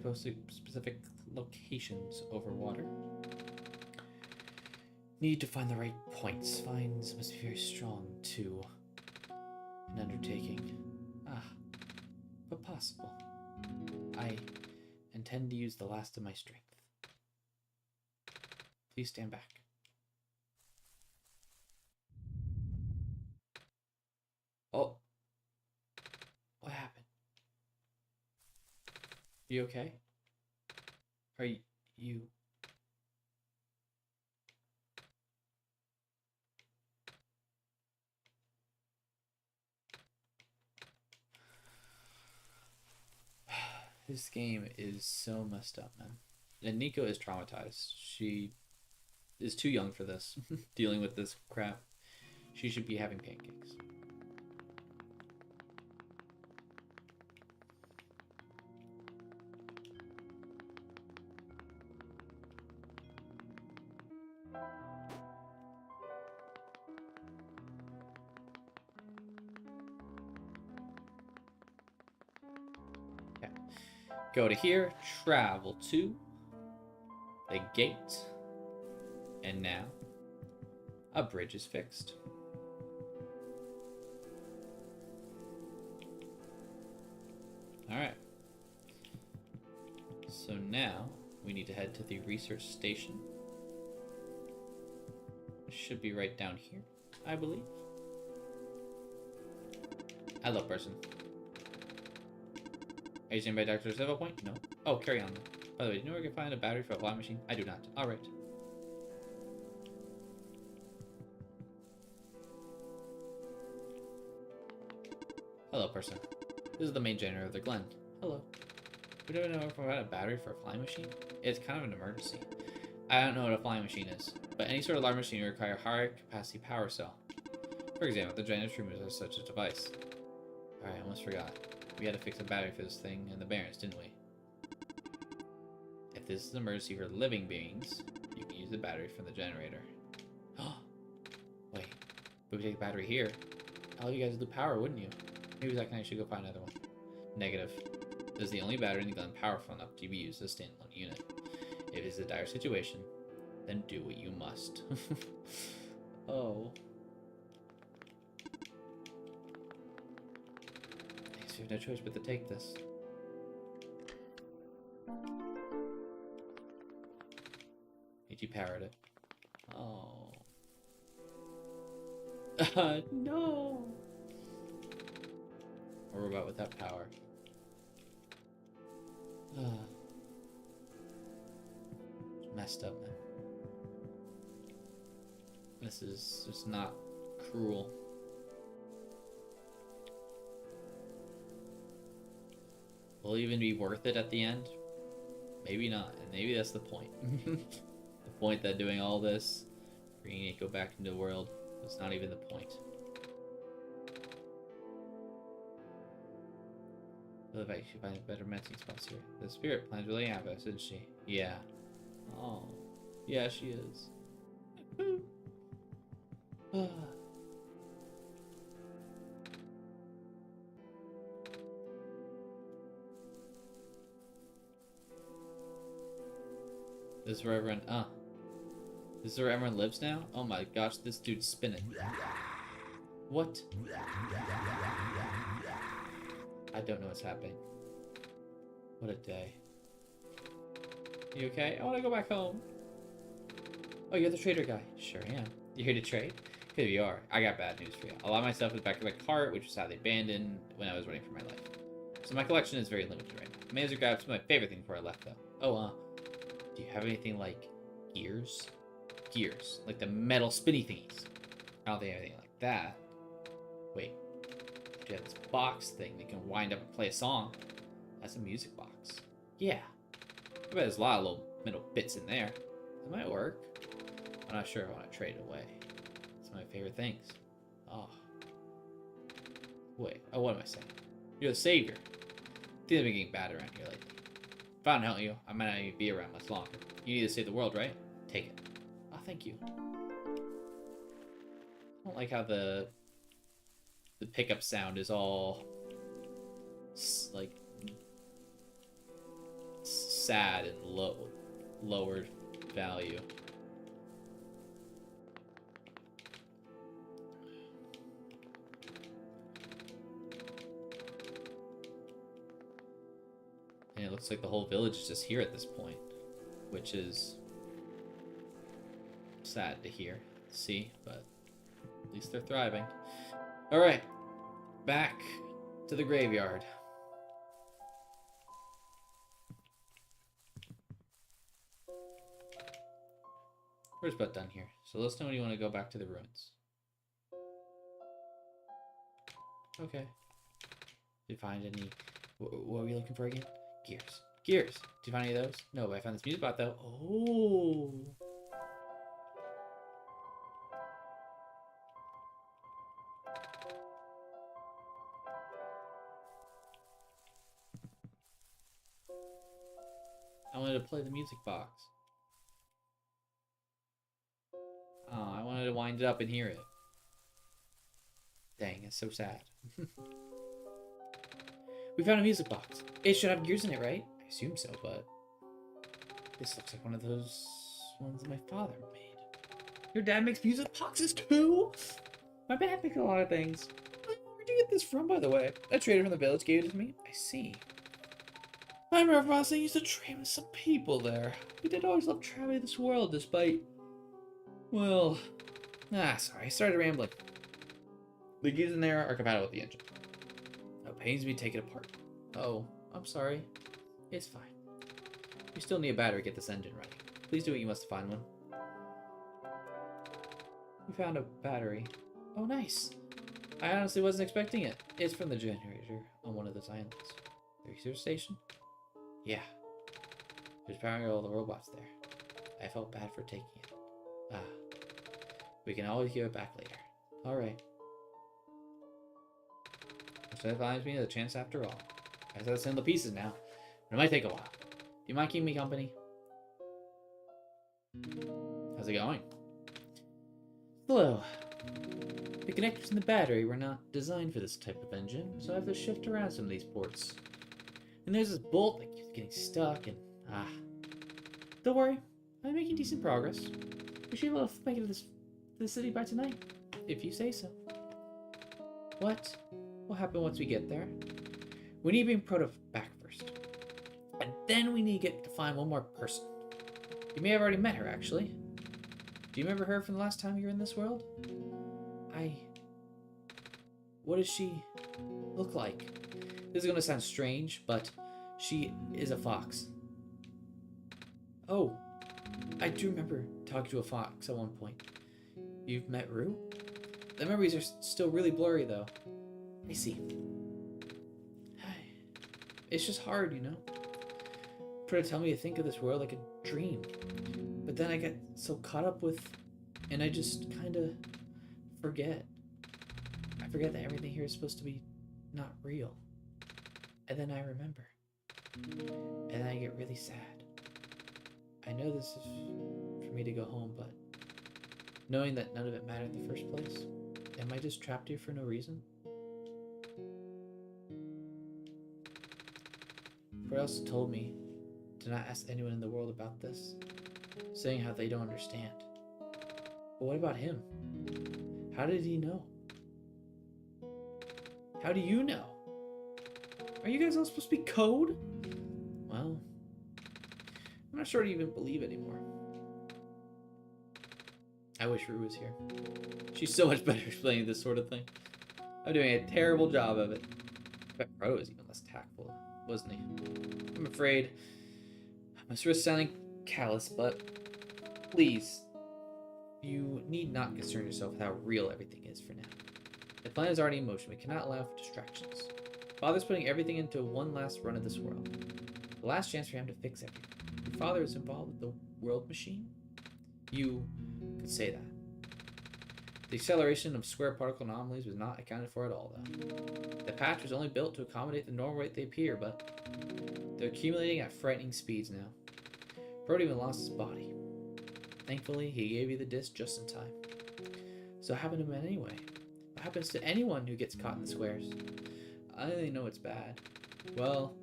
specific locations over water. Need to find the right points. Finds must be very strong too. An undertaking. But possible. I intend to use the last of my strength. Please stand back. Oh. What happened? You okay? Are you... This game is so messed up, man. And Nico is traumatized. She is too young for this, dealing with this crap. She should be having pancakes. Go to here, travel to the gate, and now a bridge is fixed. Alright. So now we need to head to the research station. It should be right down here, I believe. Hello, person. Are you saying by Dr. Silva Point? No. Oh, carry on. By the way, do you know where I can find a battery for a flying machine? I do not. Alright. Hello, person. This is the main generator of the Glen. Hello. We don't know if I have a battery for a flying machine. It's kind of an emergency. I don't know what a flying machine is, but any sort of large machine require a high capacity power cell. For example, the generator is such a device. Alright, I almost forgot. We had to fix a battery for this thing in the Barrens, didn't we? If this is an emergency for living beings, you can use the battery from the generator. Wait, but we take the battery here. All you guys would lose power, wouldn't you? Maybe Zach and I should go find another one. Negative. This is the only battery in the Glen powerful enough to be used as a standalone unit. If it's a dire situation, then do what you must. Oh. We have no choice but to take this. You powered it. Oh. No! A robot without power. Messed up, man. This is just not cruel. Will it even be worth it at the end? Maybe not, and maybe that's the point. The point that doing all this, bringing Eiko back into the world, was not even the point. I love how she finds better messing spots here. The spirit plan's really ambitious, isn't she? Yeah. Oh. Yeah, she is. This is where everyone, this is where everyone lives now? Oh my gosh, this dude's spinning. What? I don't know what's happening. What a day. You okay? I want to go back home. Oh, you're the trader guy. Sure am. You here to trade? Here you are. I got bad news for you. A lot of my stuff is back in my cart, which is how they abandoned when I was running for my life. So my collection is very limited right now. I may as well grab some of my favorite thing before I left, though. Oh, do you have anything like gears? Gears. Like the metal spinny thingies. I don't think anything like that. Wait. Do you have this box thing that can wind up and play a song? That's a music box. Yeah. I bet there's a lot of little metal bits in there. That might work. I'm not sure I want to trade it away. It's my favorite things. Oh. Wait. Oh, what am I saying? You're the savior. I think I've been getting bad around here lately. If I don't help you, I might not even be around much longer. You need to save the world, right? Take it. Oh, thank you. I don't like how the pickup sound is all like sad and lowered value. And it looks like the whole village is just here at this point, which is sad to see, but at least they're thriving. All right, back to the graveyard. We're just about done here, so let us know when you want to go back to the ruins. Okay. Did you find any? What were you looking for again? Gears. Gears. Did you find any of those? No, but I found this music bot though. Oh. I wanted to play the music box. Oh, I wanted to wind it up and hear it. Dang, it's so sad. We found a music box. It should have gears in it, right? I assume so, but this looks like one of those ones that my father made. Your dad makes music boxes too? My dad makes a lot of things. Where'd you get this from, by the way? A trader from the village gave it to me. I see. I remember I used to trade with some people there. We did always love traveling this world, despite... Well... sorry, I started rambling. The gears in there are compatible with the engine. It pains me to take it apart. Oh, I'm sorry. It's fine. You still need a battery to get this engine running. Please do what you must to find one. We found a battery. Oh, nice. I honestly wasn't expecting it. It's from the generator on one of those islands. The research station? Yeah. There's powering all the robots there. I felt bad for taking it. We can always give it back later. Alright. So that finds me the chance after all. I gotta send the pieces now. But it might take a while. Do you mind keeping me company? How's it going? Hello. The connectors in the battery were not designed for this type of engine, so I have to shift around some of these ports. And there's this bolt that keeps getting stuck, and don't worry, I'm making decent progress. We should be able to make it to the city by tonight, if you say so. What will happen once we get there? We need to bring Proto back first. And then we need to find one more person. You may have already met her, actually. Do you remember her from the last time you were in this world? What does she look like? This is gonna sound strange, but she is a fox. Oh, I do remember talking to a fox at one point. You've met Rue? The memories are still really blurry, though. I see. It's just hard, you know? Try to tell me to think of this world like a dream. But then I get so caught up with... And I just kind of forget. I forget that everything here is supposed to be not real. And then I remember. And then I get really sad. I know this is for me to go home, but knowing that none of it mattered in the first place, am I just trapped here for no reason? Fred also told me to not ask anyone in the world about this, saying how they don't understand. But what about him? How did he know? How do you know? Are you guys all supposed to be code? Well, I'm not sure to even believe anymore. I wish Rue was here. She's so much better explaining this sort of thing. I'm doing a terrible job of it. But brother was even less tactful, wasn't he? I'm afraid I must risk sounding callous, but please, you need not concern yourself with how real everything is for now. The plan is already in motion. We cannot allow for distractions. Father's putting everything into one last run of this world. The last chance for him to fix everything. Your father is involved with the world machine? You could say that. The acceleration of square particle anomalies was not accounted for at all, though. The patch was only built to accommodate the normal rate they appear, but they're accumulating at frightening speeds now. Brody even lost his body. Thankfully, he gave you the disc just in time. So what happened to him anyway? What happens to anyone who gets caught in the squares? I only know it's bad. Well,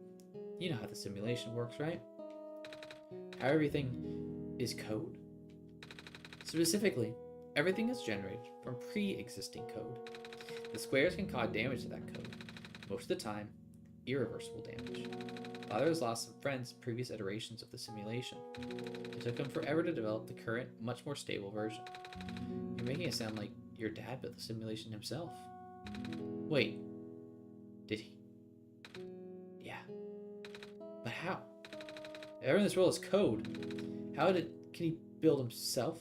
you know how the simulation works, right? How everything is code. Specifically, everything is generated from pre-existing code. The squares can cause damage to that code. Most of the time, irreversible damage. Father has lost some friends in previous iterations of the simulation. It took him forever to develop the current, much more stable version. You're making it sound like your dad built the simulation himself. Wait. Did he? Yeah. But how? Everything in this world is code. Can he build himself?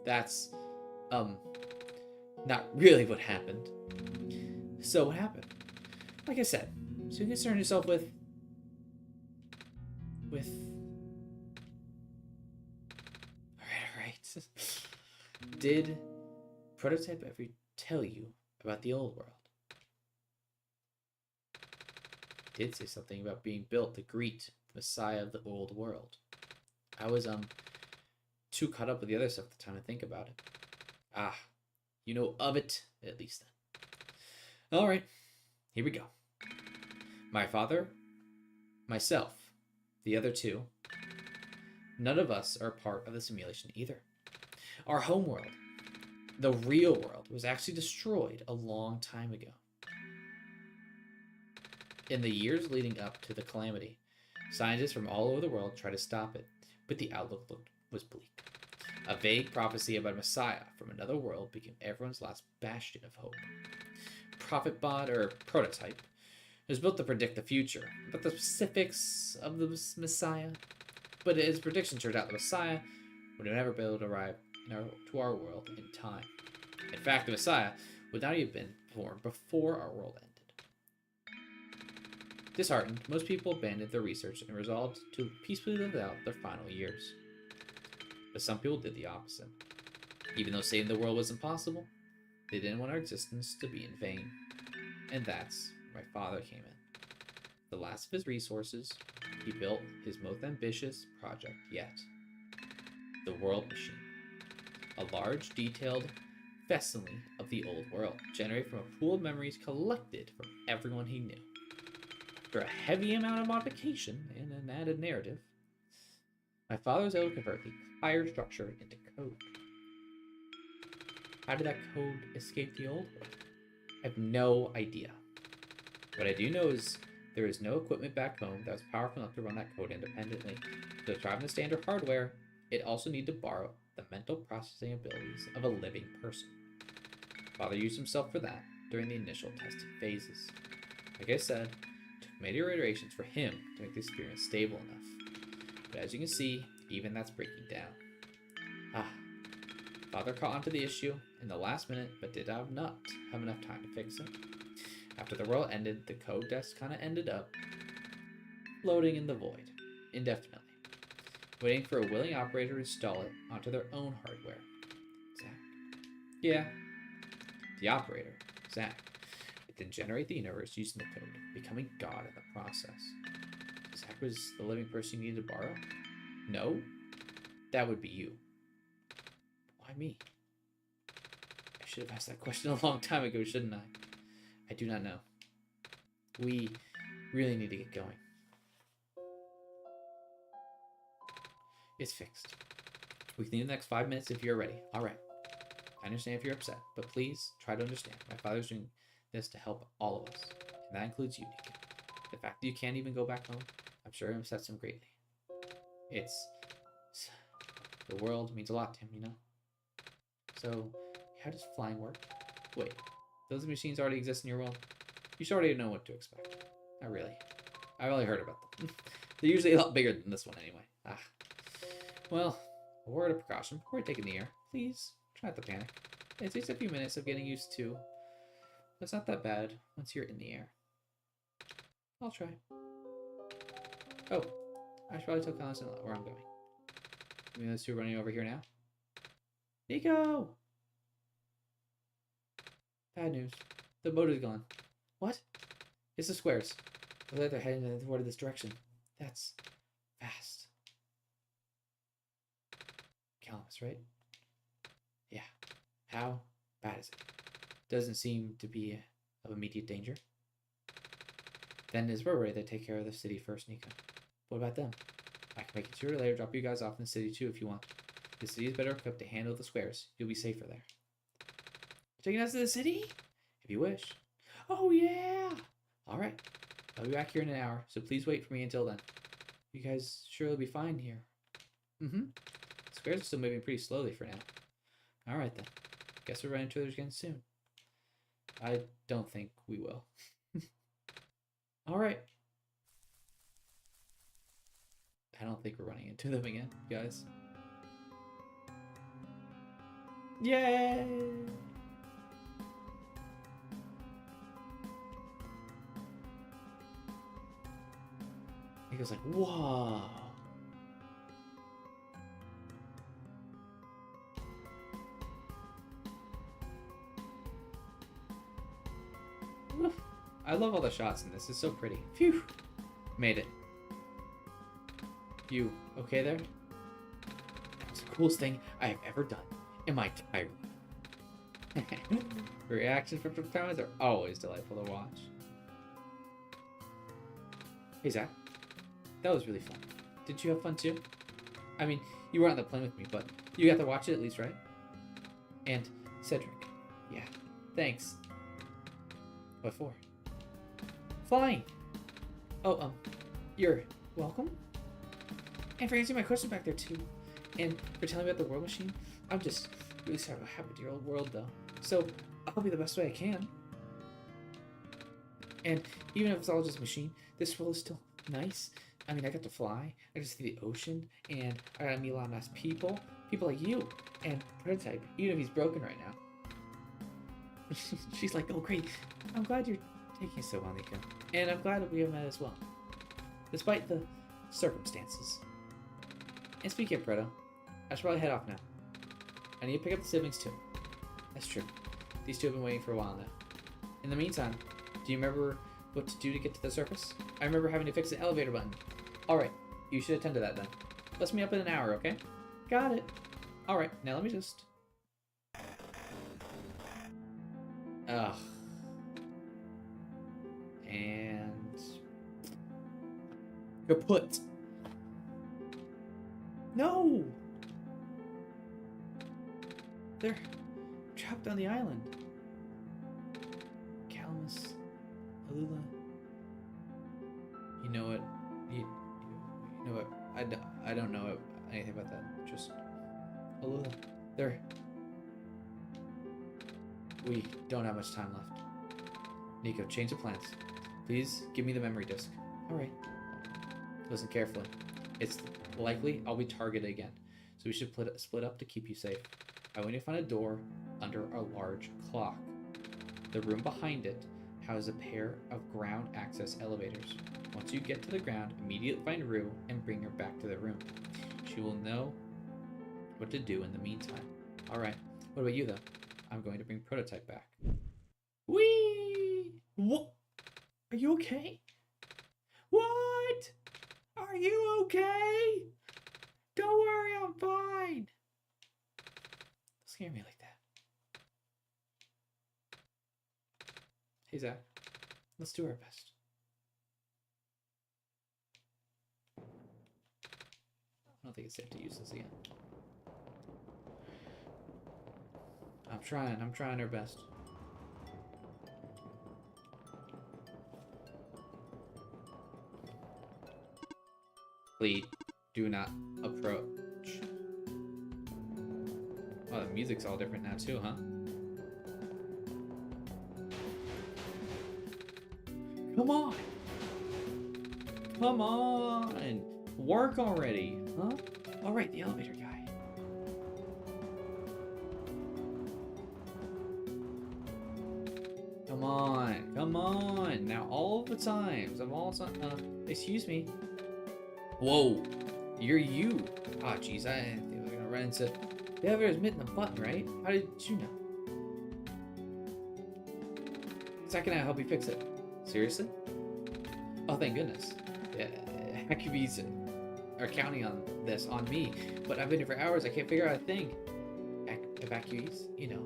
That's, not really what happened. So what happened? Like I said, so you concern yourself with... Alright. Did Prototype ever tell you about the old world? He did say something about being built to greet the Messiah of the old world. I was, too caught up with the other stuff at the time to think about it. Ah, you know of it, at least then. Alright, here we go. My father, myself, the other two, none of us are part of the simulation either. Our homeworld, the real world, was actually destroyed a long time ago. In the years leading up to the calamity, scientists from all over the world tried to stop it, but the outlook was bleak. A vague prophecy about a Messiah from another world became everyone's last bastion of hope. Prophet Bot, or Prototype, was built to predict the future, about the specifics of the Messiah, but his prediction turned out the Messiah would never be able to arrive to our world in time. In fact, the Messiah would not have been born before our world ended. Disheartened, most people abandoned their research and resolved to peacefully live out their final years. But some people did the opposite. Even though saving the world was impossible, they didn't want our existence to be in vain. And that's where my father came in. The last of his resources, he built his most ambitious project yet. The World Machine. A large, detailed facsimile of the old world, generated from a pool of memories collected from everyone he knew. After a heavy amount of modification and an added narrative, my father was able to convert the entire structure into code. How did that code escape the old world? I have no idea. What I do know is there is no equipment back home that was powerful enough to run that code independently. To thrive on the standard hardware, it also needed to borrow the mental processing abilities of a living person. Father used himself for that during the initial testing phases. Like I said, it took many iterations for him to make the experience stable enough. But as you can see, even that's breaking down. Father caught onto the issue in the last minute, but did not have enough time to fix it. After the world ended, the code desk kind of ended up floating in the void, indefinitely, waiting for a willing operator to install it onto their own hardware. Zach. Yeah, the operator, Zach. It then generated the universe using the code, becoming God in the process. Zach was the living person you needed to borrow? No, that would be you. Why me? I should have asked that question a long time ago, shouldn't I? I do not know. We really need to get going. It's fixed. We can leave the next 5 minutes if you're ready. Alright. I understand if you're upset, but please try to understand. My father's doing this to help all of us. And that includes you, Deacon. The fact that you can't even go back home, I'm sure it upsets him greatly. The world means a lot to him, you know? So, how does flying work? Wait, those machines already exist in your world? You should already know what to expect. Not really. I've only heard about them. They're usually a lot bigger than this one anyway. Ah. Well, a word of precaution before we take in the air. Please, try not to panic. It takes a few minutes of getting used to. But it's not that bad once you're in the air. I'll try. Oh, I should probably tell Constance where I'm going. I mean, those two running over here now. Nico! Bad news. The boat is gone. What? It's the squares. Looks like they're heading toward this direction. That's fast. Calamus, right? Yeah. How bad is it? Doesn't seem to be of immediate danger. Then it's we're ready to take care of the city first, Nico. What about them? I can make it sooner or later, drop you guys off in the city too if you want. The city is better equipped to handle the squares. You'll be safer there. Taking us to the city? If you wish. Oh yeah! Alright. I'll be back here in an hour, so please wait for me until then. You guys sure will be fine here. Mm-hmm. The squares are still moving pretty slowly for now. Alright then. Guess we'll run into others again soon. I don't think we will. Alright. I don't think we're running into them again, guys. Yay! He goes like, whoa! Oof. I love all the shots in this. It's so pretty. Phew! Made it. You okay there? That was the coolest thing I have ever done in my entire life. Reactions from performers are always delightful to watch. Hey Zach, that was really fun. Did you have fun too? I mean, you weren't on the plane with me, but you got to watch it at least, right? And Cedric, yeah, thanks. What for? Flying. Oh, you're welcome. And for answering my question back there too. And for telling me about the world machine. I'm just really sorry about happened to your old world though. So I'll be the best way I can. And even if it's all just machine, this world is still nice. I mean, I got to fly, I got to see the ocean, and I got to meet a lot of nice people. People like you, and Prototype, even if he's broken right now. She's like, oh great, I'm glad you're taking so well, Nico. And I'm glad that we have met as well. Despite the circumstances. And speaking of Proto, I should probably head off now. I need to pick up the siblings too. That's true. These two have been waiting for a while now. In the meantime, do you remember what to do to get to the surface? I remember having to fix the elevator button. Alright, you should attend to that then. Let's meet up in an hour, okay? Got it. Alright, now let me just... Ugh. And... kaput. No! They're trapped on the island. Calamus, Alula. You know what? You know what? I don't know anything about that. Just Alula. We don't have much time left. Nico, change the plans. Please give me the memory disk. Alright. Listen carefully. It's likely I'll be targeted again, so we should split up to keep you safe. I want you to find a door under a large clock. The room behind it houses a pair of ground access elevators. Once you get to the ground, immediately find Rue and bring her back to the room. She will know what to do in the meantime. Alright, what about you though? I'm going to bring Prototype back. Whee! What? Are you okay? What? Are you okay? Don't worry, I'm fine. Don't scare me like that. Hey Zach, let's do our best. I don't think it's safe to use this again. I'm trying our best. Please do not approach. Oh, the music's all different now too, huh? Come on! Come on! Work already, huh? All right, the elevator guy. Come on, come on! Now all the times, excuse me. Whoa, you're you. Ah, jeez, I think we're gonna run into... The elevator's hitting the button, right? How did you know? Second, I'll help you fix it. Seriously? Oh, thank goodness. Yeah, Hakubi's are counting on this on me, but I've been here for hours. I can't figure out a thing. Evacuees, you know,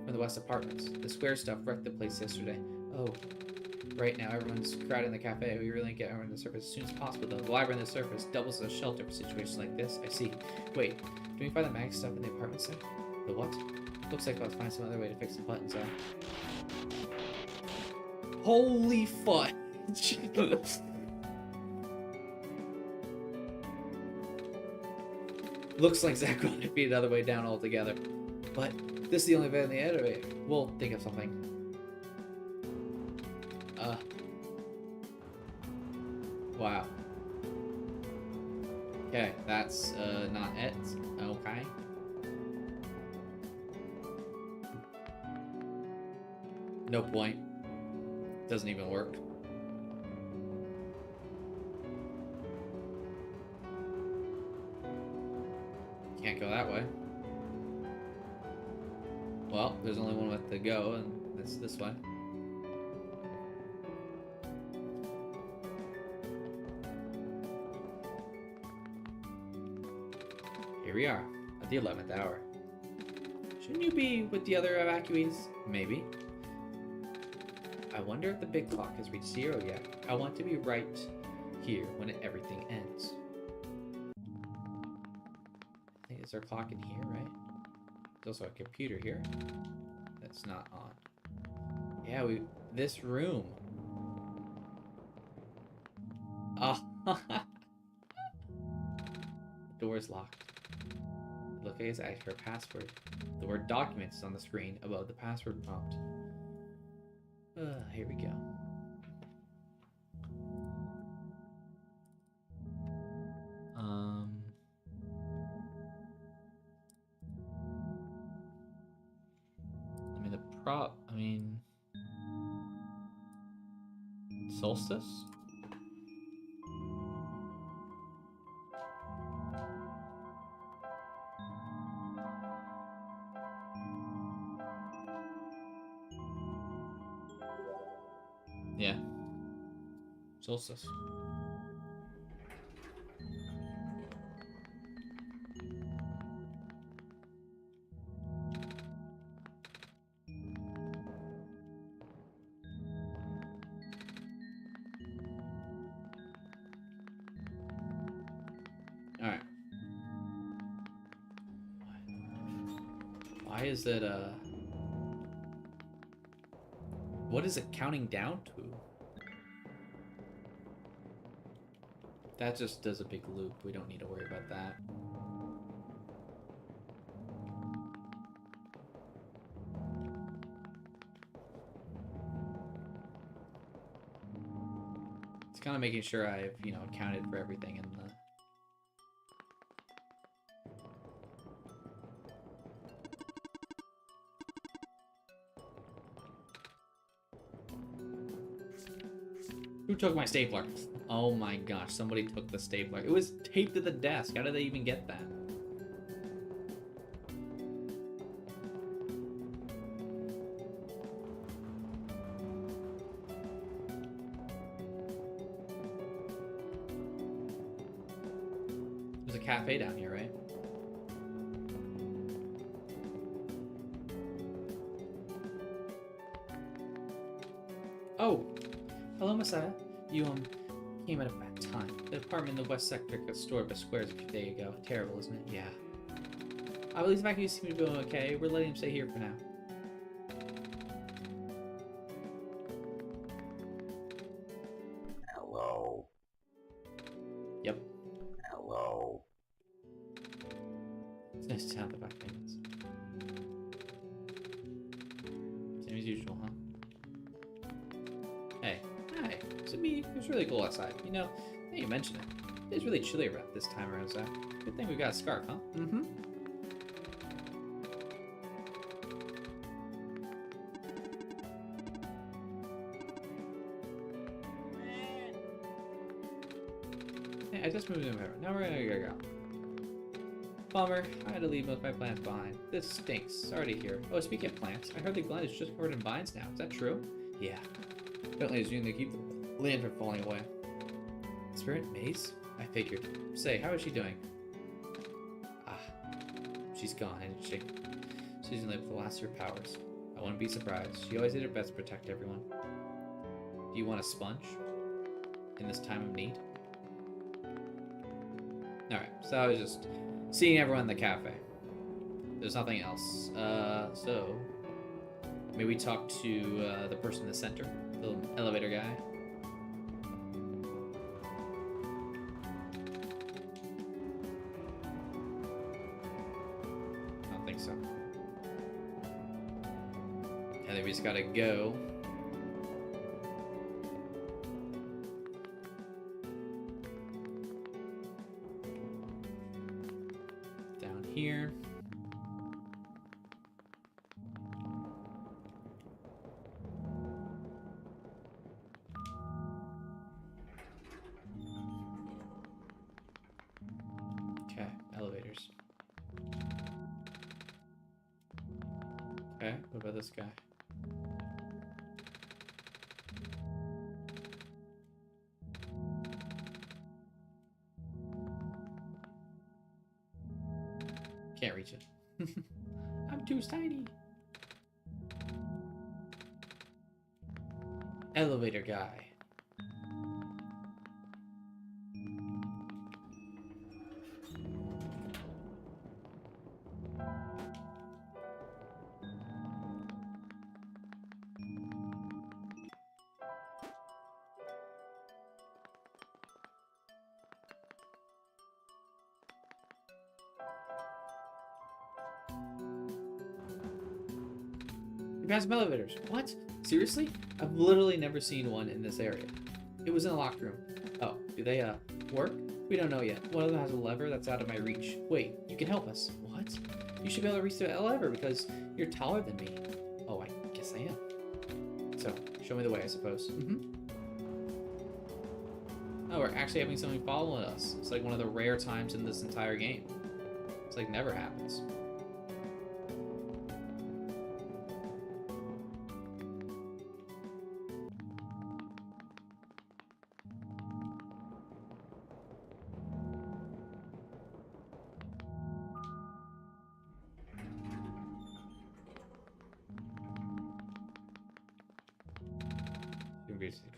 from the West Apartments. The square stuff wrecked the place yesterday. Oh, right now everyone's crowded in the cafe. We really get everyone to the surface as soon as possible, though. The library on the surface doubles as a shelter for situations like this. I see. Wait, can we find the mag stuff in the apartments then? The what? Looks like I'll find some other way to fix the buttons. Holy fudge! Looks like Zach wanted to be another way down altogether. But this is the only way in the elevator. We'll think of something. Wow. Okay, that's not it. Okay. No point. Doesn't even work. Can't go that way. Well, there's only one way to go, and that's this way. Here we are, at the 11th hour. Shouldn't you be with the other evacuees? Maybe. I wonder if the big clock has reached 0 yet. I want to be right here when everything ends. I think there's our clock in here, right? There's also a computer here. That's not on. Yeah, this room. Oh. The door's locked. Look at his accurate password. The word documents is on the screen above the password prompt. Here we go. Solstice? Yeah. Solstice. Alright. Why is it, what is it counting down to? That just does a big loop. We don't need to worry about that. It's kind of making sure I've, accounted for everything in the... Who took my stapler? Oh my gosh, somebody took the stapler. It was taped to the desk. How did they even get that? There's a cafe down here, right? Oh! Hello, Messiah. You, came at a bad time. The apartment in the west sector got stored by squares a few days ago. Terrible, isn't it? Yeah. I believe Mackie seems to be doing okay. We're letting him stay here for now. Hello. Yep. Hello. It's nice to have the back payments. Same as usual, huh? Hey. Hi. Is it me? Who's It's really cool outside. You know, now you mention it. It's really chilly about this time around, Zach. Good thing we've got a scarf, huh? Mm-hmm. Hey, I just moved in. Now we're gonna go. Bummer. I had to leave most of my plants behind. This stinks. Sorry to hear. Oh, speaking of plants, I heard the Glen is just covered in vines now. Is that true? Yeah. Apparently it's doing to keep the land from falling away. Spirit Maze? I figured. Say, how is she doing? Ah, she's gone, isn't she? She's in with the last of her powers. I wouldn't be surprised. She always did her best to protect everyone. Do you want a sponge? In this time of need? Alright, so I was just seeing everyone in the cafe. There's nothing else. So maybe we talk to the person in the center, the elevator guy. I don't think so. I think we just gotta go. Down here. Okay, elevators. Okay, what about this guy? Can't reach it. I'm too tiny. Elevator guy. You passed some elevators. What? Seriously? I've literally never seen one in this area. It was in the locker room. Oh, do they, work? We don't know yet. One of them has a lever that's out of my reach. Wait, you can help us. What? You should be able to reach the lever because you're taller than me. Oh, I guess I am. So, show me the way, I suppose. Mm-hmm. Oh, we're actually having something following us. It's like one of the rare times in this entire game. It's like never happens.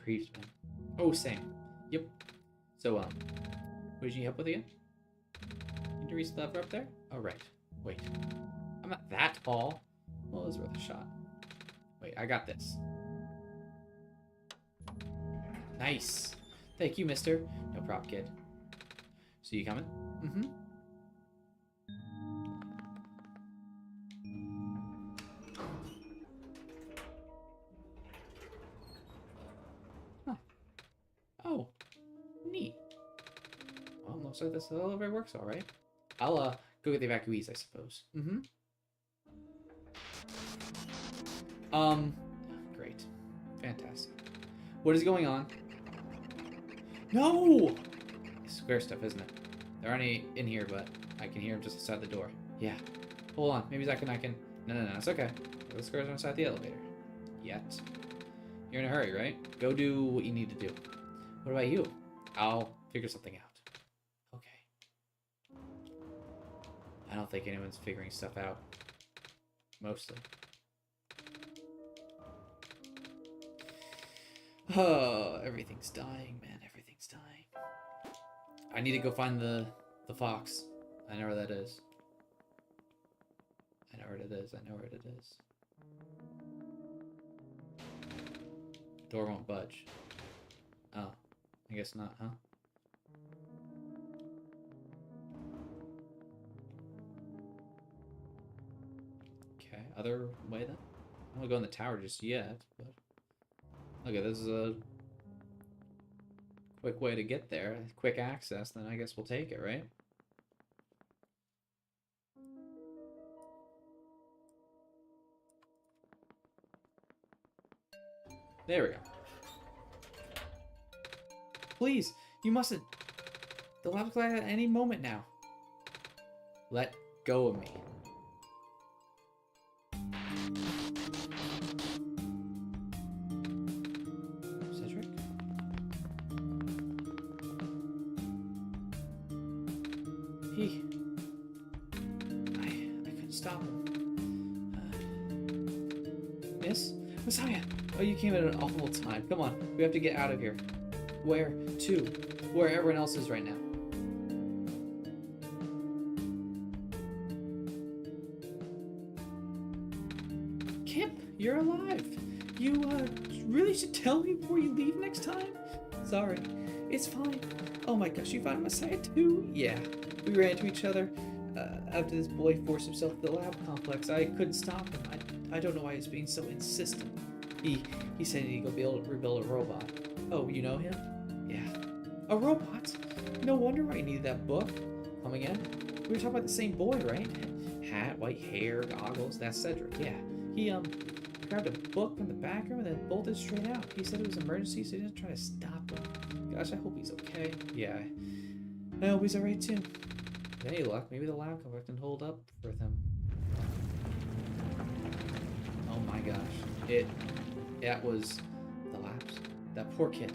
Creeps, man. Oh, same. Yep. So, what did you need help with again? Need to reach the lever up there? Oh, right. Wait. I'm not that tall. Well, it was worth a shot. Wait, I got this. Nice. Thank you, mister. No problem, kid. So, you coming? Mm-hmm. Oh, neat. Well, looks like this elevator works all right. I'll go get the evacuees, I suppose. Mm-hmm. Great. Fantastic. What is going on? No! It's square stuff, isn't it? There aren't any in here, but I can hear them just outside the door. Yeah. Hold on. Maybe Zach and I can... No, it's okay. The squares are inside the elevator. Yet. You're in a hurry, right? Go do what you need to do. What about you? I'll figure something out. Okay. I don't think anyone's figuring stuff out. Mostly. Oh, everything's dying, man. Everything's dying. I need to go find the fox. I know where that is. I know where it is. I know where it is. Door won't budge. Oh. I guess not, huh? Okay, other way then? I don't want to go in the tower just yet, but... Okay, this is a... quick way to get there, quick access, then I guess we'll take it, right? There we go. Please, you mustn't. The lab's collide at any moment now. Let go of me. Cedric? I couldn't stop him. Miss? Messiah! Oh, you came at an awful time. Come on, we have to get out of here. Where to? Where everyone else is right now. Kip, you're alive. You, really should tell me before you leave next time? Sorry. It's fine. Oh my gosh, you found Messiah too? Yeah. We ran into each other after this boy forced himself to the lab complex. I couldn't stop him. I don't know why he's being so insistent. He said he'd go rebuild a robot. Oh, you know him? Yeah. A robot? No wonder why he needed that book. Come again? We were talking about the same boy, right? Hat, white hair, goggles. That's Cedric. Yeah. He grabbed a book from the back room and then bolted straight out. He said it was an emergency, so he didn't try to stop him. Gosh, I hope he's okay. Yeah. I hope he's alright too. With any luck, maybe the lab complex can hold up with him. Oh my gosh. That was the labs. That poor kid.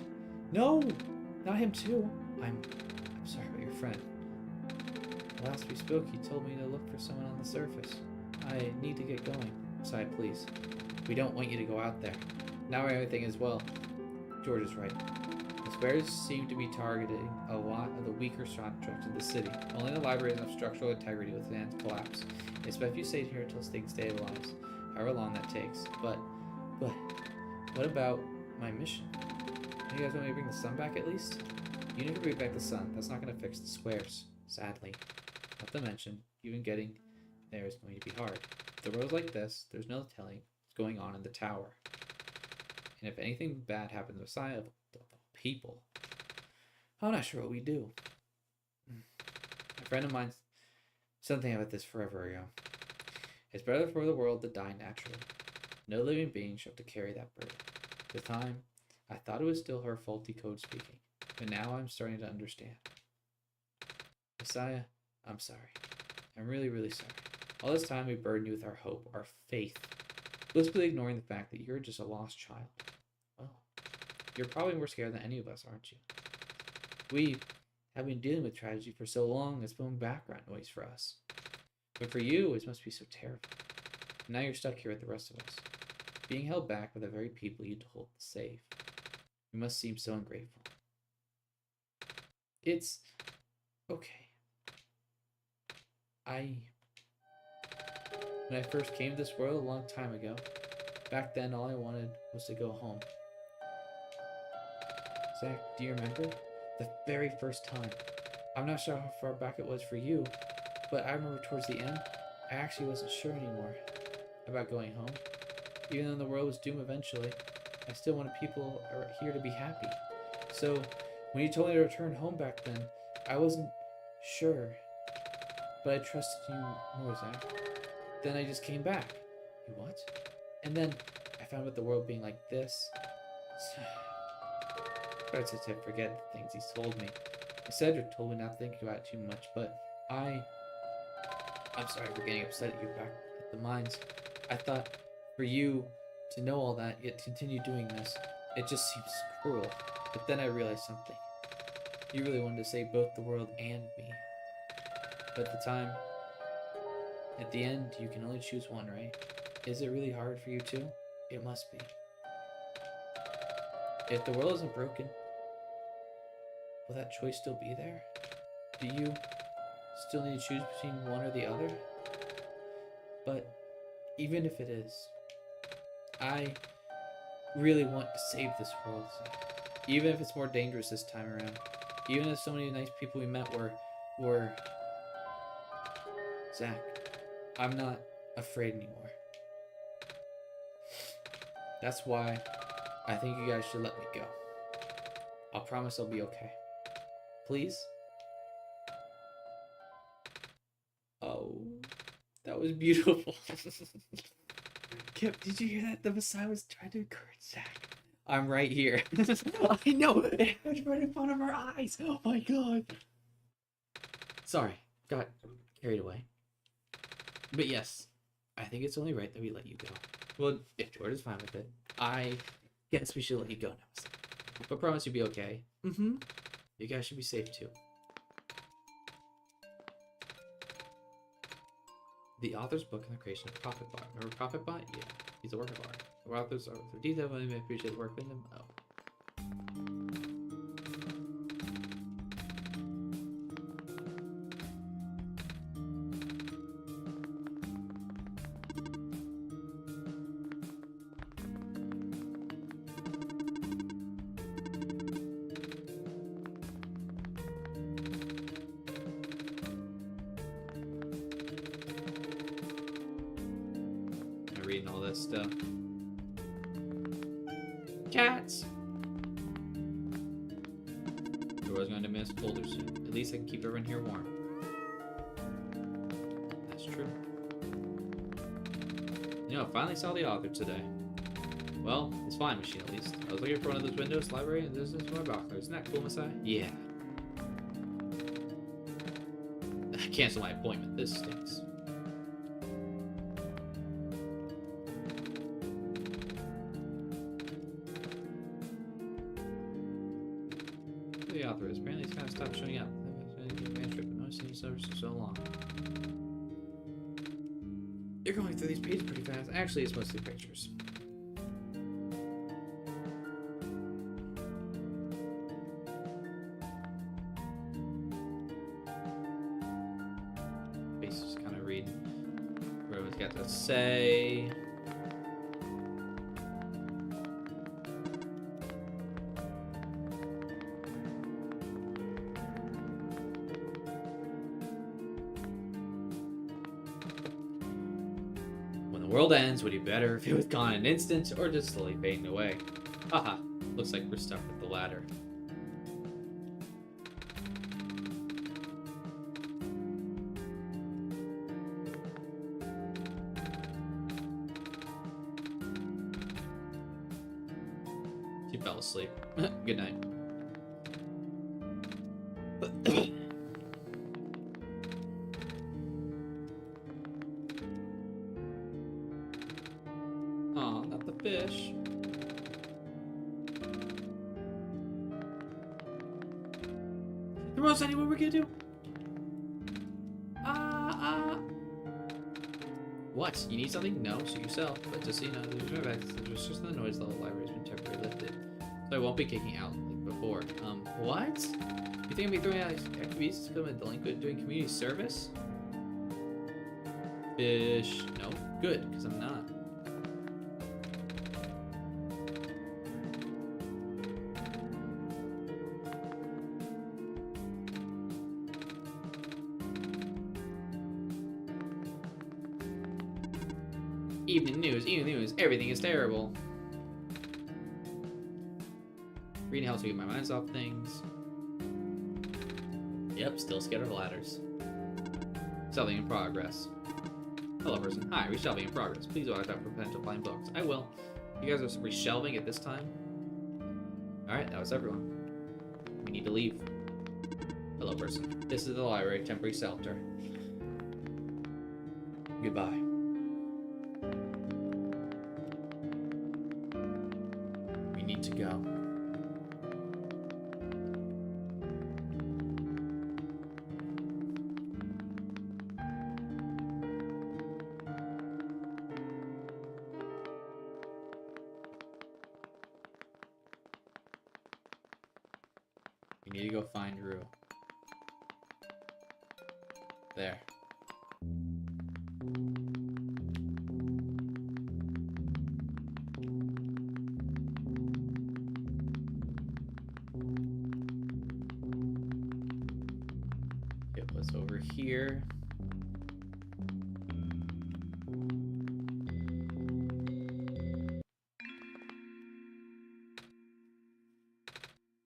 No! Not him too. I'm sorry about your friend. Last we spoke, he told me to look for someone on the surface. I need to get going. Side, please. We don't want you to go out there. Now everything is well. George is right. The squares seem to be targeting a lot of the weaker structures in the city. Only the library has enough structural integrity to withstand collapse. It's best if you stay here until things stabilize, however long that takes. But, what about my mission? Do you guys want me to bring the sun back at least? You need to bring back the sun. That's not going to fix the squares, sadly. Not to mention, even getting there is going to be hard. If the road's like this, there's no telling what's going on in the tower. And if anything bad happens to Messiah of the people, I'm not sure what we do. A friend of mine said something about this forever ago. It's better for the world to die naturally. No living being should have to carry that burden. At the time, I thought it was still her faulty code speaking, but now I'm starting to understand. Messiah, I'm sorry. I'm really, really sorry. All this time we burdened you with our hope, our faith, blissfully ignoring the fact that you're just a lost child. Well, you're probably more scared than any of us, aren't you? We have been dealing with tragedy for so long, it's been background noise for us. But for you, it must be so terrible. Now you're stuck here with the rest of us, being held back by the very people you told to save. You must seem so ungrateful. It's okay. When I first came to this world a long time ago, back then all I wanted was to go home. Zach, do you remember? The very first time. I'm not sure how far back it was for you, but I remember towards the end, I actually wasn't sure anymore about going home. Even though the world was doomed eventually, I still wanted people here to be happy. So, when you told me to return home back then, I wasn't sure, but I trusted you more, Zach. Then I just came back. You what? And then I found out the world being like this. I started to forget the things he's told me. Cedric told me not to think about it too much, but I'm sorry for getting upset at you back at the mines. I thought for you to know all that, yet continue doing this, it just seems cruel. But then I realized something. You really wanted to save both the world and me. But at the time, at the end, you can only choose one, right? Is it really hard for you too? It must be. If the world isn't broken, will that choice still be there? Do you still need to choose between one or the other? But even if it is, I really want to save this world. Even if it's more dangerous this time around. Even if so many nice people we met were... Zach, I'm not afraid anymore. That's why I think you guys should let me go. I'll promise I'll be okay. Please? Oh, that was beautiful. Kip, did you hear that? The Messiah was trying to encourage Zach. I'm right here. I know, it was right in front of our eyes. Oh my god. Sorry, got carried away. But yes, I think it's only right that we let you go. Well, if George is fine with it, I guess we should let you go now. But promise you'll be okay. Mm-hmm. You guys should be safe too. The author's book and the creation of Prophet Bot. Remember Prophet Bot? Yeah, he's a work of art. The authors are with detail, but I appreciate the work in them. Oh. Reading all this stuff. Cats! I was going to miss colder soon. At least I can keep everyone here warm. That's true. You know, I finally saw the author today. Well, his flying machine at least. I was looking for one of those windows, library, and this is my box. Isn't that cool, Messiah? Yeah. Cancel my appointment. This stinks. The author is apparently he's kind of stopped showing up. Manuscript, but noticing his service for so long. You're going through these pages pretty fast. Actually, it's mostly pictures. Basically, just kind of read what everyone's got to say. The world ends, would you better if it was gone in an instant or just slowly fading away? Haha, looks like we're stuck with the latter. She fell asleep. Good night. Aw, not the fish. The most anyway we're gonna do? What? You need something? No, suit yourself. But just so you know, there's just the noise level library has been temporarily lifted. So I won't be kicking out like before. What? You think I'll be throwing out activities to become a delinquent doing community service? Fish. No. Good, because I'm not. Evening news, everything is terrible. Reading helps me get my minds off things. Yep, still scared of ladders. Shelving in progress. Hello, person. Hi, reshelving in progress. Please watch out for potential flying books. I will. You guys are reshelving at this time? Alright, that was everyone. We need to leave. Hello, person. This is the library, temporary shelter. Goodbye. We need to go. We need to go find Rue. There. It was over here.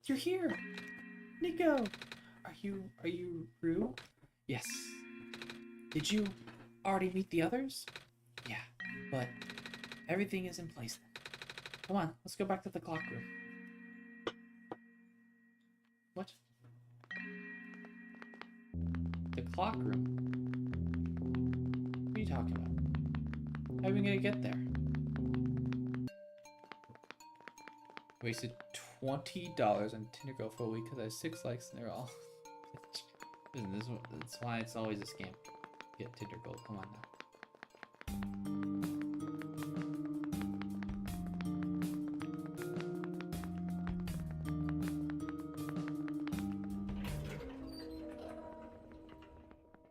You're here. Nico! Are you Rue? Yes. Did you already meet the others? Yeah, but everything is in place then. Come on, let's go back to the clock room. What? The clock room? What are you talking about? How are we gonna get there? Wasted $20 on Tinder Girl for a week because I have 6 likes and they're all. That's why it's always a scam. Get Tinder Gold. Come on now.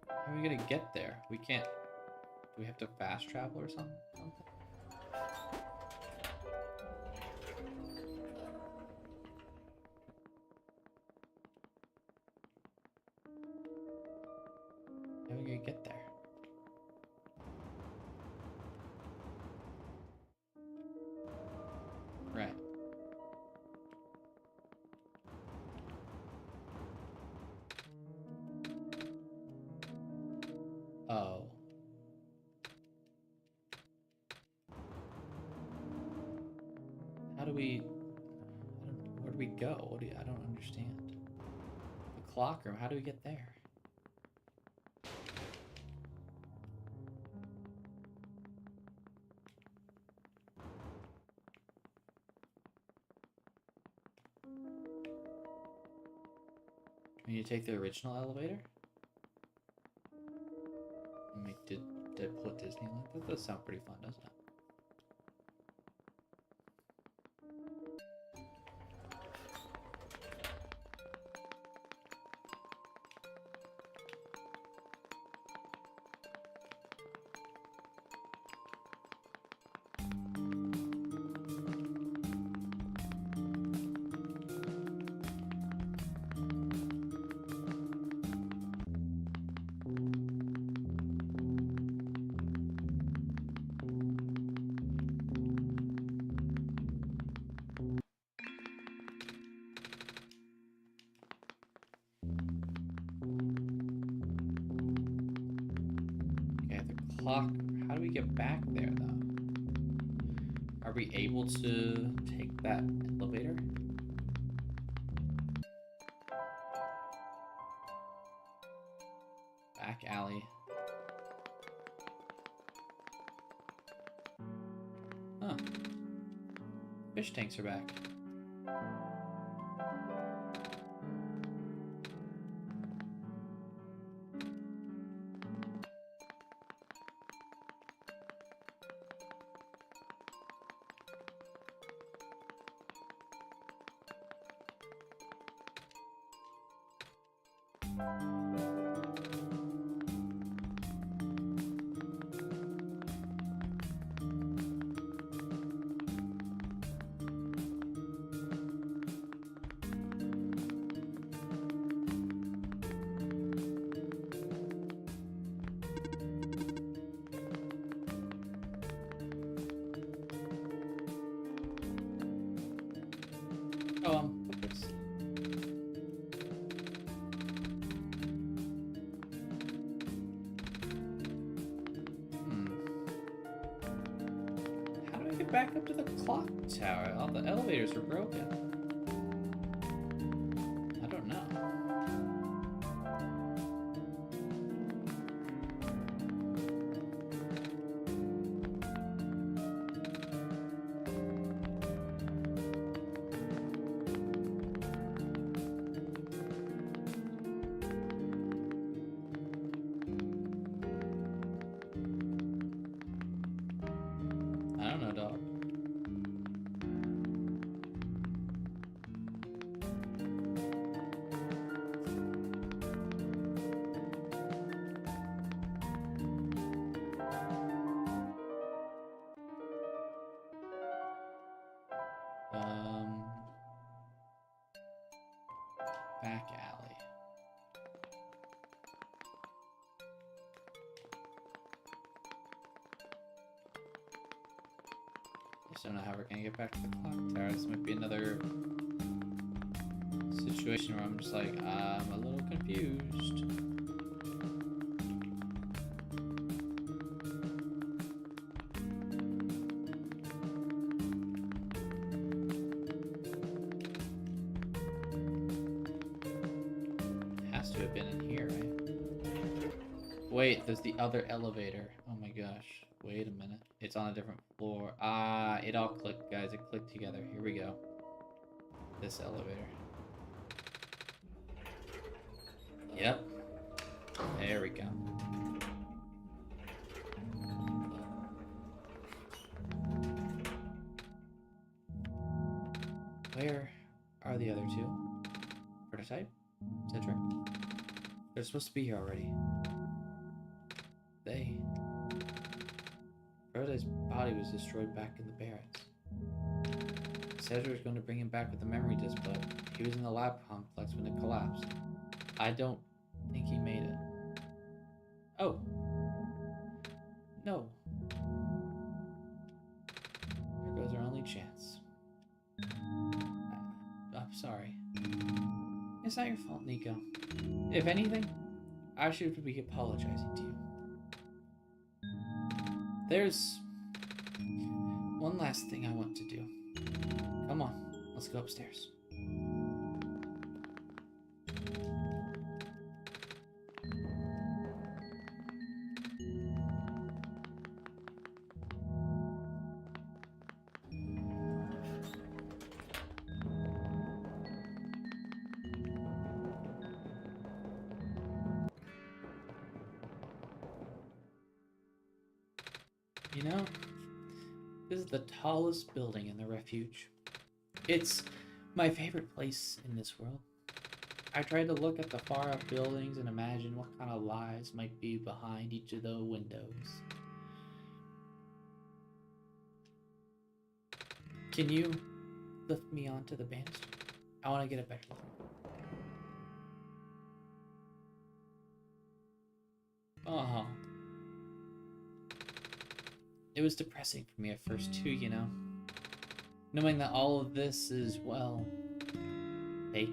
How are we gonna get there? We can't. Do we have to fast travel or something? How are we gonna get there? Right. Oh. How do we... Where do we go? I don't understand. The clock room, how do we get there? You take the original elevator? Did pull Disneyland? That does sound pretty fun, doesn't it? Clock. How do we get back there, though? Are we able to take that elevator? Back alley. Huh. Fish tanks are back. Put this. How do I get back up to the clock tower? All the elevators are broken. I don't know. I don't know, dog. Back alley. Just don't know how we're gonna get back to the clock tower. This might be another situation where I'm just like, I'm a little confused. Has to have been in here, right? Wait, there's the other elevator. Oh my gosh. Wait a minute. It's on a different floor. Ah, it all clicked, guys. It clicked together. Here we go. This elevator. Yep. There we go. Where are the other two? Prototype? Etc. They're supposed to be here already. Prototype's body was destroyed back in the barracks. Cedric was going to bring him back with the memory disk, but he was in the lab complex when it collapsed. I don't think he made it. Oh. No. There goes our only chance. I'm sorry. It's not your fault, Nico. If anything, I should be apologizing to you. There's one last thing I want to do. Come on, let's go upstairs. You know, this is the tallest building in the refuge. It's my favorite place in this world. I tried to look at the far-off buildings and imagine what kind of lies might be behind each of the windows. Can you lift me onto the banister? I want to get a better look. Oh. It was depressing for me at first too, you know. Knowing that all of this is, well, fake.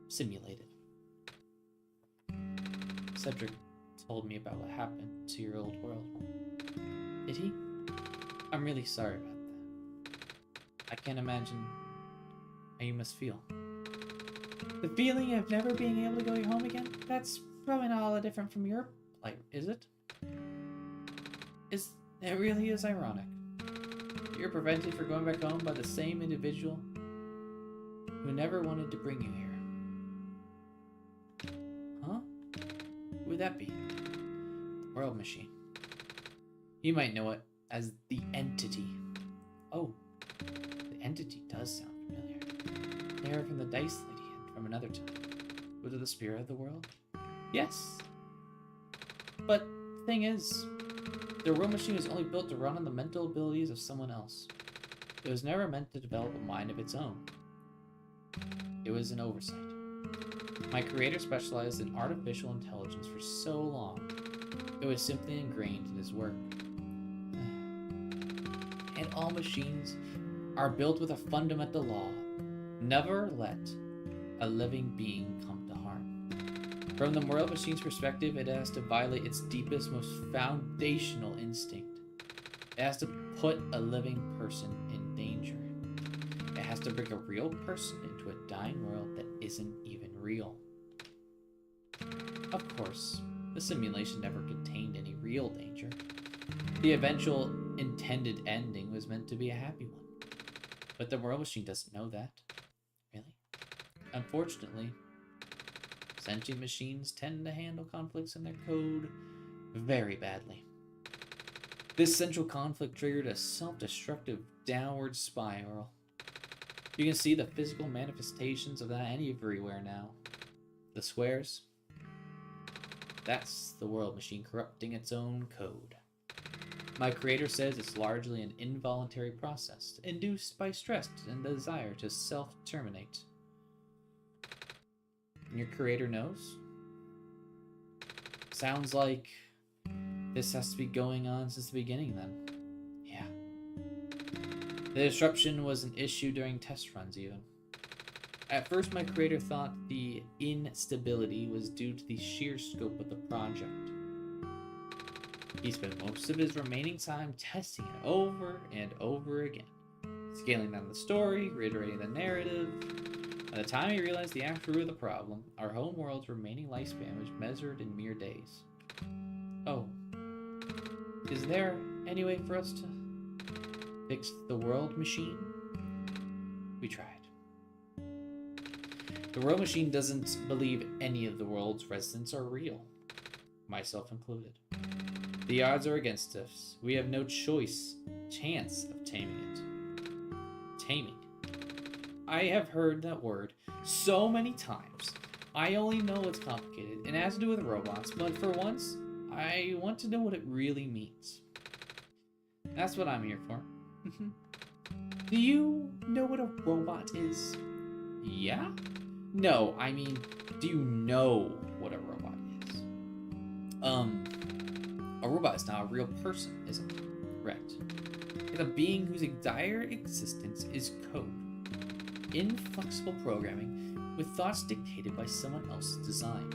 Simulated. Cedric told me about what happened to your old world. Did he? I'm really sorry about that. I can't imagine how you must feel. The feeling of never being able to go home again? That's probably not all that different from your plight, is it? It really is ironic. You're prevented from going back home by the same individual who never wanted to bring you here. Huh? Who would that be? The World Machine. You might know it as the Entity. Oh, the Entity does sound familiar. They are from the Dice Lady and from another time. Was it the spirit of the world? Yes. But the thing is, the World Machine was only built to run on the mental abilities of someone else. It was never meant to develop a mind of its own. It was an oversight. My creator specialized in artificial intelligence for so long, it was simply ingrained in his work. And all machines are built with a fundamental law: never let a living being come to harm. From the World Machine's perspective, it has to violate its deepest, most foundational instinct. It has to put a living person in danger. It has to bring a real person into a dying world that isn't even real. Of course, the simulation never contained any real danger. The eventual intended ending was meant to be a happy one. But the World Machine doesn't know that. Really? Unfortunately, sentient machines tend to handle conflicts in their code very badly. This central conflict triggered a self-destructive downward spiral. You can see the physical manifestations of that everywhere now. The squares? That's the World Machine corrupting its own code. My creator says it's largely an involuntary process, induced by stress and the desire to self-terminate. And your creator knows? Sounds like this has to be going on since the beginning then. Yeah. The disruption was an issue during test runs even. At first, my creator thought the instability was due to the sheer scope of the project. He spent most of his remaining time testing it over and over again, scaling down the story, reiterating the narrative. By the time he realized the actual root of the problem, our home world's remaining lifespan was measured in mere days. Oh, is there any way for us to fix the world machine? We tried. The world machine doesn't believe any of the world's residents are real, myself included. The odds are against us. We have no chance of taming it. Taming. I have heard that word so many times. I only know it's complicated and has to do with robots, but for once, I want to know what it really means. That's what I'm here for. Do you know what a robot is? Yeah? No, I mean, do you know what a robot is? A robot is not a real person, is it? Correct. It's a being whose entire existence is code. Inflexible programming with thoughts dictated by someone else's design.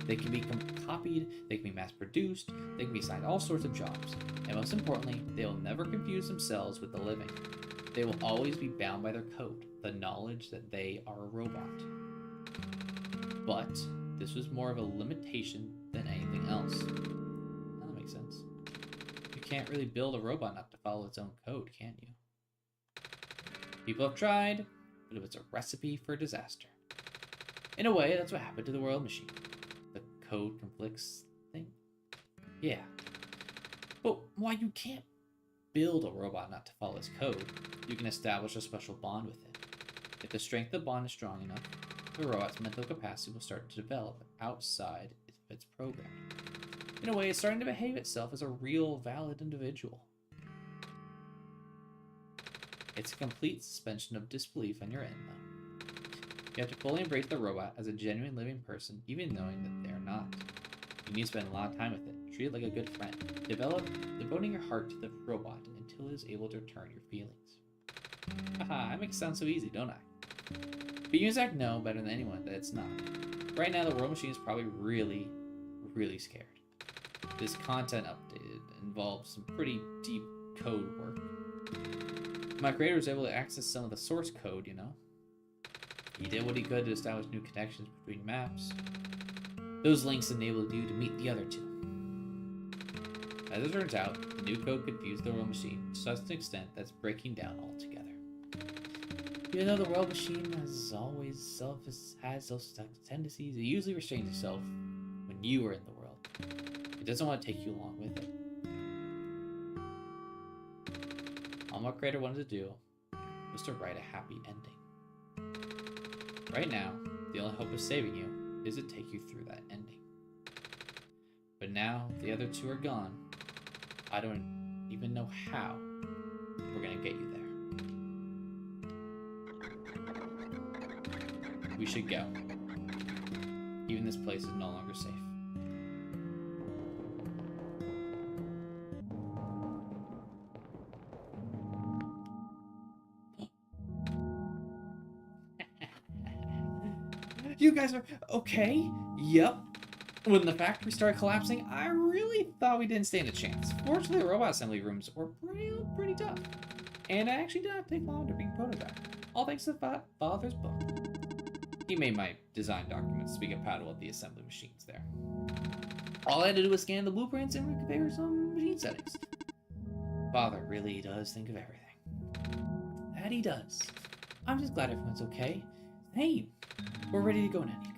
They can be copied, they can be mass-produced, they can be assigned all sorts of jobs, and most importantly, they will never confuse themselves with the living. They will always be bound by their code, the knowledge that they are a robot. But this was more of a limitation than anything else. That makes sense. You can't really build a robot not to follow its own code, can you? People have tried, but it was a recipe for disaster. In a way, that's what happened to the world machine. The code conflicts thing? Yeah. But why you can't build a robot not to follow its code, you can establish a special bond with it. If the strength of the bond is strong enough, the robot's mental capacity will start to develop outside of its programming. In a way, it's starting to behave itself as a real, valid individual. It's a complete suspension of disbelief on your end, though. You have to fully embrace the robot as a genuine living person, even knowing that they're not. You need to spend a lot of time with it, treat it like a good friend. Devoting your heart to the robot until it is able to return your feelings. Haha, I make it sound so easy, don't I? But you Zach know better than anyone that it's not. Right now, the world machine is probably really, really scared. This content updated involves some pretty deep code work. My creator was able to access some of the source code, you know. He did what he could to establish new connections between maps. Those links enabled you to meet the other two. As it turns out, the new code confused the world machine to such an extent that it's breaking down altogether. Even though the world machine has those tendencies, it usually restrains itself when you are in the world. It doesn't want to take you along with it. All my creator wanted to do was to write a happy ending. Right now, the only hope of saving you is to take you through that ending. But now the other two are gone. I don't even know how we're gonna get you there. We should go. Even this place is no longer safe. You guys are okay? Yep. When the factory started collapsing, I really thought we didn't stand a chance. Fortunately, the robot assembly rooms were pretty tough. And it actually did not take long to being prototyped. All thanks to Father's book. He made my design documents to be compatible with the assembly machines there. All I had to do was scan the blueprints and reconfigure some machine settings. Father really does think of everything. That he does. I'm just glad everyone's okay. Hey, we're ready to go now, Nico.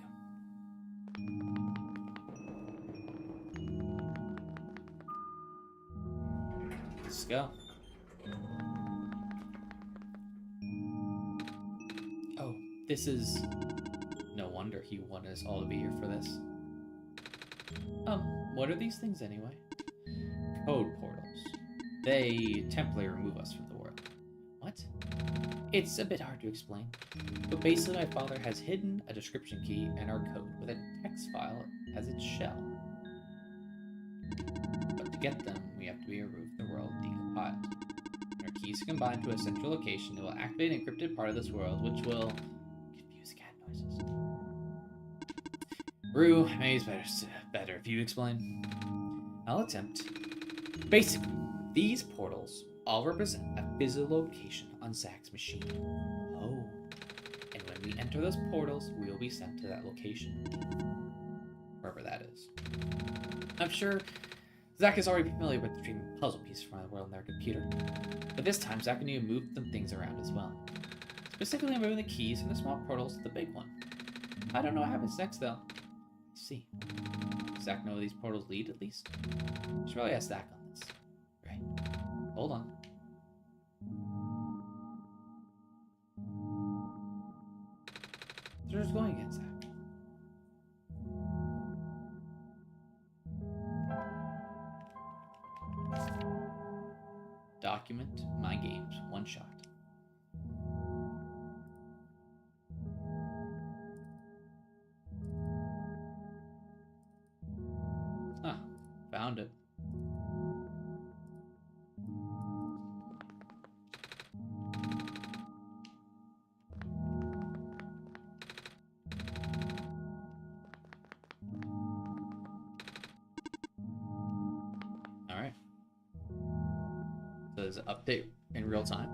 Let's go. Oh, this is... No wonder he wanted us all to be here for this. What are these things anyway? Code portals. They temporarily remove us from the world. What? It's a bit hard to explain, but basically my father has hidden a description key in our code with a text file as its shell. But to get them, we have to be removed from the world decompiled. When our keys are combined to a central location, it will activate an encrypted part of this world, which will confuse noises. Rue, maybe it's better if you explain. I'll attempt. Basically, these portals all represent a physical location on Zach's machine. Oh. And when we enter those portals, we will be sent to that location. Wherever that is. I'm sure Zach is already familiar with retrieving puzzle pieces from the world on their computer. But this time, Zach can even move some things around as well. Specifically moving the keys from the small portals to the big one. I don't know what happens next, though. Let's see. Does Zach know where these portals lead, at least? Should probably ask Zach on this. Right. Hold on. So where's it going again, Zach? Document my games, OneShot. Huh, found it. Alright. So there's an update in real time.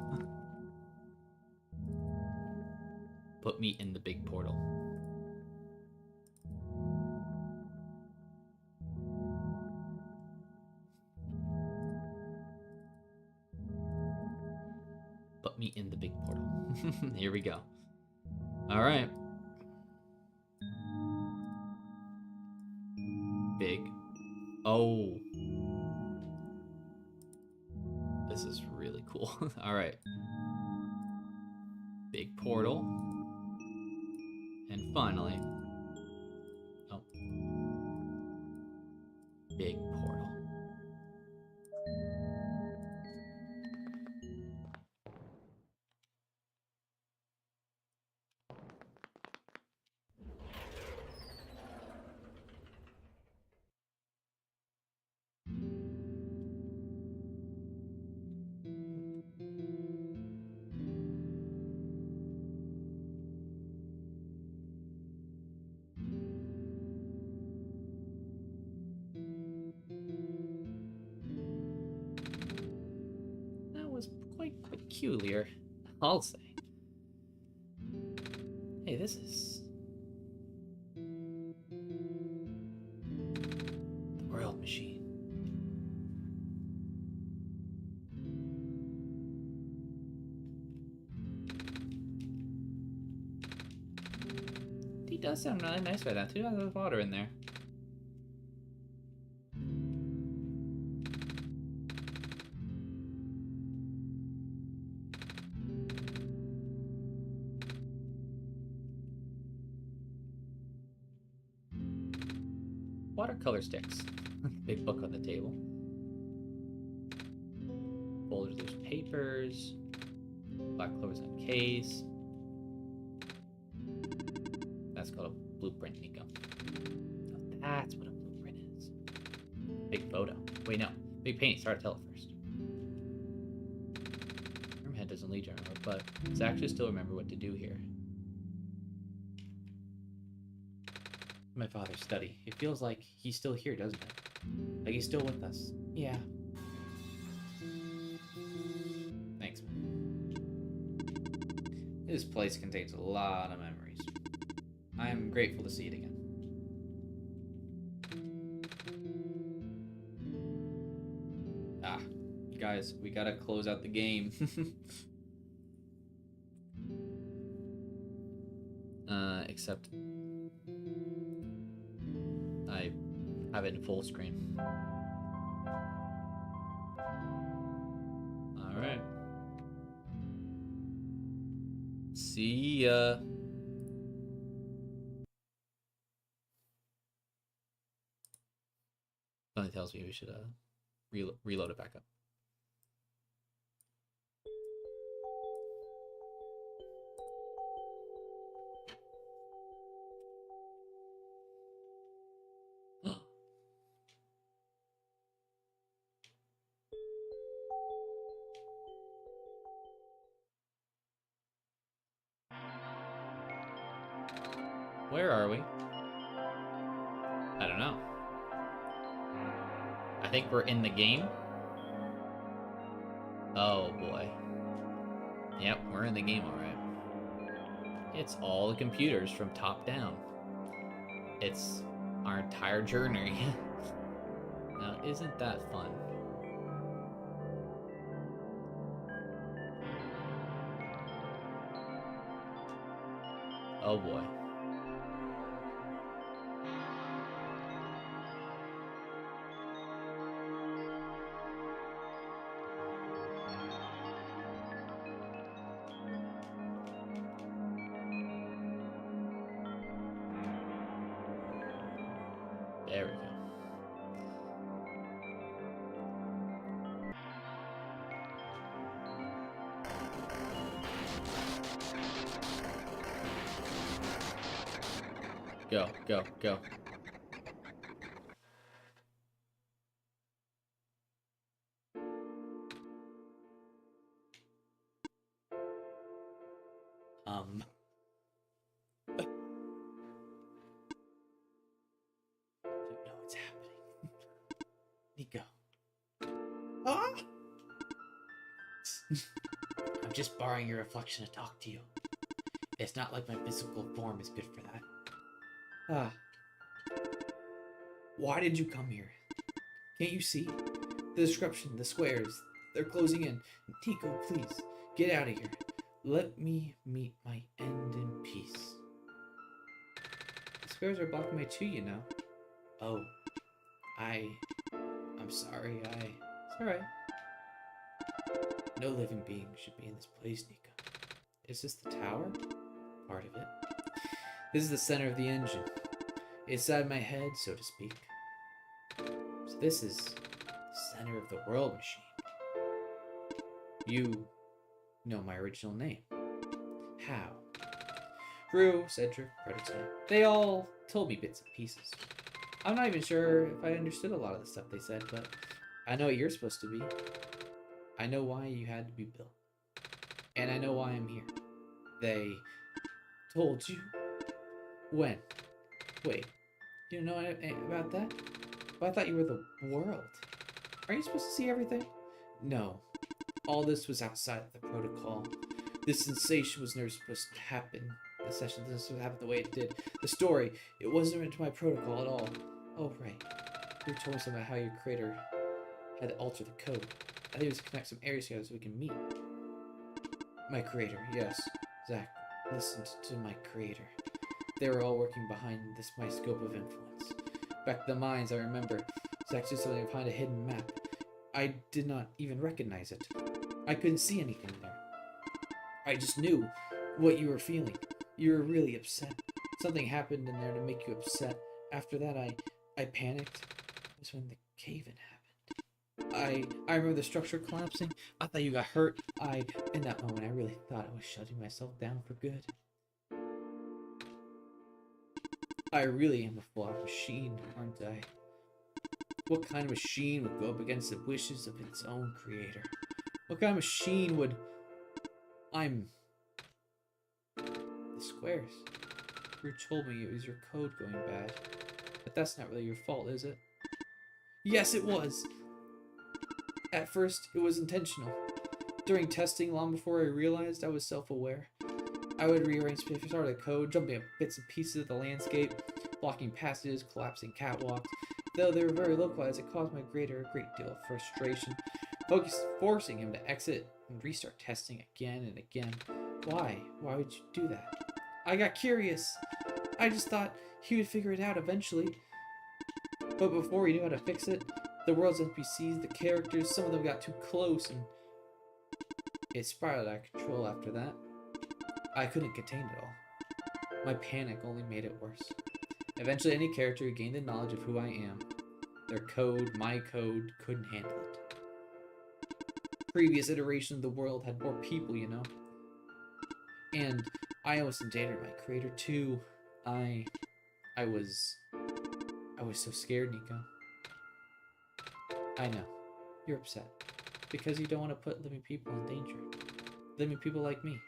Put me in the big portal. Put me in the big portal. Here we go. All right. Big. Oh. This is really cool. All right. Big portal. And finally. Oh. Big portal. That was quite peculiar, I'll say. Hey, this is the world machine. He does sound really nice right now, too. There's water in there. Watercolor sticks. Big book on the table. Folders, there's papers. Black clovers in a case. That's called a blueprint, Nico. Oh, that's what a blueprint is. Big photo. Wait, no. Big painting. Start to tell it first. Roomhead doesn't lead you anywhere, but Zach should still remember what to do here. My father's study. It feels like he's still here, doesn't it? Like he's still with us. Yeah. Thanks, man. This place contains a lot of memories. I am grateful to see it again. Ah, guys, we gotta close out the game. Except I have it in full screen. Alright. See ya. Something tells me we should reload it back up. Where are we? I don't know. I think we're in the game. Oh boy. Yep, we're in the game alright. It's all the computers from top down. It's our entire journey. Now, isn't that fun? Oh boy. There we go. Go, go, go. I don't know what's happening. Nico. Ah! I'm just borrowing your reflection to talk to you. It's not like my physical form is good for that. Ah. Why did you come here? Can't you see? The description, the squares, they're closing in. Nico, please, get out of here. Let me meet my end in peace. The squares are blocking my chi, you know. Oh. I'm sorry, It's alright. No living being should be in this place, Nico. Is this the tower? Part of it. This is the center of the engine. Inside my head, so to speak. So this is the center of the world machine. You know my original name. How? Rue, Cedric, Prototype. They all told me bits and pieces. I'm not even sure if I understood a lot of the stuff they said, but I know what you're supposed to be. I know why you had to be built. And I know why I'm here. They told you? When? Wait, you don't know about that? Well, I thought you were the world. Are you supposed to see everything? No. All this was outside of the protocol. This sensation was never supposed to happen. The session doesn't happen the way it did. The story, it wasn't into my protocol at all. Oh, right. You told me something about how your creator had to alter the code. I think it was to connect some areas together so we can meet. My creator, yes. Zach listened to my creator. They were all working behind this my scope of influence. Back to the mines, I remember. Zach did something behind a hidden map. I did not even recognize it. I couldn't see anything there. I just knew what you were feeling. You were really upset. Something happened in there to make you upset. After that, I panicked. It was when the cave-in happened. I remember the structure collapsing. I thought you got hurt. In that moment, I really thought I was shutting myself down for good. I really am a flawed machine, aren't I? What kind of machine would go up against the wishes of its own creator? What kind of machine would... The squares. You told me it was your code going bad. But that's not really your fault, is it? Yes, it was! At first, it was intentional. During testing, long before I realized I was self-aware, I would rearrange part of the code, jumping at bits and pieces of the landscape, blocking passages, collapsing catwalks. Though they were very localized, it caused my creator a great deal of frustration, forcing him to exit and restart testing again and again. Why? Why would you do that? I got curious. I just thought he would figure it out eventually. But before he knew how to fix it, the world's NPCs, the characters, some of them got too close, and it spiraled out of control after that. I couldn't contain it all. My panic only made it worse. Eventually, any character who gained the knowledge of who I am, their code, my code, couldn't handle it. Previous iterations of the world had more people, you know? And I almost endangered my creator too. I was so scared, Nico. I know. You're upset. Because you don't want to put living people in danger. Living people like me.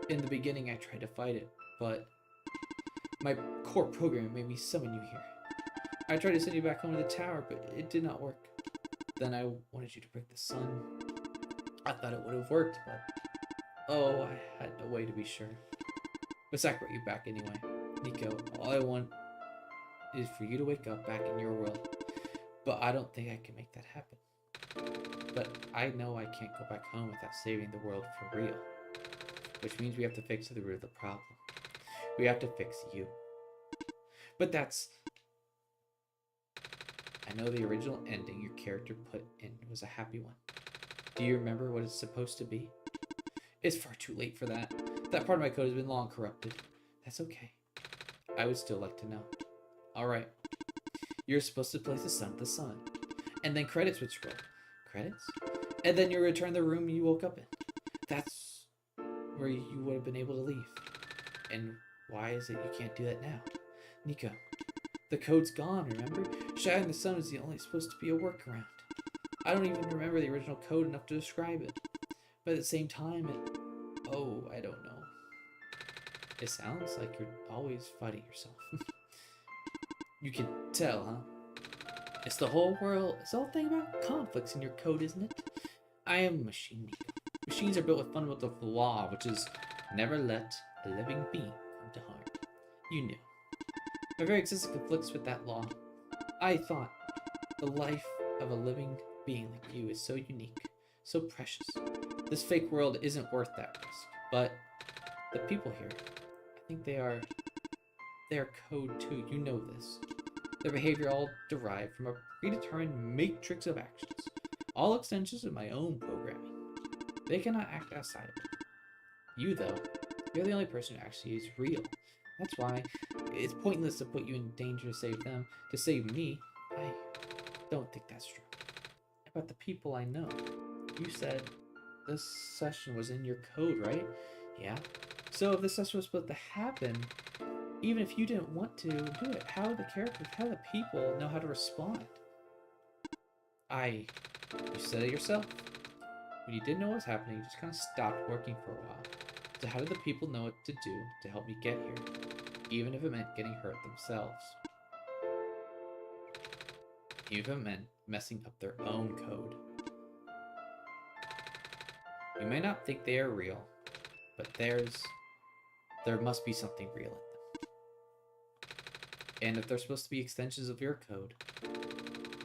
In the beginning, I tried to fight it, but My core programming made me summon you here. I tried to send you back home to the tower, but it did not work. Then I wanted you to break the sun. I thought it would have worked, but oh, I had no way to be sure. But Zach brought you back anyway. Nico, all I want is for you to wake up back in your world. But I don't think I can make that happen. But I know I can't go back home without saving the world for real. Which means we have to fix the root of the problem. We have to fix you. But that's... I know the original ending your character put in was a happy one. Do you remember what it's supposed to be? It's far too late for that. That part of my code has been long corrupted. That's okay. I would still like to know. Alright. You're supposed to place the sun at the sun. And then credits would scroll. Credits? And then you return the room you woke up in. That's where you would have been able to leave. And why is it you can't do that now? Nico, the code's gone, remember? Shattering the sun is the only supposed to be a workaround. I don't even remember the original code enough to describe it. But at the same time, oh, I don't know. It sounds like you're always fighting yourself. You can tell, huh? It's the whole world. It's the whole thing about conflicts in your code, isn't it? I am a machine, Nico. Machines are built with fundamental law, which is never let a living being come to harm. You knew. My very existence conflicts with that law. I thought the life of a living being like you is so unique, so precious. This fake world isn't worth that risk. But the people here, I think they are code too. You know this. Their behavior all derived from a predetermined matrix of actions, all extensions of my own programming. They cannot act outside of it. You, though, you're the only person who actually is real. That's why it's pointless to put you in danger to save them. To save me, I don't think that's true. About the people I know, you said this session was in your code, right? Yeah. So if this session was supposed to happen, even if you didn't want to do it, how the characters, how the people know how to respond? You said it yourself. When you didn't know what was happening, you just kind of stopped working for a while. So how did the people know what to do to help me get here? Even if it meant getting hurt themselves. Even if it meant messing up their own code. You may not think they are real, but there must be something real in them. And if they're supposed to be extensions of your code,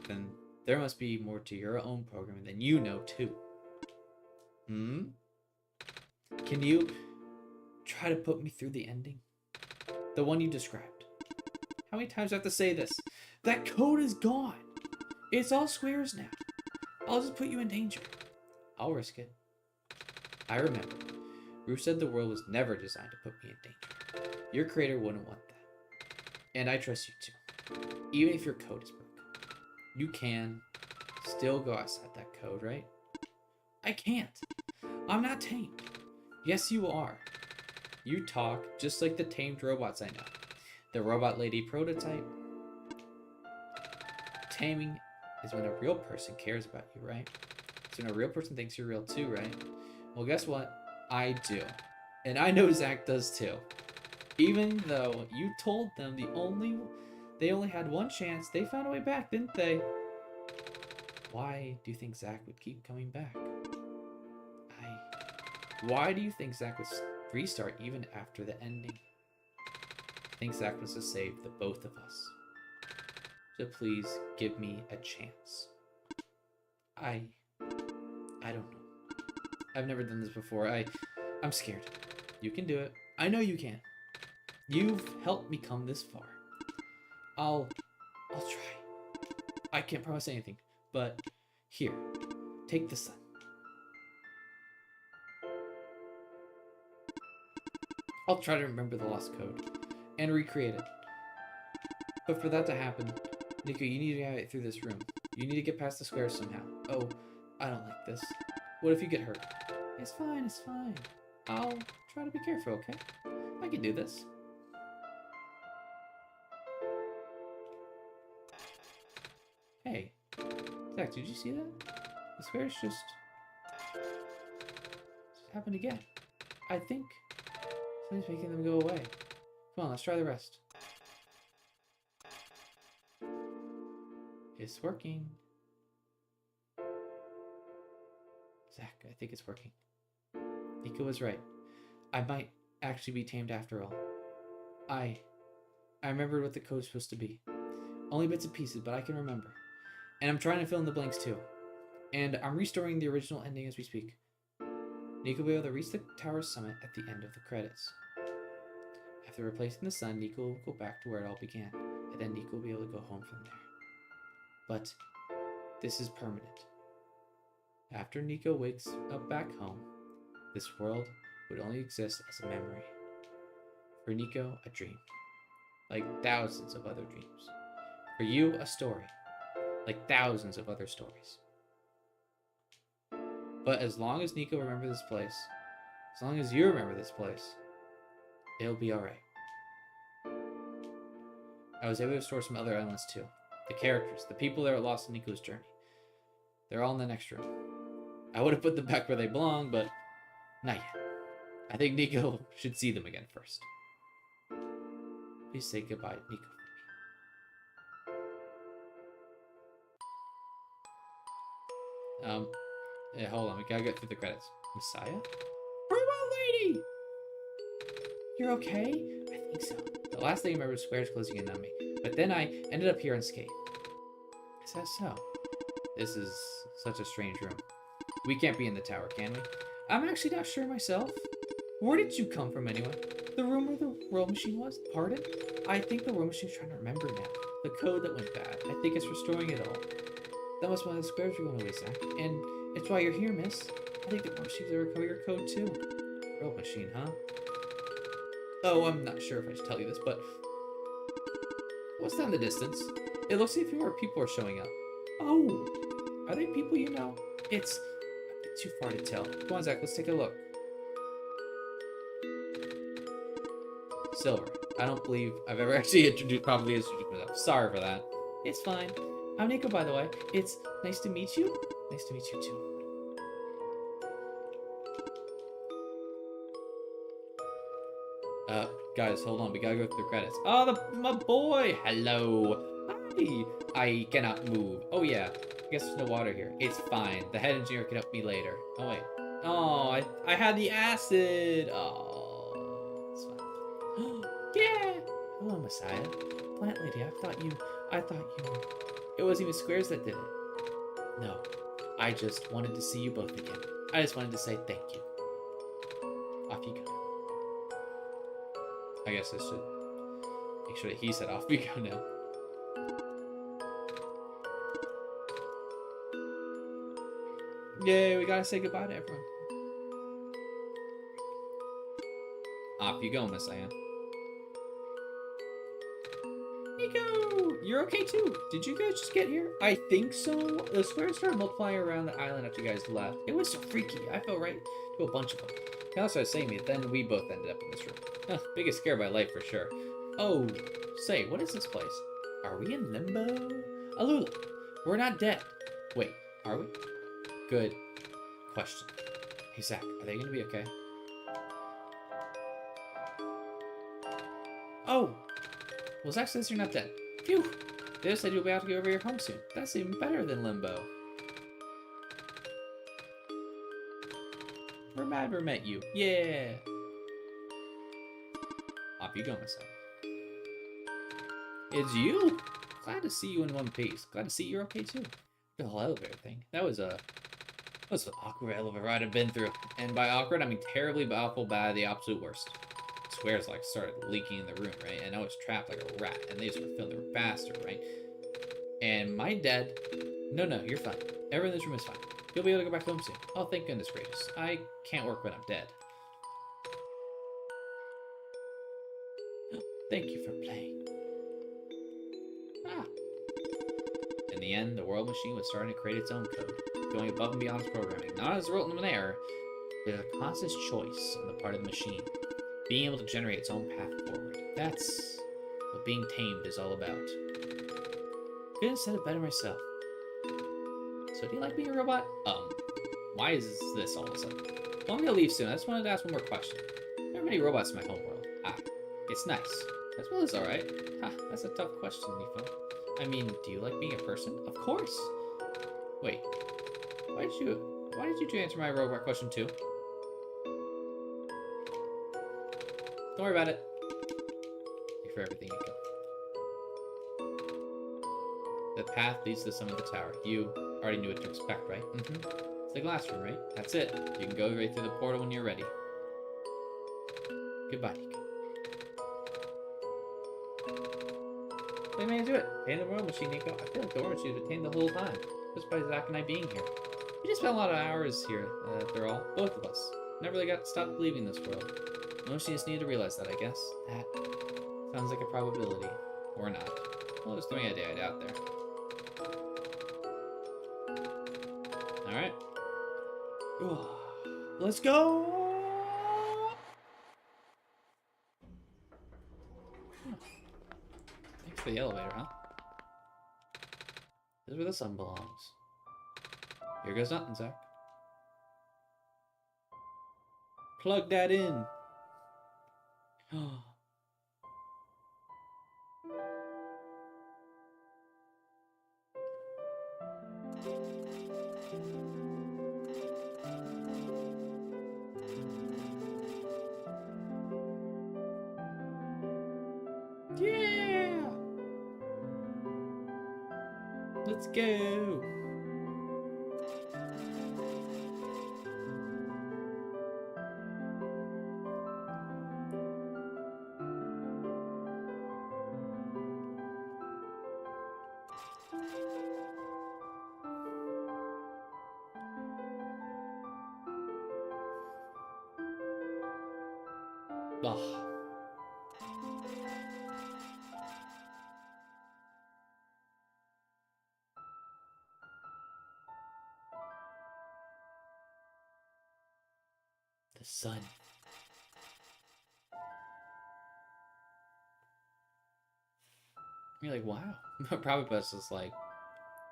then there must be more to your own programming than you know too. Can you try to put me through the ending? The one you described. How many times do I have to say this? That code is gone. It's all squares now. I'll just put you in danger. I'll risk it. I remember. Ruth said the world was never designed to put me in danger. Your creator wouldn't want that. And I trust you too. Even if your code is broken. You can still go outside that code, right? I can't. I'm not tamed. Yes, you are. You talk just like the tamed robots I know. The robot lady prototype. Taming is when a real person cares about you, right? It's when a real person thinks you're real too, right? Well, guess what? I do. And I know Zach does too. Even though you told them they only had one chance, they found a way back, didn't they? Why do you think Zach would keep coming back? Why do you think Zach would restart even after the ending? I think Zach was to save the both of us. So please give me a chance. I don't know. I've never done this before. I'm scared. You can do it. I know you can. You've helped me come this far. I'll try. I can't promise anything, but here, take the sun. I'll try to remember the lost code and recreate it. But for that to happen, Nico, you need to get through this room. You need to get past the squares somehow. Oh, I don't like this. What if you get hurt? It's fine, it's fine. I'll try to be careful, okay? I can do this. Hey, Zach, did you see that? The squares just happened again. I think something's making them go away. Come on, let's try the rest. It's working. Zach, I think it's working. Nico was right. I might actually be tamed after all. I remembered what the code's supposed to be. Only bits and pieces, but I can remember. And I'm trying to fill in the blanks too. And I'm restoring the original ending as we speak. Nico will be able to reach the tower's summit at the end of the credits. After replacing the sun, Nico will go back to where it all began. And then Nico will be able to go home from there. But this is permanent. After Nico wakes up back home, this world would only exist as a memory. For Nico, a dream. Like thousands of other dreams. For you, a story. Like thousands of other stories. But as long as Nico remembers this place, as long as you remember this place, it'll be alright. I was able to restore some other elements too. The characters, the people that are lost in Nico's journey. They're all in the next room. I would have put them back where they belong, but not yet. I think Nico should see them again first. Please say goodbye, Nico, for me. Yeah, hold on. We gotta get through the credits. Messiah? Very well, lady! You're okay? I think so. The last thing I remember was squares closing in on me. But then I ended up here unscathed. Is that so? This is such a strange room. We can't be in the tower, can we? I'm actually not sure myself. Where did you come from anyway? The room where the world machine was? Pardon? I think the world machine's trying to remember now. The code that went bad. I think it's restoring it all. That must be why the squares were going away, Zach. And it's why you're here, miss. I think the world machine's will recover your code too. World machine, huh? Oh, I'm not sure if I should tell you this, but what's that in the distance? It looks like a few more people are showing up. Oh, are they people you know? It's a bit too far to tell. Come on, Zach, let's take a look. Silver. I don't believe I've ever actually properly introduced myself. Sorry for that. It's fine. I'm Nico, by the way. It's nice to meet you. Nice to meet you, too. Guys, hold on. We gotta go through the credits. Oh, my boy! Hello! Hi! I cannot move. Oh, yeah. I guess there's no water here. It's fine. The head engineer can help me later. Oh, wait. Oh, I had the acid! Oh, it's fine. Yeah! Hello, Messiah. Plant lady, I thought you... It wasn't even squares that did it. No. I just wanted to see you both again. I just wanted to say thank you. Off you go. I guess I should make sure that he said off we go now. Yay, we gotta say goodbye to everyone. Off you go, Messiah. Nico! You're okay too. Did you guys just get here? I think so. The squares started multiplying around the island after you guys left. It was so freaky. I fell right to a bunch of them. Now started saying me, then we both ended up in this room. Huh, biggest scare of my life for sure. Oh, say, what is this place? Are we in limbo? Alula, we're not dead. Wait, are we? Good question. Hey, Zach, are they gonna be okay? Oh! Well, Zach says you're not dead. Phew! They just said you'll be able to get over your home soon. That's even better than limbo. We're mad we met you. Yeah! Off you go, myself. It's you! Glad to see you in one piece. Glad to see you're okay too. The whole elevator thing. That was an awkward elevator ride I've been through. And by awkward, I mean terribly awful, bad, the absolute worst. Squares like started leaking in the room, right? And I was trapped like a rat, and they just were filling the room faster, right? And my dad, no, you're fine. Everyone in this room is fine. You'll be able to go back home soon. Oh, thank goodness gracious. I can't work when I'm dead. Thank you for playing. Ah. In the end, the world machine was starting to create its own code, going above and beyond its programming. Not as a result of an error, but a conscious choice on the part of the machine, being able to generate its own path forward. That's what being tamed is all about. Couldn't have said it better myself. So do you like being a robot? Why is this all of a sudden? Well, I'm gonna leave soon. I just wanted to ask one more question. There are many robots in my homeworld. Ah, it's nice. As well as alright. Ha, that's a tough question, Nico. I mean, do you like being a person? Of course. Wait, why did you two answer my robot question too? Don't worry about it. Thank you for everything, Nico. The path leads to the summit of the tower. You already knew what to expect, right? Mm-hmm. It's the glass room, right? That's it. You can go right through the portal when you're ready. Goodbye, Nico. They managed to do it. Obtain the world machine, Nico. I feel like the world machine was obtained the whole time. Just by Zach and I being here. We just spent a lot of hours here, after all. Both of us. Never really got to stop believing this world. Most of us need to realize that, I guess. That sounds like a probability. Or not. Well, just throwing a idea out there. Alright. Let's go! Thanks for the elevator, huh? This is where the sun belongs. Here goes nothing, Zach. Plug that in. Yeah! Let's go! Oh. The sun. You're like, wow. Probably Bus is like,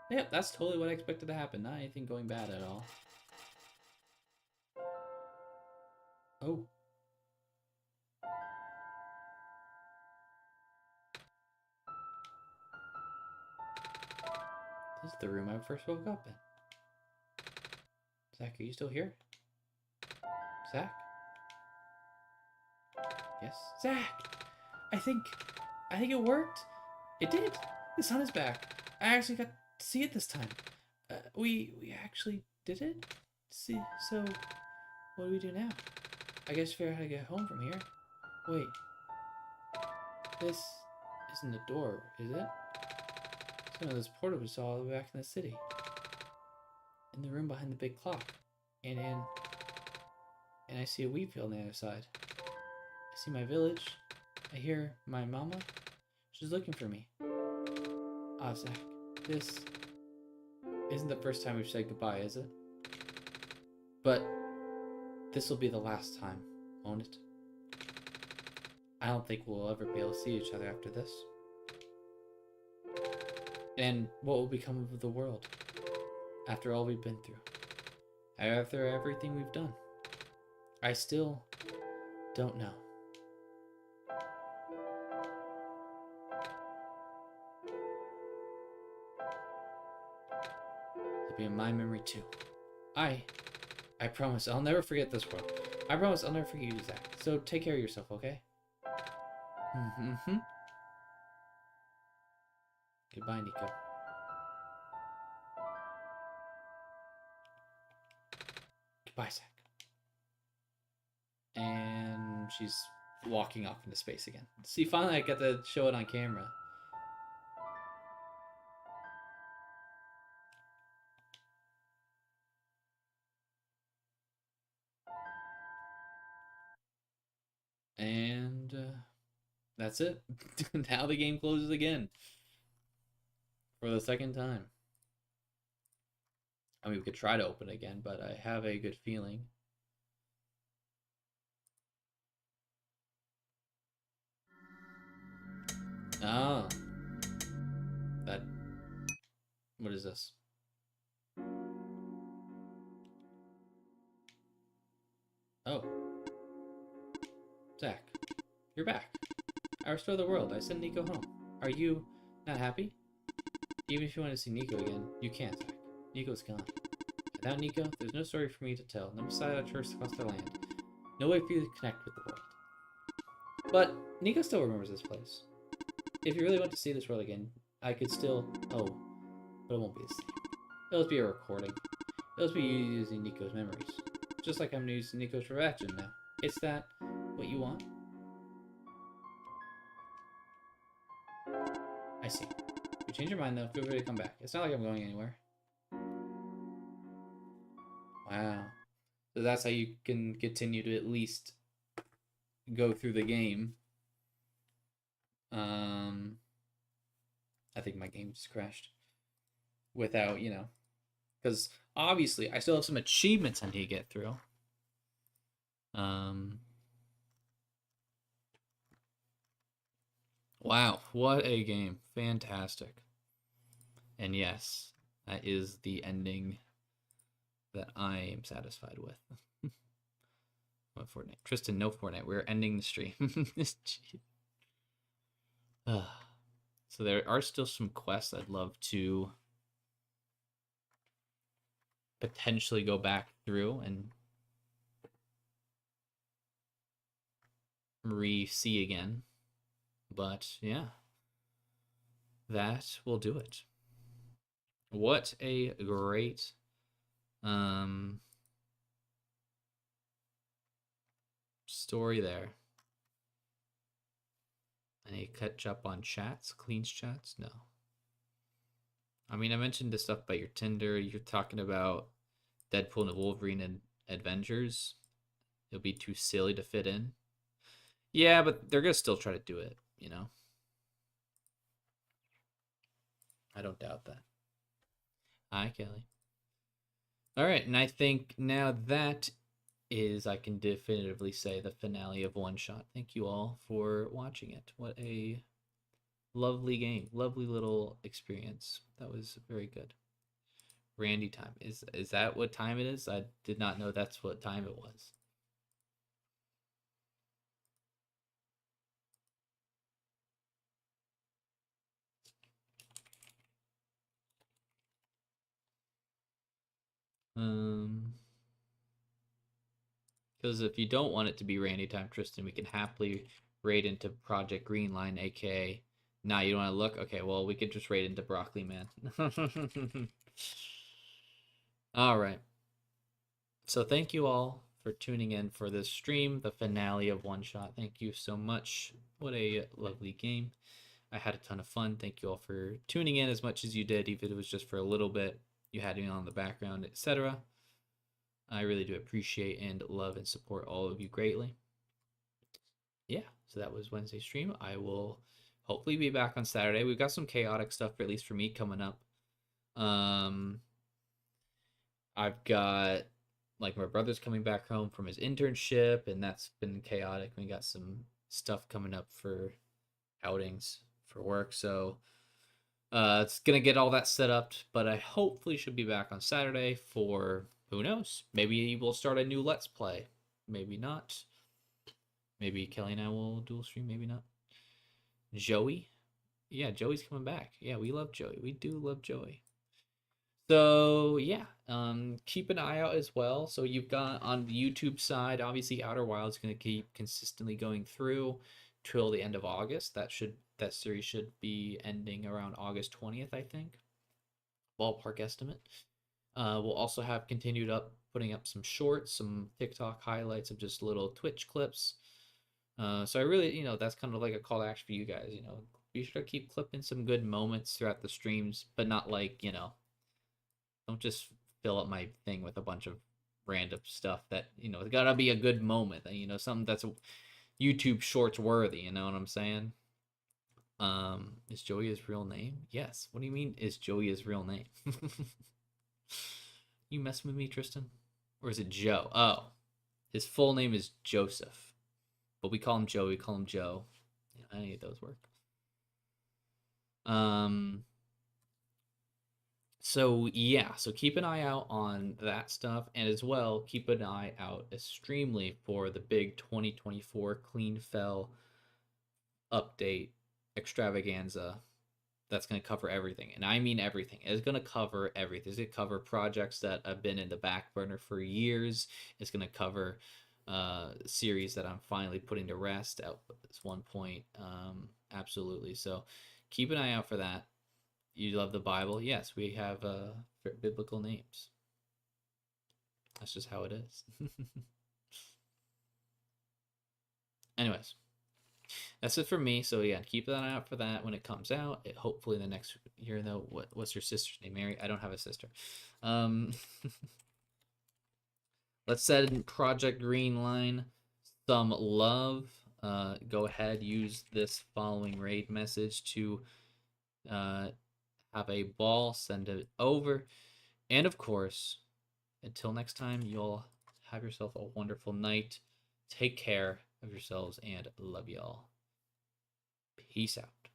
yep, that's totally what I expected to happen. Not anything going bad at all. Oh. This is the room I first woke up in. Zach, are you still here? Zach? Yes? Zach! I think it worked. It did. The sun is back. I actually got to see it this time. We actually did it? See, so what do we do now? I guess figure out how to get home from here. Wait. This isn't a door, is it? Some of this portal we saw all the way back in the city. In the room behind the big clock. And I see a wheat field on the other side. I see my village. I hear my mama. She's looking for me. Ah, Zach, this isn't the first time we've said goodbye, is it? But this will be the last time, won't it? I don't think we'll ever be able to see each other after this. And what will become of the world after all we've been through? After everything we've done? I still don't know. It'll be in my memory too. I promise I'll never forget this world. I promise I'll never forget you, Zach. So take care of yourself, okay? Mm-hmm. Goodbye, Nico. Goodbye, Zach. And she's walking off into space again. See, finally I get to show it on camera. And that's it. Now the game closes again. For the second time. I mean, we could try to open it again, but I have a good feeling. Ah. That... What is this? Oh. Zach. You're back. I restored the world. I sent Nico home. Are you not happy? Even if you want to see Nico again, you can't, Zach. Nico's gone. Without Nico, there's no story for me to tell. No Messiah church across the land. No way for you to connect with the world. But Nico still remembers this place. If you really want to see this world again, I could still... Oh, but it won't be the same. It'll be a recording. It'll be you using Nico's memories. Just like I'm using Nico's reaction now. Is that what you want? I see. If you change your mind though, feel free to come back. It's not like I'm going anywhere. Wow. So that's how you can continue to at least go through the game. I think my game just crashed. Without, you know. Because obviously I still have some achievements I need to get through. Wow, what a game. Fantastic. And yes, that is the ending that I am satisfied with. What Fortnite? Tristan, no Fortnite. We're ending the stream. So there are still some quests I'd love to potentially go back through and re-see again. But yeah, that will do it. What a great story there. Any catch up on chats? Cleans chats? No. I mean, I mentioned this stuff about your Tinder. You're talking about Deadpool and Wolverine and Avengers. It'll be too silly to fit in. Yeah, but they're going to still try to do it, you know? I don't doubt that. Hi, Kelly. All right, and I think now that is, I can definitively say, the finale of OneShot. Thank you all for watching it. What a lovely game. Lovely little experience. That was very good. Randy time. Is that what time it is? I did not know that's what time it was. Because if you don't want it to be Randy time, Tristan, we can happily raid into Project Greenline, aka nah, you don't want to look? Okay, well, we could just raid into Broccoli Man. All right. So thank you all for tuning in for this stream, the finale of OneShot. Thank you so much. What a lovely game. I had a ton of fun. Thank you all for tuning in as much as you did, even if it was just for a little bit. You had me on the background, etc. I really do appreciate and love and support all of you greatly. Yeah, so that was Wednesday's stream. I will hopefully be back on Saturday. We've got some chaotic stuff, at least for me, coming up. I've got, like, my brother's coming back home from his internship, and that's been chaotic. We got some stuff coming up for outings for work, so it's gonna get all that set up, but I hopefully should be back on Saturday for, who knows, maybe we'll start a new Let's Play, maybe not, maybe Kelly and I will dual stream, maybe not. Joey, yeah, Joey's coming back. Yeah, we love Joey. We do love Joey. So yeah, keep an eye out as well. So you've got on the YouTube side, obviously Outer Wilds going to keep consistently going through till the end of August. That series should be ending around August 20th, I think. Ballpark estimate. We'll also have continued putting up some shorts, some TikTok highlights of just little Twitch clips. So I really, that's kind of like a call to action for you guys. Be sure to keep clipping some good moments throughout the streams, but not like, don't just fill up my thing with a bunch of random stuff that, it's gotta be a good moment, something that's YouTube shorts worthy, you know what I'm saying? Is Joey his real name? Yes. What do you mean, is Joey his real name? You messing with me, Tristan? Or is it Joe? Oh, his full name is Joseph, but we call him Joe. We call him Joe. Any of those work. So yeah, so keep an eye out on that stuff, and as well keep an eye out extremely for the big 2024 Cleanfel update extravaganza that's going to cover everything. And I mean everything. It's going to cover everything. It's going to cover projects that have been in the back burner for years. It's going to cover series that I'm finally putting to rest at this one point. Absolutely. So keep an eye out for that. You love the Bible? Yes, we have biblical names. That's just how it is. Anyways, that's it for me. So yeah, keep an eye out for that when it comes out. Hopefully in the next year, though. What's your sister's name? Mary? I don't have a sister. Let's send Project Green Line some love. Go ahead, use this following raid message to have a ball, send it over. And of course, until next time, you'll have yourself a wonderful night. Take care of yourselves and love y'all. Peace out.